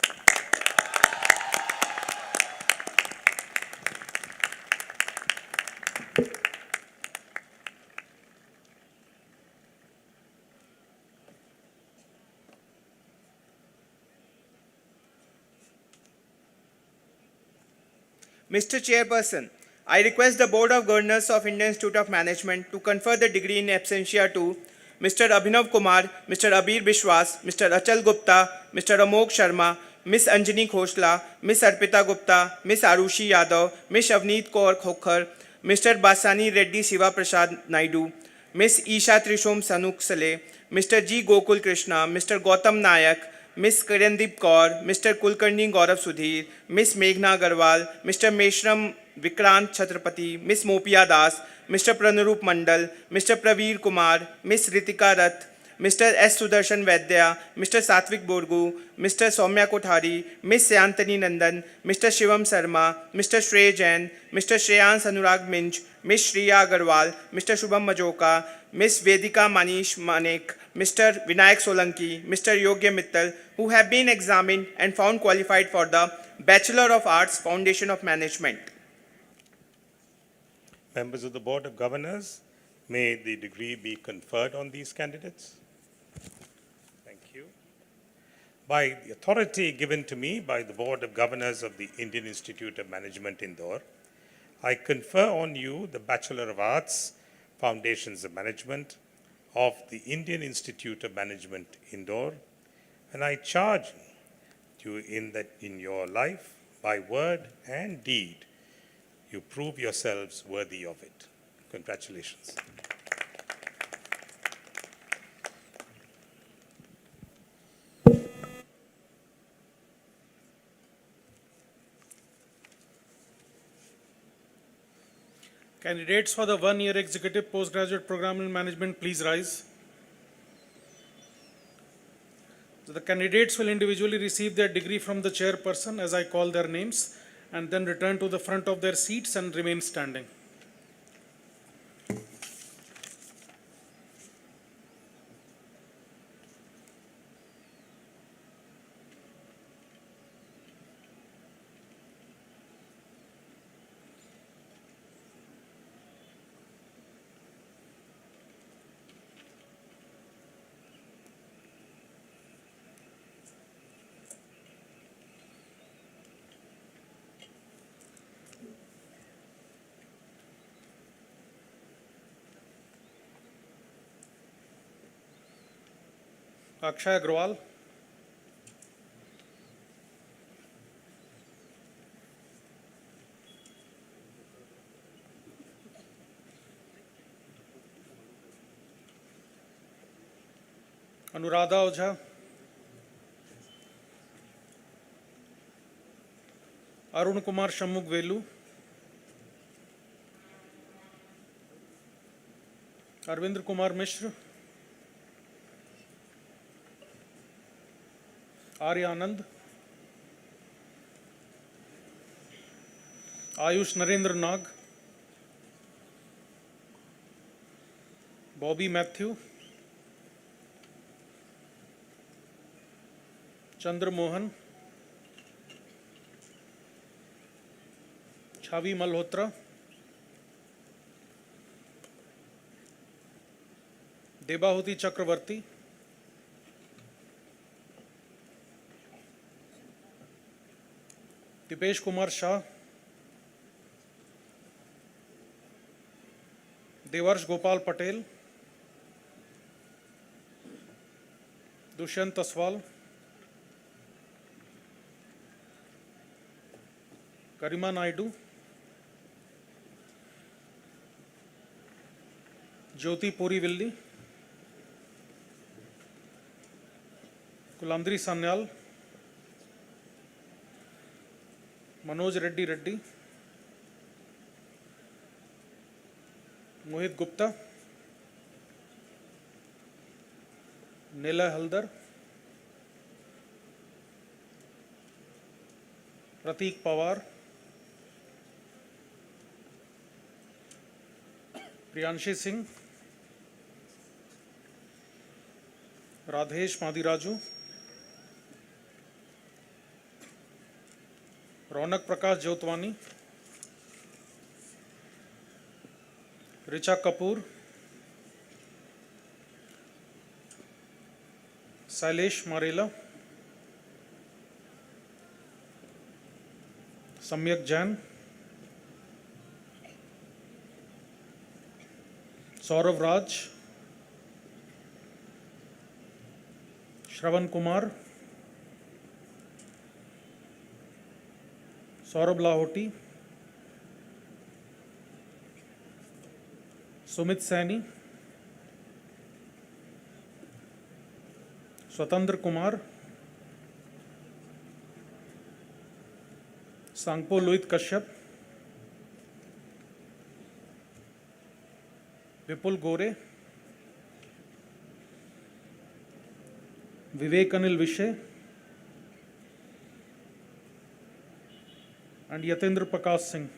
Mr. Chairperson, I request the Board of Governors of Indian Institute of Management to confer the degree in absentia to Mr. Abhinav Kumar, Mr. Abir Bishwas, Mr. Achal Gupta, Mr. Amok Sharma, Ms. Anjani Khoshla, Ms. Arpita Gupta, Ms. Arushi Yadav, Ms. Avneet Kaur Khokhar, Mr. Basani Reddy Siva Prasad Naidu, Ms. Isha Trishom Sanuksale, Mr. G. Gokul Krishna, Mr. Gautam Nayak, Ms. Kirandeep Kaur, Mr. Kulkarni Gaurav Sudhir, Ms. Meghna Agarwal, Mr. Meshram Vikrant Chhatrapati, Ms. Mopia Das, Mr. Pranarup Mandal, Mr. Praveer Kumar, Ms. Ritika Rath, Mr. S. Sudarshan Vaidya, Mr. Satvik Borgu, Mr. Soumya Kothari, Ms. Sayantani Nandan, Mr. Shivam Sarma, Mr. Shrey Jain, Mr. Shreyans Anurag Minch, Ms. Shriya Agarwal, Mr. Shubham Majoka, Ms. Vedika Manish Manek, Mr. Vinayak Solanki, Mr. Yogya Mittal, who have been examined and found qualified for the Bachelor of Arts Foundation of Management. Members of the Board of Governors, may the degree be conferred on these candidates. Thank you. By the authority given to me by the Board of Governors of the Indian Institute of Management, Indore, I confer on you the Bachelor of Arts, Foundations of Management of the Indian Institute of Management, Indore, and I charge you in your life, by word and deed, you prove yourselves worthy of it. Congratulations. Candidates for the one-year executive postgraduate program in management, please rise. So the candidates will individually receive their degree from the chairperson as I call their names, and then return to the front of their seats and remain standing. Akshay Agrawal, Anuradha Ojha, Arun Kumar Shammuk Velu, Arvind Kumar Mishra, Arya Anand, Ayush Narendra Nag, Bobby Matthew, Chandra Mohan, Chavi Malhotra, Debahuti Chakravarti, Dipesh Kumar Shah, Devarsh Gopal Patel, Dushyant Aswal, Karima Naidu, Jyoti Purivilli, Kulamdri Sanyal, Manoj Reddy Reddy, Mohit Gupta, Nila Haldar, Pratik Pawar, Priyanshi Singh, Radhesh Madiraju, Ronak Prakash Jotwani, Richa Kapoor, Sailesh Marela, Samyak Jain, Saurav Raj, Shravan Kumar, Saurabh Lahoti, Sumit Saini, Swatandra Kumar, Sangpo Luit Kashyap, Vipul Gore, Vivek Anil Vishay, and Yatendra Prakash Singh.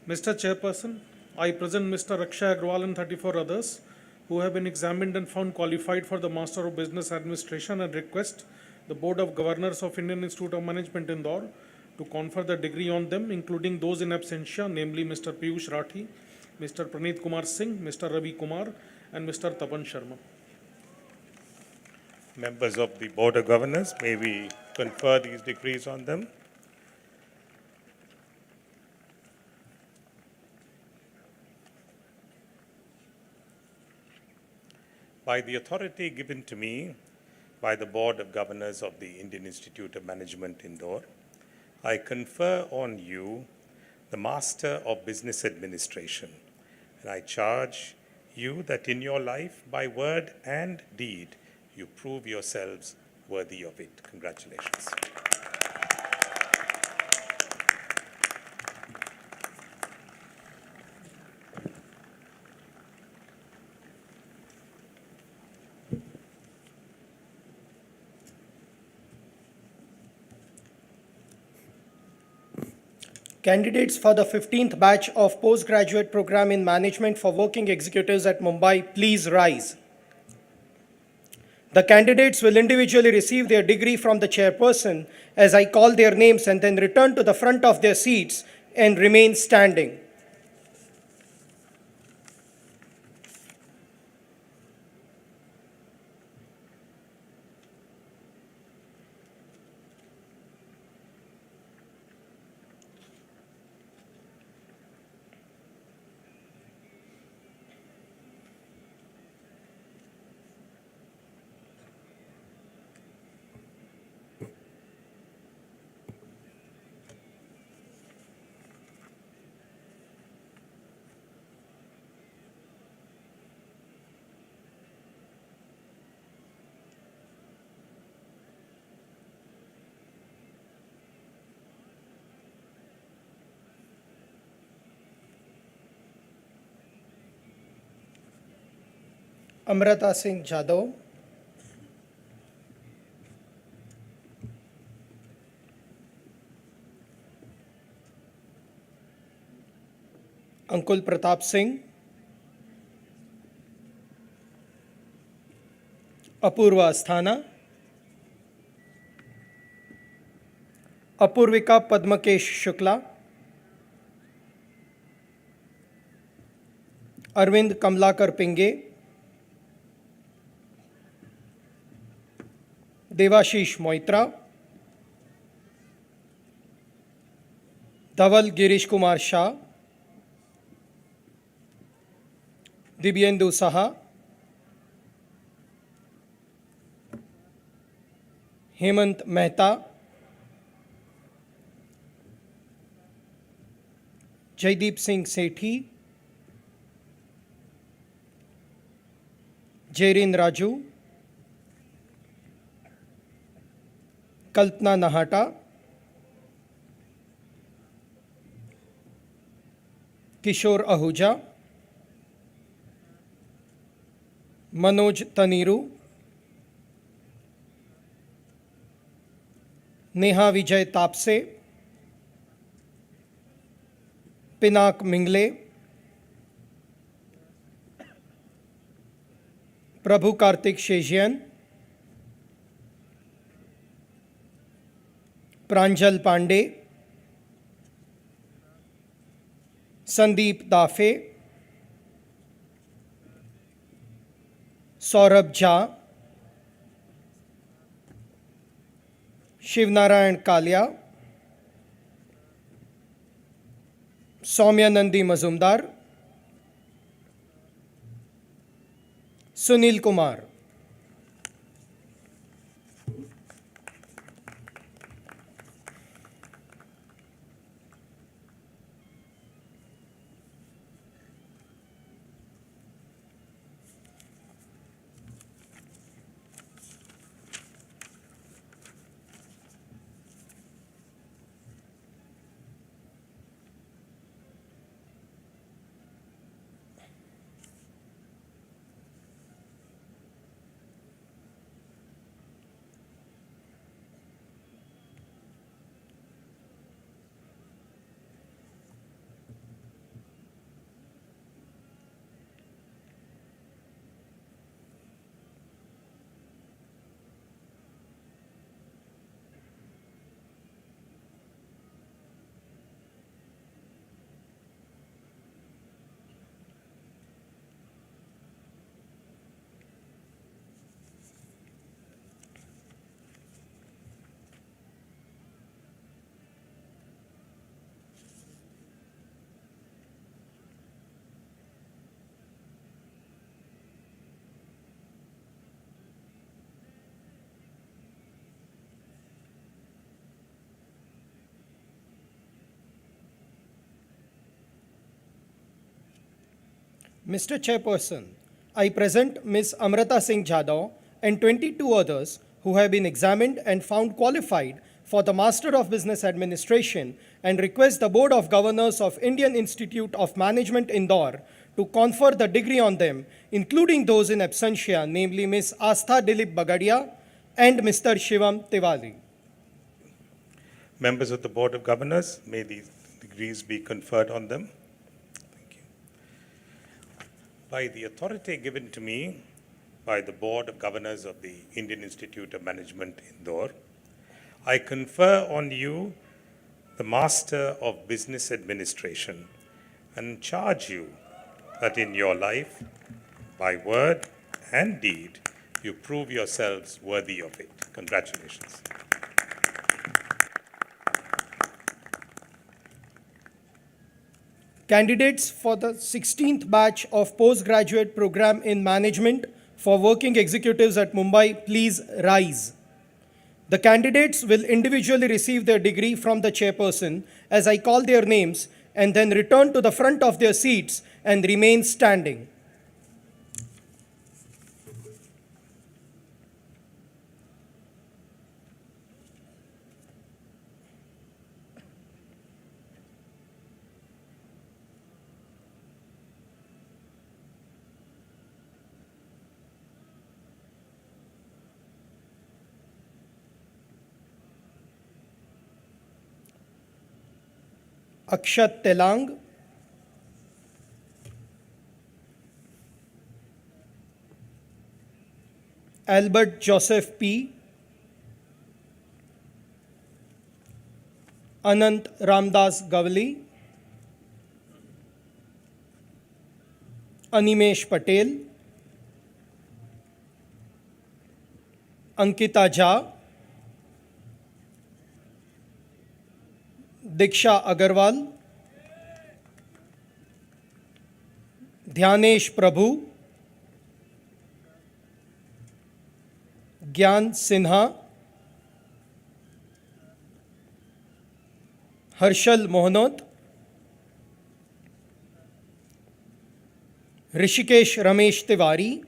Mr. Chairperson, I present Mr. Akshay Agrawal and 34 others who have been examined and found qualified for the Master of Business Administration and request the Board of Governors of Indian Institute of Management Indore to confer the degree on them, including those in absentia, namely Mr. Piyush Rathi, Mr. Praneeth Kumar Singh, Mr. Ravi Kumar, and Mr. Tapan Sharma. Members of the Board of Governors, may we confer these degrees on them? By the authority given to me by the Board of Governors of the Indian Institute of Management Indore, I confer on you the Master of Business Administration, and I charge you that in your life, by word and deed, you prove yourselves worthy of it. Congratulations. Candidates for the 15th batch of postgraduate program in management for working executives at Mumbai, please rise. The candidates will individually receive their degree from the chairperson as I call their names and then return to the front of their seats and remain standing. Amrita Singh Jadhav, Ankul Pratap Singh, Apurva Asthana, Apurvika Padmakesh Shukla, Arvind Kamlakar Pinge, Devashish Moitra, Dhaval Girish Kumar Shah, Dibyendu Saha, Hemant Mehta, Jaideep Singh Sethi, Jairin Raju, Kalpana Nahata, Kishore Ahuja, Manoj Taniru, Neha Vijay Tapse, Pinak Mingle, Prabhu Kartik Shejian, Pranjal Pandey, Sandeep Dafe, Saurabh Jha, Shivnarayan Kalia, Soumya Nandi Mazumdar, Sunil Kumar. Mr. Chairperson, I present Ms. Amrita Singh Jadhav and 22 others who have been examined and found qualified for the Master of Business Administration and request the Board of Governors of Indian Institute of Management Indore to confer the degree on them, including those in absentia, namely Ms. Astha Dilip Bagadia and Mr. Shivam Tiwari. Members of the Board of Governors, may these degrees be conferred on them. By the authority given to me by the Board of Governors of the Indian Institute of Management Indore, I confer on you the Master of Business Administration and charge you that in your life, by word and deed, you prove yourselves worthy of it. Congratulations. Candidates for the 16th batch of postgraduate program in management for working executives at Mumbai, please rise. The candidates will individually receive their degree from the chairperson as I call their names and then return to the front of their seats and remain standing. Akshat Telang, Albert Joseph P. Anant Ramdas Gavali, Animesh Patel, Ankita Jha, Diksha Agarwal, Dhyanesh Prabhu, Gyan Sinha, Harshal Mohanot, Rishikesh Ramesh Tiwari,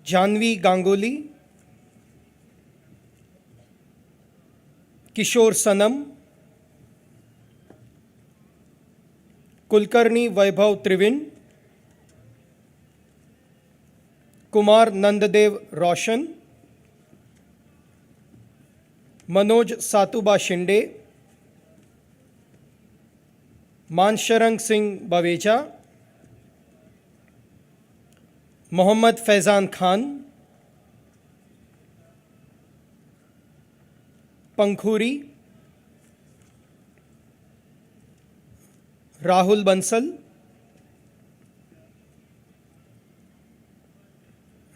Janvi Ganguly, Kishore Sanam, Kulkarni Vaibhav Trivin, Kumar Nandadev Roshan, Manoj Satuba Shinde, Mansharang Singh Baveja, Mohammad Faizan Khan, Pankhuri, Rahul Bansal,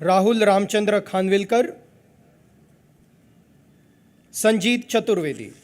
Rahul Ramchandra Khanvilkar, Sanjeet Chaturvedi.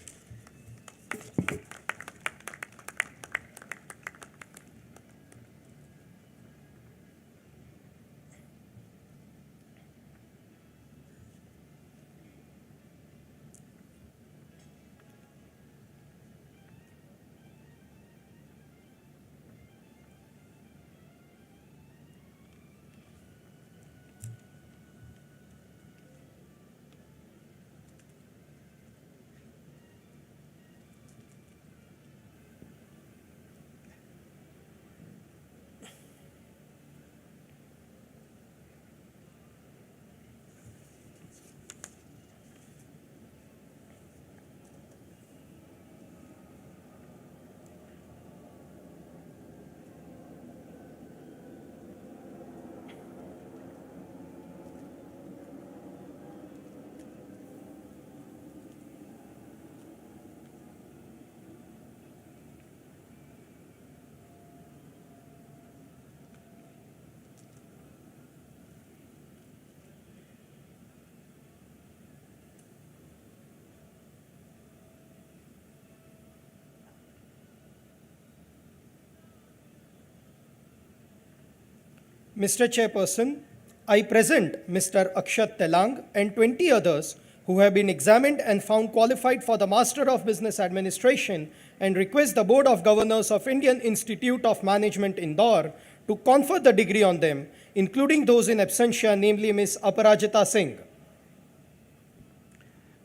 Mr. Chairperson, I present Mr. Akshat Telang and 20 others who have been examined and found qualified for the Master of Business Administration and request the Board of Governors of Indian Institute of Management Indore to confer the degree on them, including those in absentia, namely Ms. Aparajita Singh.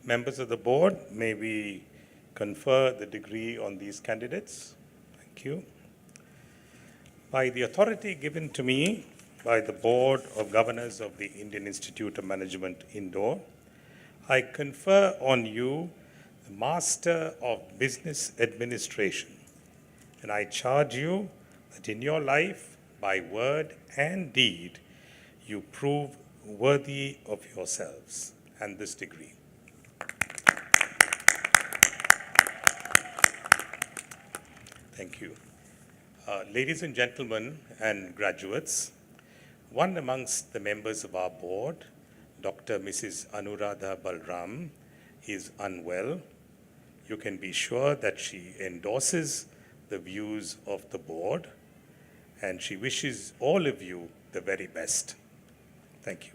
Members of the board, may we confer the degree on these candidates? Thank you. By the authority given to me by the Board of Governors of the Indian Institute of Management Indore, I confer on you the Master of Business Administration, and I charge you that in your life, by word and deed, you prove worthy of yourselves and this degree. Thank you. Ladies and gentlemen and graduates, one amongst the members of our board, Dr. Mrs. Anuradha Balram, is unwell. You can be sure that she endorses the views of the board, and she wishes all of you the very best. Thank you.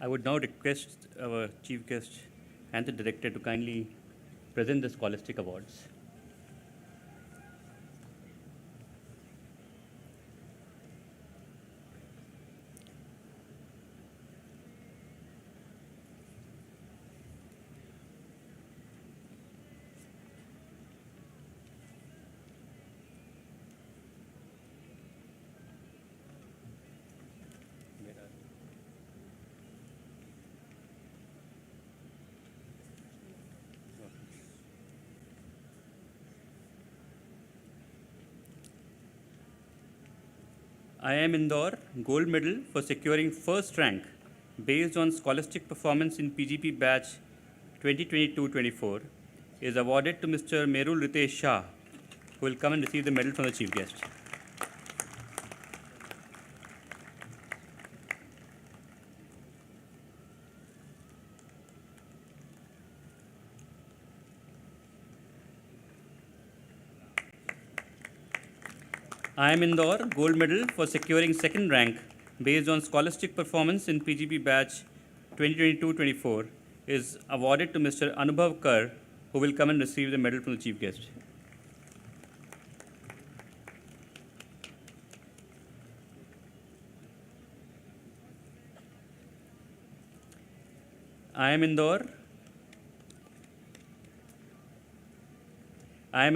I would now request our chief guest and the director to kindly present the Scholastic Awards. IIM Indore gold medal for securing first rank based on scholastic performance in PGP batch 2022-24 is awarded to Mr. Merul Ritesh Shah, who will come and receive the medal from the chief guest. IIM Indore gold medal for securing second rank based on scholastic performance in PGP batch 2022-24 is awarded to Mr. Anubhav Kar, who will come and receive the medal from the chief guest. IIM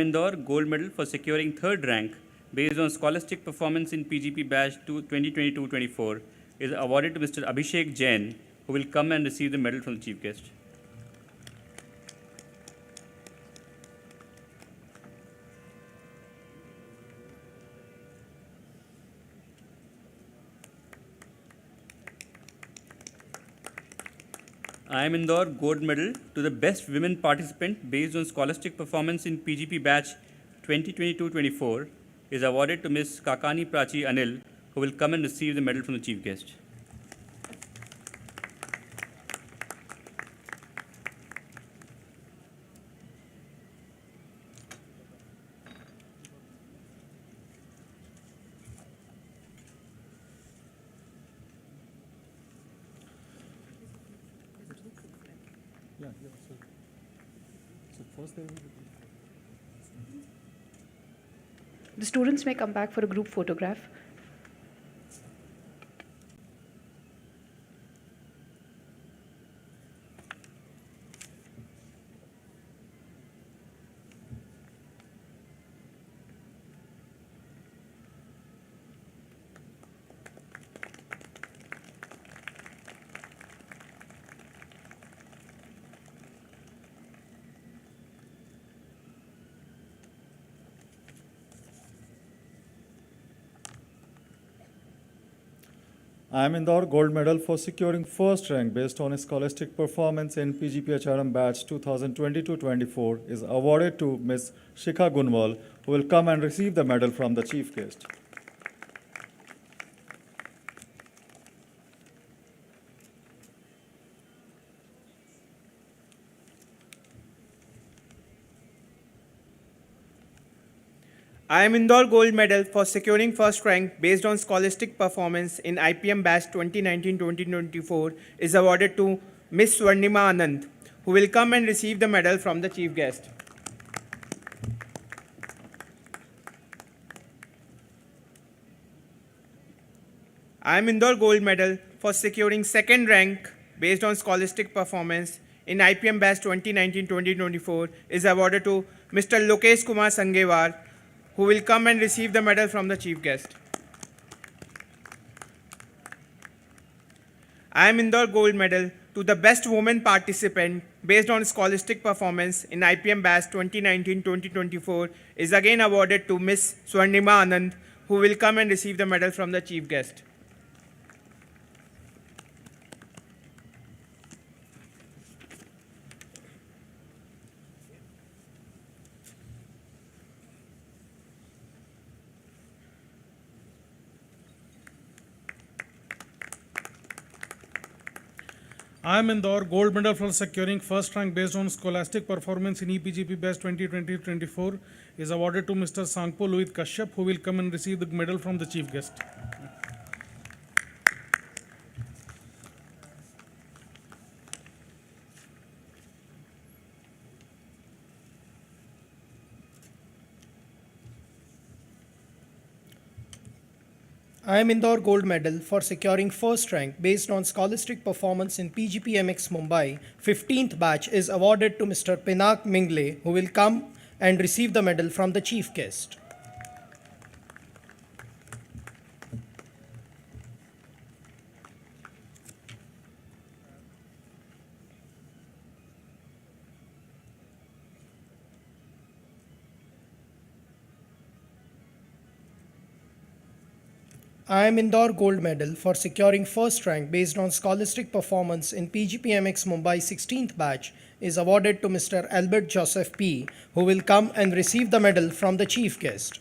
Indore gold medal for securing third rank based on scholastic performance in PGP batch 2022-24 is awarded to Mr. Abhishek Jain, who will come and receive the medal from the chief guest. IIM Indore gold medal to the best women participant based on scholastic performance in PGP batch 2022-24 is awarded to Ms. Kakani Prachi Anil, who will come and receive the medal from the chief guest. The students may come back for a group photograph. IIM Indore gold medal for securing first rank based on scholastic performance in PGPHRM batch 2022-24 is awarded to Ms. Shikha Gunwal, who will come and receive the medal from the chief guest. IIM Indore gold medal for securing first rank based on scholastic performance in IPM batch 2019-2024 is awarded to Ms. Swarnima Anand, who will come and receive the medal from the chief guest. IIM Indore gold medal for securing second rank based on scholastic performance in IPM batch 2019-2024 is awarded to Mr. Lokesh Kumar Sangewar, who will come and receive the medal from the chief guest. IIM Indore gold medal to the best woman participant based on scholastic performance in IPM batch 2019-2024 is again awarded to Ms. Swarnima Anand, who will come and receive the medal from the chief guest. IIM Indore gold medal for securing first rank based on scholastic performance in EPGP batch 2020-24 is awarded to Mr. Sangpo Louis Kashyap, who will come and receive the medal from the chief guest. IIM Indore gold medal for securing first rank based on scholastic performance in PGPMX Mumbai 15th batch is awarded to Mr. Pinak Mingle, who will come and receive the medal from the chief guest. IIM Indore Gold Medal for securing first rank based on scholastic performance in PGPMX Mumbai 16th batch is awarded to Mr. Albert Joseph P., who will come and receive the medal from the chief guest.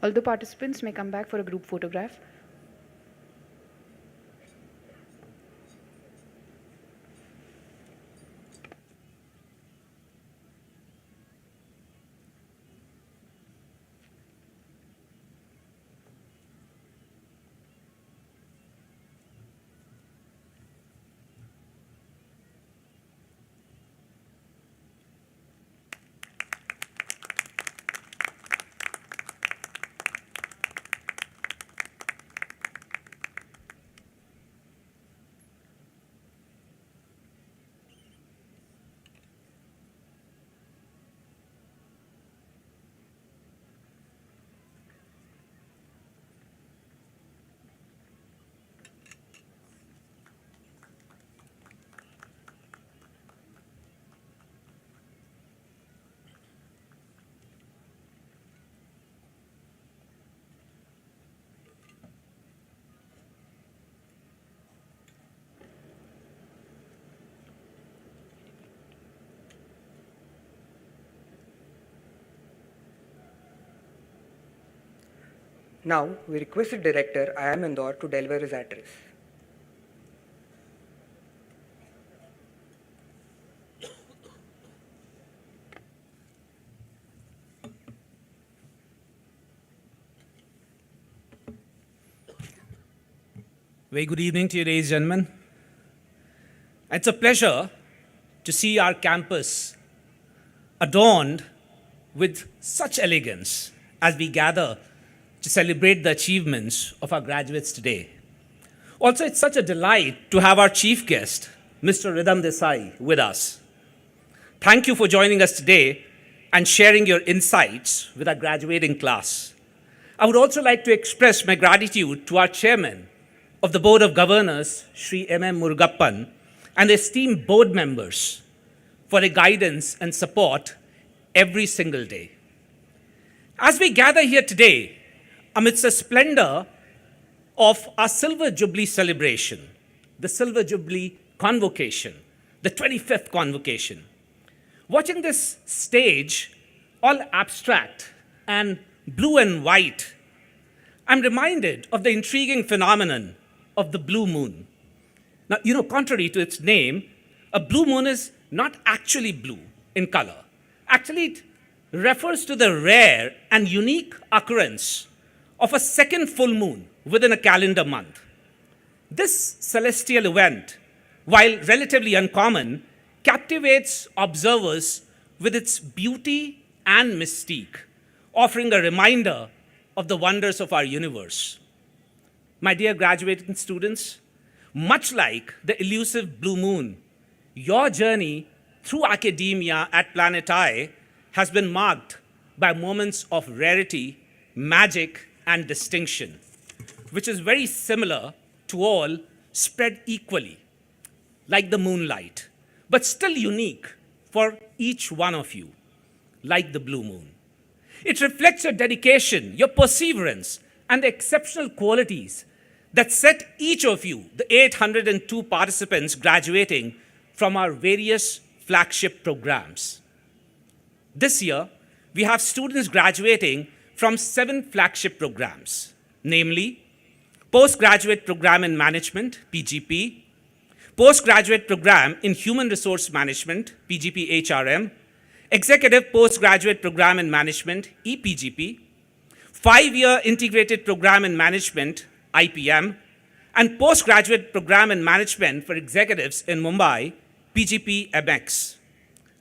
All the participants may come back for a group photograph. Now, we request the Director, IIM Indore, to deliver his address. Very good evening to you, ladies and gentlemen. It's a pleasure to see our campus adorned with such elegance as we gather to celebrate the achievements of our graduates today. Also, it's such a delight to have our chief guest, Mr. Ridham Desai, with us. Thank you for joining us today and sharing your insights with our graduating class. I would also like to express my gratitude to our chairman of the Board of Governors, Shri M.M. Murugappan, and esteemed board members for their guidance and support every single day. As we gather here today, amidst the splendor of our Silver Jubilee celebration, the Silver Jubilee Convocation, the 25th Convocation, watching this stage, all abstract and blue and white, I'm reminded of the intriguing phenomenon of the blue moon. Now, contrary to its name, a blue moon is not actually blue in color. Actually, it refers to the rare and unique occurrence of a second full moon within a calendar month. This celestial event, while relatively uncommon, captivates observers with its beauty and mystique, offering a reminder of the wonders of our universe. My dear graduating students, much like the elusive blue moon, your journey through academia at Planet I has been marked by moments of rarity, magic, and distinction, which is very similar to all spread equally, like the moonlight, but still unique for each one of you, like the blue moon. It reflects your dedication, your perseverance, and the exceptional qualities that set each of you, the 802 participants graduating from our various flagship programs. This year, we have students graduating from 7 flagship programs, namely Postgraduate Program in Management, PGP, Postgraduate Program in Human Resource Management, PGP HRM, Executive Postgraduate Program in Management, EPGP, 5-year Integrated Program in Management, IPM, and Postgraduate Program in Management for Executives in Mumbai, PGP MX.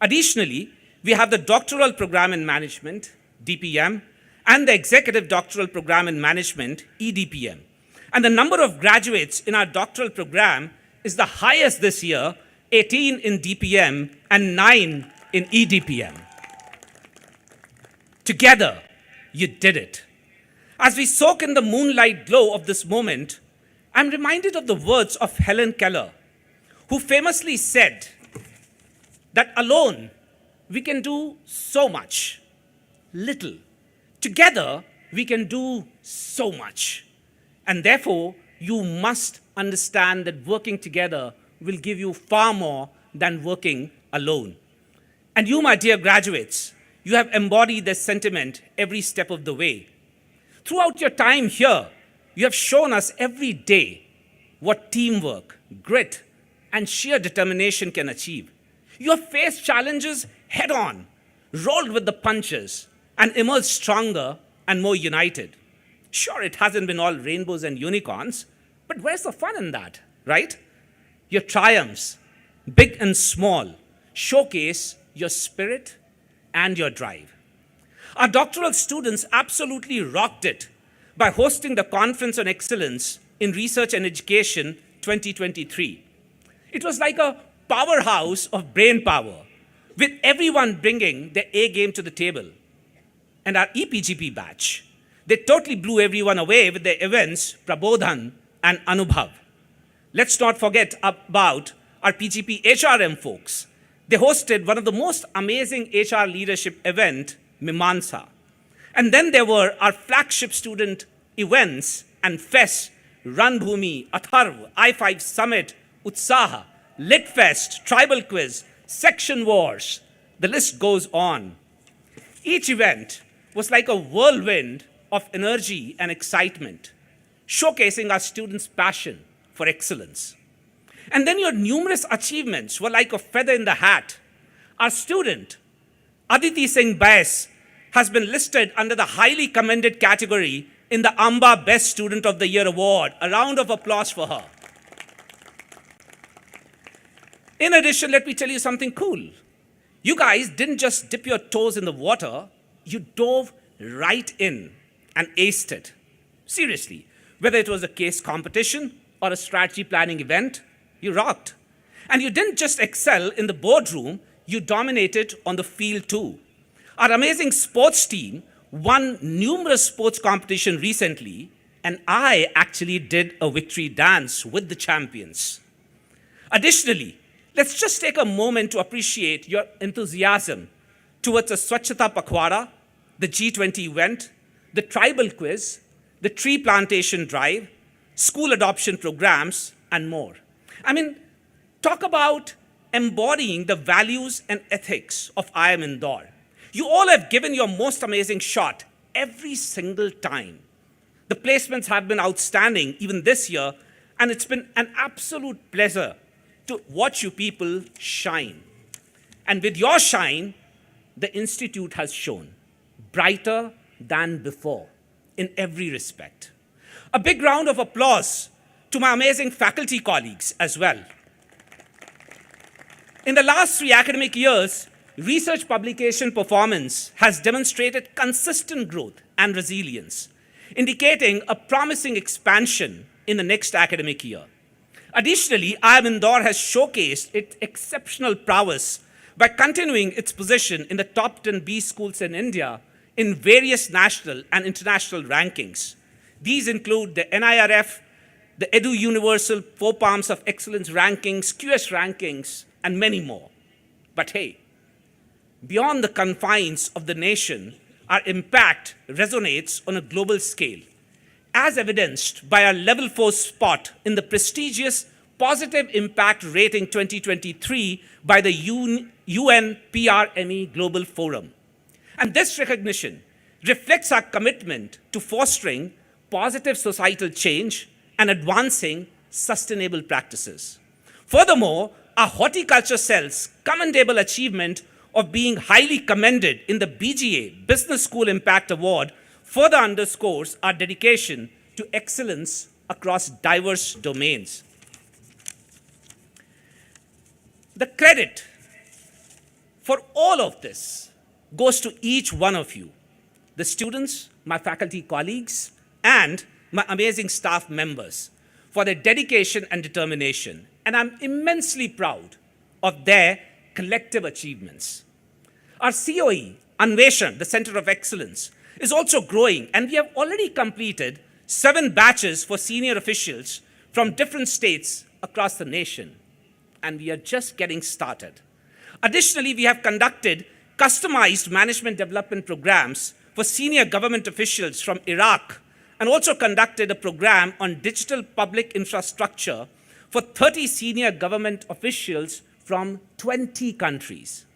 Additionally, we have the Doctoral Program in Management, DPM, and the Executive Doctoral Program in Management, EDPM. And the number of graduates in our doctoral program is the highest this year, 18 in DPM and 9 in EDPM. Together, you did it. As we soak in the moonlight glow of this moment, I'm reminded of the words of Helen Keller, who famously said that alone we can do so much, little. Together we can do so much. And therefore, you must understand that working together will give you far more than working alone. And you, my dear graduates, you have embodied this sentiment every step of the way. Throughout your time here, you have shown us every day what teamwork, grit, and sheer determination can achieve. You have faced challenges head on, rolled with the punches, and emerged stronger and more united. Sure, it hasn't been all rainbows and unicorns, but where's the fun in that, right? Your triumphs, big and small, showcase your spirit and your drive. Our doctoral students absolutely rocked it by hosting the Conference on Excellence in Research and Education 2023. It was like a powerhouse of brain power, with everyone bringing their A game to the table. And our EPGP batch, they totally blew everyone away with their events, Prabodhan and Anubhav. Let's not forget about our PGP HRM folks. They hosted one of the most amazing HR leadership event, Mimansa. And then there were our flagship student events and fests, Ranbhumi, Atharv, I5 Summit, Utsaha, Litfest, Tribal Quiz, Section Wars. The list goes on. Each event was like a whirlwind of energy and excitement, showcasing our students' passion for excellence. And then your numerous achievements were like a feather in the hat. Our student, Aditi Singh Baes, has been listed under the highly commended category in the AMBA Best Student of the Year Award. A round of applause for her. In addition, let me tell you something cool. You guys didn't just dip your toes in the water, you dove right in and aced it. Seriously, whether it was a case competition or a strategy planning event, you rocked. And you didn't just excel in the boardroom, you dominated on the field too. Our amazing sports team won numerous sports competitions recently, and I actually did a victory dance with the champions. Additionally, let's just take a moment to appreciate your enthusiasm towards the Swachhata Pakhwara, the G20 event, the tribal quiz, the tree plantation drive, school adoption programs, and more. I mean, talk about embodying the values and ethics of IIM Indore. You all have given your most amazing shot every single time. The placements have been outstanding even this year, and it's been an absolute pleasure to watch you people shine. And with your shine, the Institute has shone brighter than before in every respect. A big round of applause to my amazing faculty colleagues as well. In the last 3 academic years, research publication performance has demonstrated consistent growth and resilience, indicating a promising expansion in the next academic year. Additionally, IIM Indore has showcased its exceptional prowess by continuing its position in the top 10 B schools in India in various national and international rankings. These include the NIRF, the Edu Universal 4 Palms of Excellence rankings, QS rankings, and many more. But hey, beyond the confines of the nation, our impact resonates on a global scale, as evidenced by our level 4 spot in the prestigious Positive Impact Rating 2023 by the UN PRME Global Forum. And this recognition reflects our commitment to fostering positive societal change and advancing sustainable practices. Furthermore, our horticulture cell's commendable achievement of being highly commended in the BGA Business School Impact Award further underscores our dedication to excellence across diverse domains. The credit for all of this goes to each one of you, the students, my faculty colleagues, and my amazing staff members, for their dedication and determination. And I'm immensely proud of their collective achievements. Our COE, Anveshan, the Center of Excellence, is also growing, and we have already completed 7 batches for senior officials from different states across the nation. And we are just getting started. Additionally, we have conducted customized management development programs for senior government officials from Iraq, and also conducted a program on digital public infrastructure for 30 senior government officials from 20 countries.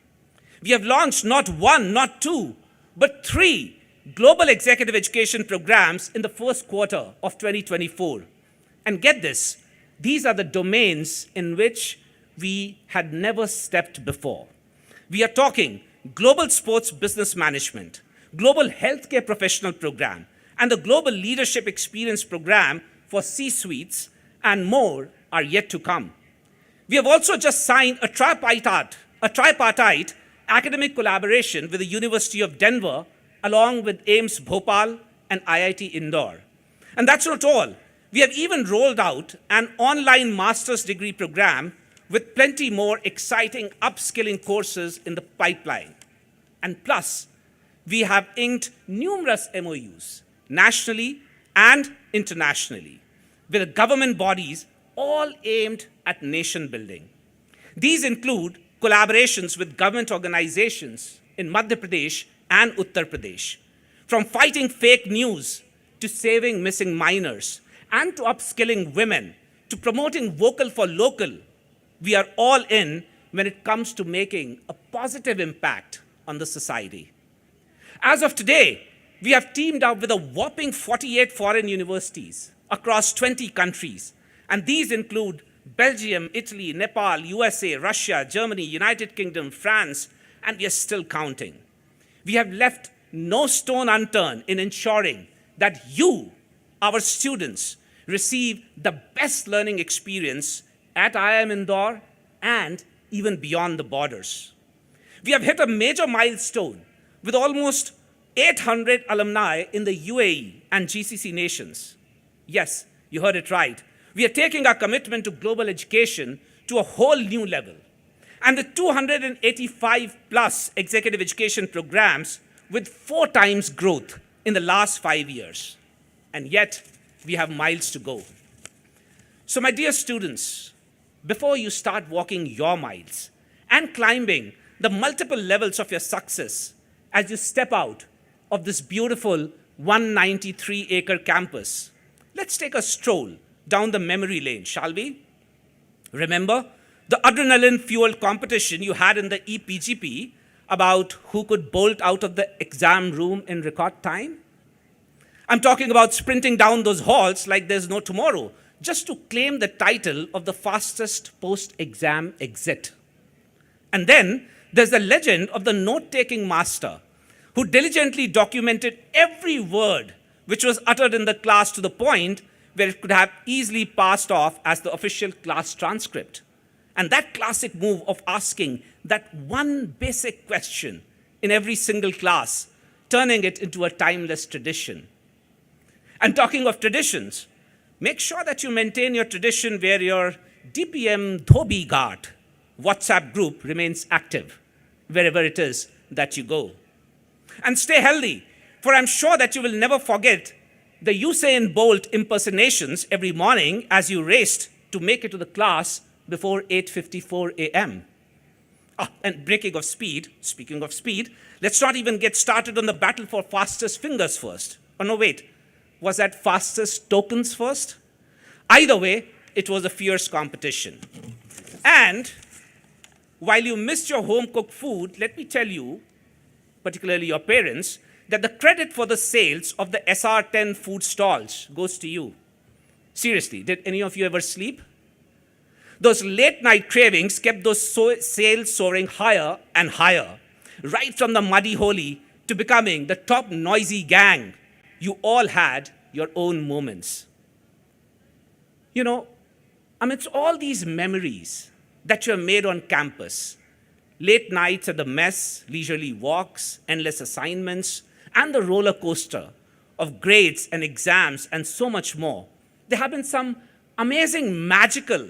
We have launched not 1, not 2, but 3 global executive education programs in the first quarter of 2024. And get this, these are the domains in which we had never stepped before. We are talking global sports business management, global healthcare professional program, and the global leadership experience program for C-suites, and more are yet to come. We have also just signed a tripartite academic collaboration with the University of Denver, along with IIMS Bhopal and IIT Indore. And that's not all. We have even rolled out an online master's degree program with plenty more exciting upskilling courses in the pipeline. And plus, we have inked numerous MOUs, nationally and internationally, with government bodies all aimed at nation building. These include collaborations with government organizations in Madhya Pradesh and Uttar Pradesh, from fighting fake news to saving missing minors, and to upskilling women, to promoting vocal for local. We are all in when it comes to making a positive impact on the society. As of today, we have teamed up with a whopping 48 foreign universities across 20 countries, and these include Belgium, Italy, Nepal, USA, Russia, Germany, United Kingdom, France, and we are still counting. We have left no stone unturned in ensuring that you, our students, receive the best learning experience at IIM Indore and even beyond the borders. We have hit a major milestone with almost 800 alumni in the UAE and GCC nations. Yes, you heard it right. We are taking our commitment to global education to a whole new level. And the 285 plus executive education programs with 4 times growth in the last 5 years. And yet, we have miles to go. So my dear students, before you start walking your miles and climbing the multiple levels of your success as you step out of this beautiful 193-acre campus, let's take a stroll down the memory lane, shall we? Remember the adrenaline-fueled competition you had in the EPGP about who could bolt out of the exam room in record time? I'm talking about sprinting down those halls like there's no tomorrow, just to claim the title of the fastest post-exam exit. And then there's the legend of the note-taking master who diligently documented every word which was uttered in the class to the point where it could have easily passed off as the official class transcript. And that classic move of asking that one basic question in every single class, turning it into a timeless tradition. And talking of traditions, make sure that you maintain your tradition where your DPM Dhobi Ghat WhatsApp group remains active wherever it is that you go. And stay healthy, for I'm sure that you will never forget the Usain Bolt impersonations every morning as you raced to make it to the class before 8:54 a.m. And speaking of speed, let's not even get started on the battle for fastest fingers first. Oh no, wait, was that fastest tokens first? Either way, it was a fierce competition. And while you missed your home-cooked food, let me tell you, particularly your parents, that the credit for the sales of the SR10 food stalls goes to you. Seriously, did any of you ever sleep? Those late-night cravings kept those sales soaring higher and higher, right from the muddy holy to becoming the top noisy gang. You all had your own moments. You know, amidst all these memories that you have made on campus, late nights at the mess, leisurely walks, endless assignments, and the roller coaster of grades and exams and so much more, there have been some amazing, magical,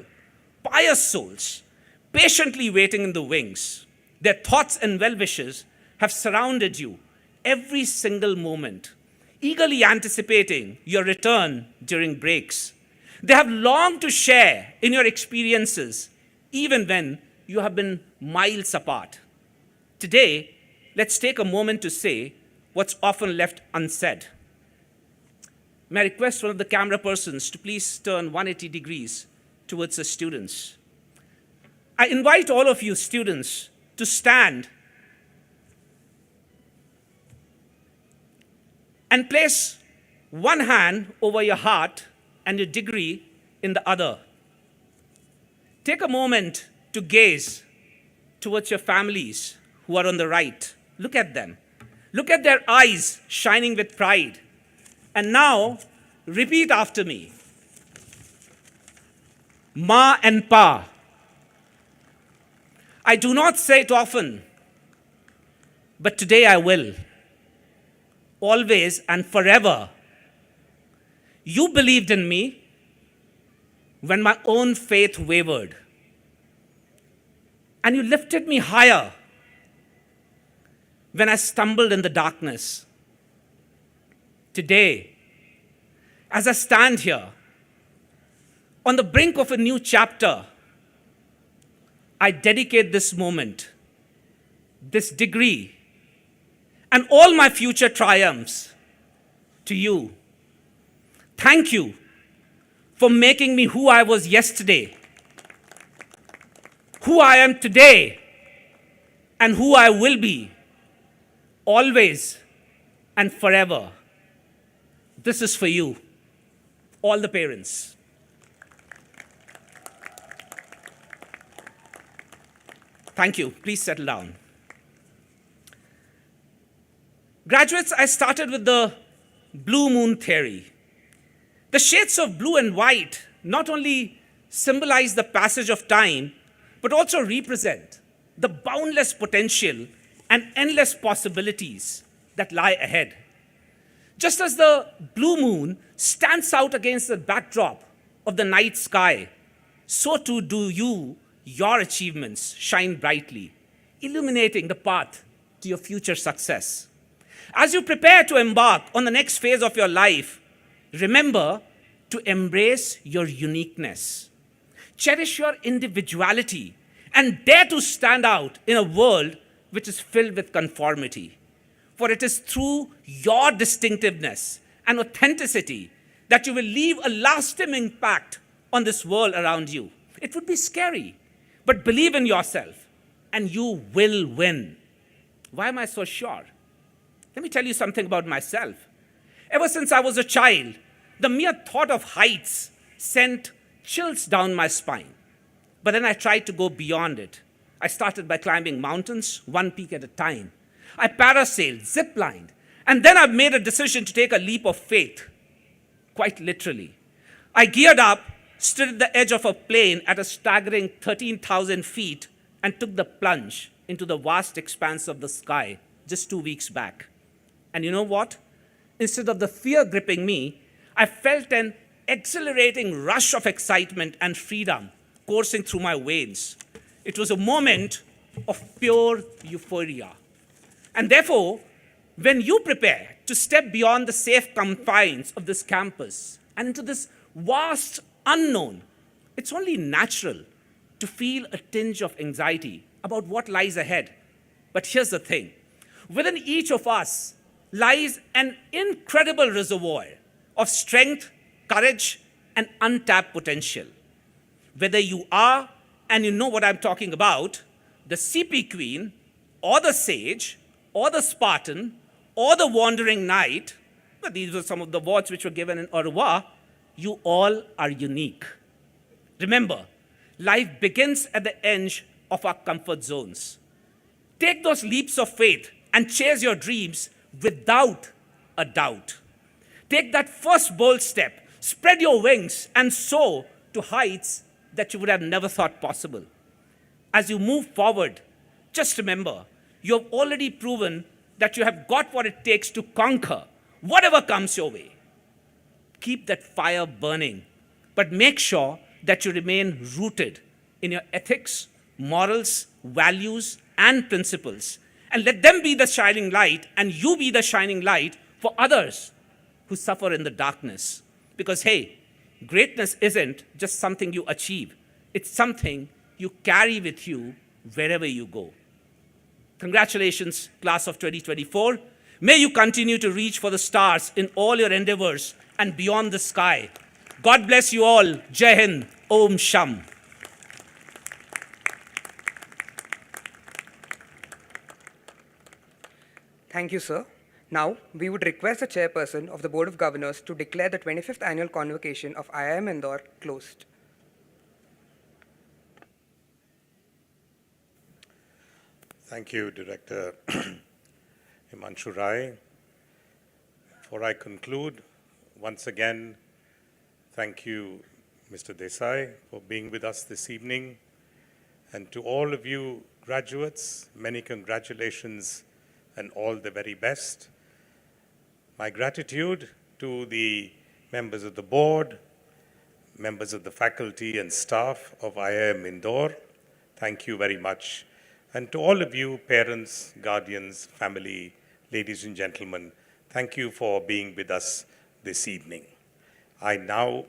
pious souls patiently waiting in the wings. Their thoughts and well-wishes have surrounded you every single moment, eagerly anticipating your return during breaks. They have longed to share in your experiences, even when you have been miles apart. Today, let's take a moment to say what's often left unsaid. May I request one of the camera persons to please turn 180 degrees towards the students. I invite all of you students to stand and place one hand over your heart and your degree in the other. Take a moment to gaze towards your families who are on the right. Look at them. Look at their eyes shining with pride. And now, repeat after me. Ma and Pa. I do not say it often, but today I will. Always and forever. You believed in me when my own faith wavered. And you lifted me higher when I stumbled in the darkness. Today, as I stand here on the brink of a new chapter, I dedicate this moment, this degree, and all my future triumphs to you. Thank you for making me who I was yesterday, who I am today, and who I will be, always and forever. This is for you, all the parents. Thank you. Please settle down. Graduates, I started with the blue moon theory. The shades of blue and white not only symbolize the passage of time, but also represent the boundless potential and endless possibilities that lie ahead. Just as the blue moon stands out against the backdrop of the night sky, so too do your achievements shine brightly, illuminating the path to your future success. As you prepare to embark on the next phase of your life, remember to embrace your uniqueness. Cherish your individuality and dare to stand out in a world which is filled with conformity. For it is through your distinctiveness and authenticity that you will leave a lasting impact on this world around you. It would be scary, but believe in yourself and you will win. Why am I so sure? Let me tell you something about myself. Ever since I was a child, the mere thought of heights sent chills down my spine. But then I tried to go beyond it. I started by climbing mountains, one peak at a time. I parasailed, ziplined, and then I made a decision to take a leap of faith, quite literally. I geared up, stood at the edge of a plane at a staggering 13,000 feet, and took the plunge into the vast expanse of the sky just 2 weeks back. And you know what? Instead of the fear gripping me, I felt an exhilarating rush of excitement and freedom coursing through my veins. It was a moment of pure euphoria. And therefore, when you prepare to step beyond the safe confines of this campus and into this vast unknown, it's only natural to feel a tinge of anxiety about what lies ahead. But here's the thing. Within each of us lies an incredible reservoir of strength, courage, and untapped potential. Whether you are, and you know what I'm talking about, the CP Queen, or the Sage, or the Spartan, or the Wandering Knight, but these were some of the awards which were given in Ottawa, you all are unique. Remember, life begins at the edge of our comfort zones. Take those leaps of faith and chase your dreams without a doubt. Take that first bold step, spread your wings, and soar to heights that you would have never thought possible. As you move forward, just remember, you have already proven that you have got what it takes to conquer whatever comes your way. Keep that fire burning, but make sure that you remain rooted in your ethics, morals, values, and principles, And let them be the shining light, and you be the shining light for others who suffer in the darkness. Because, hey, greatness isn't just something you achieve, it's something you carry with you wherever you go. Congratulations, class of 2024. May you continue to reach for the stars in all your endeavors and beyond the sky. God bless you all. Jai Hind. Om Sham. Thank you, sir. Now, we would request the chairperson of the Board of Governors to declare the 25th annual convocation of IIM Indore closed. Thank you, Director Himanshu Rai. Before I conclude, once again, thank you, Mr. Desai, for being with us this evening. And to all of you graduates, many congratulations and all the very best. My gratitude to the members of the board, members of the faculty and staff of IIM Indore. Thank you very much. And to all of you, parents, guardians, family, ladies and gentlemen, thank you for being with us this evening. I now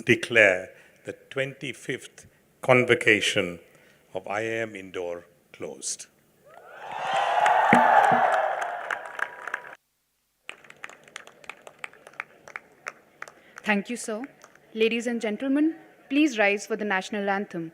declare the 25th convocation of IIM Indore closed. Thank you, sir. Ladies and gentlemen, please rise for the national anthem.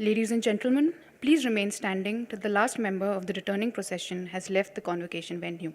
Ladies and gentlemen, please remain standing till the last member of the returning procession has left the convocation venue.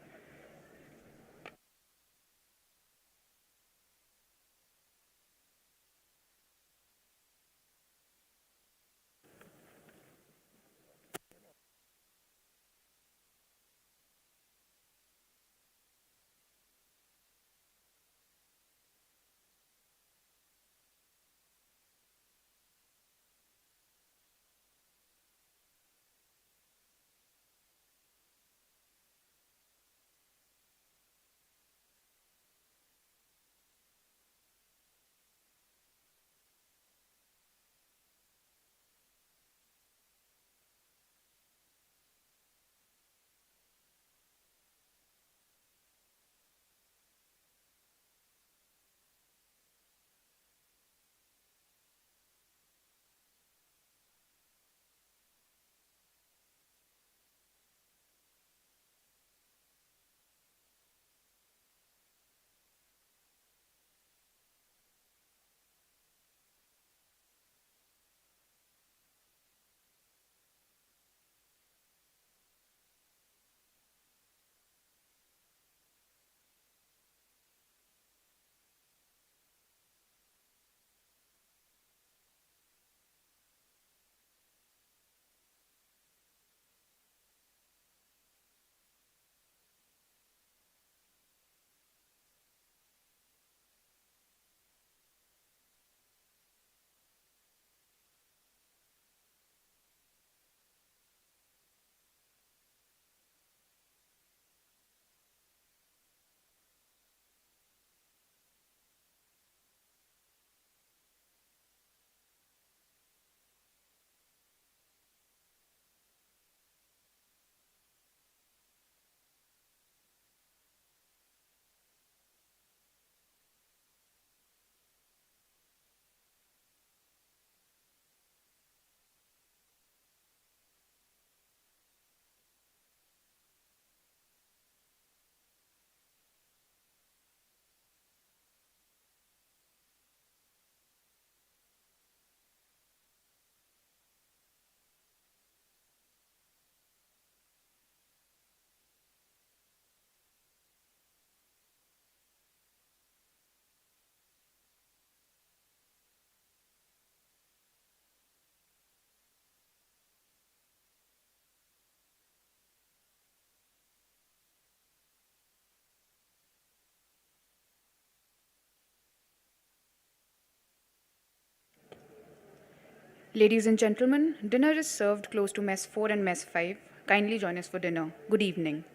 Ladies and gentlemen, dinner is served close to Mess 4 and Mess 5. Kindly join us for dinner. Good evening.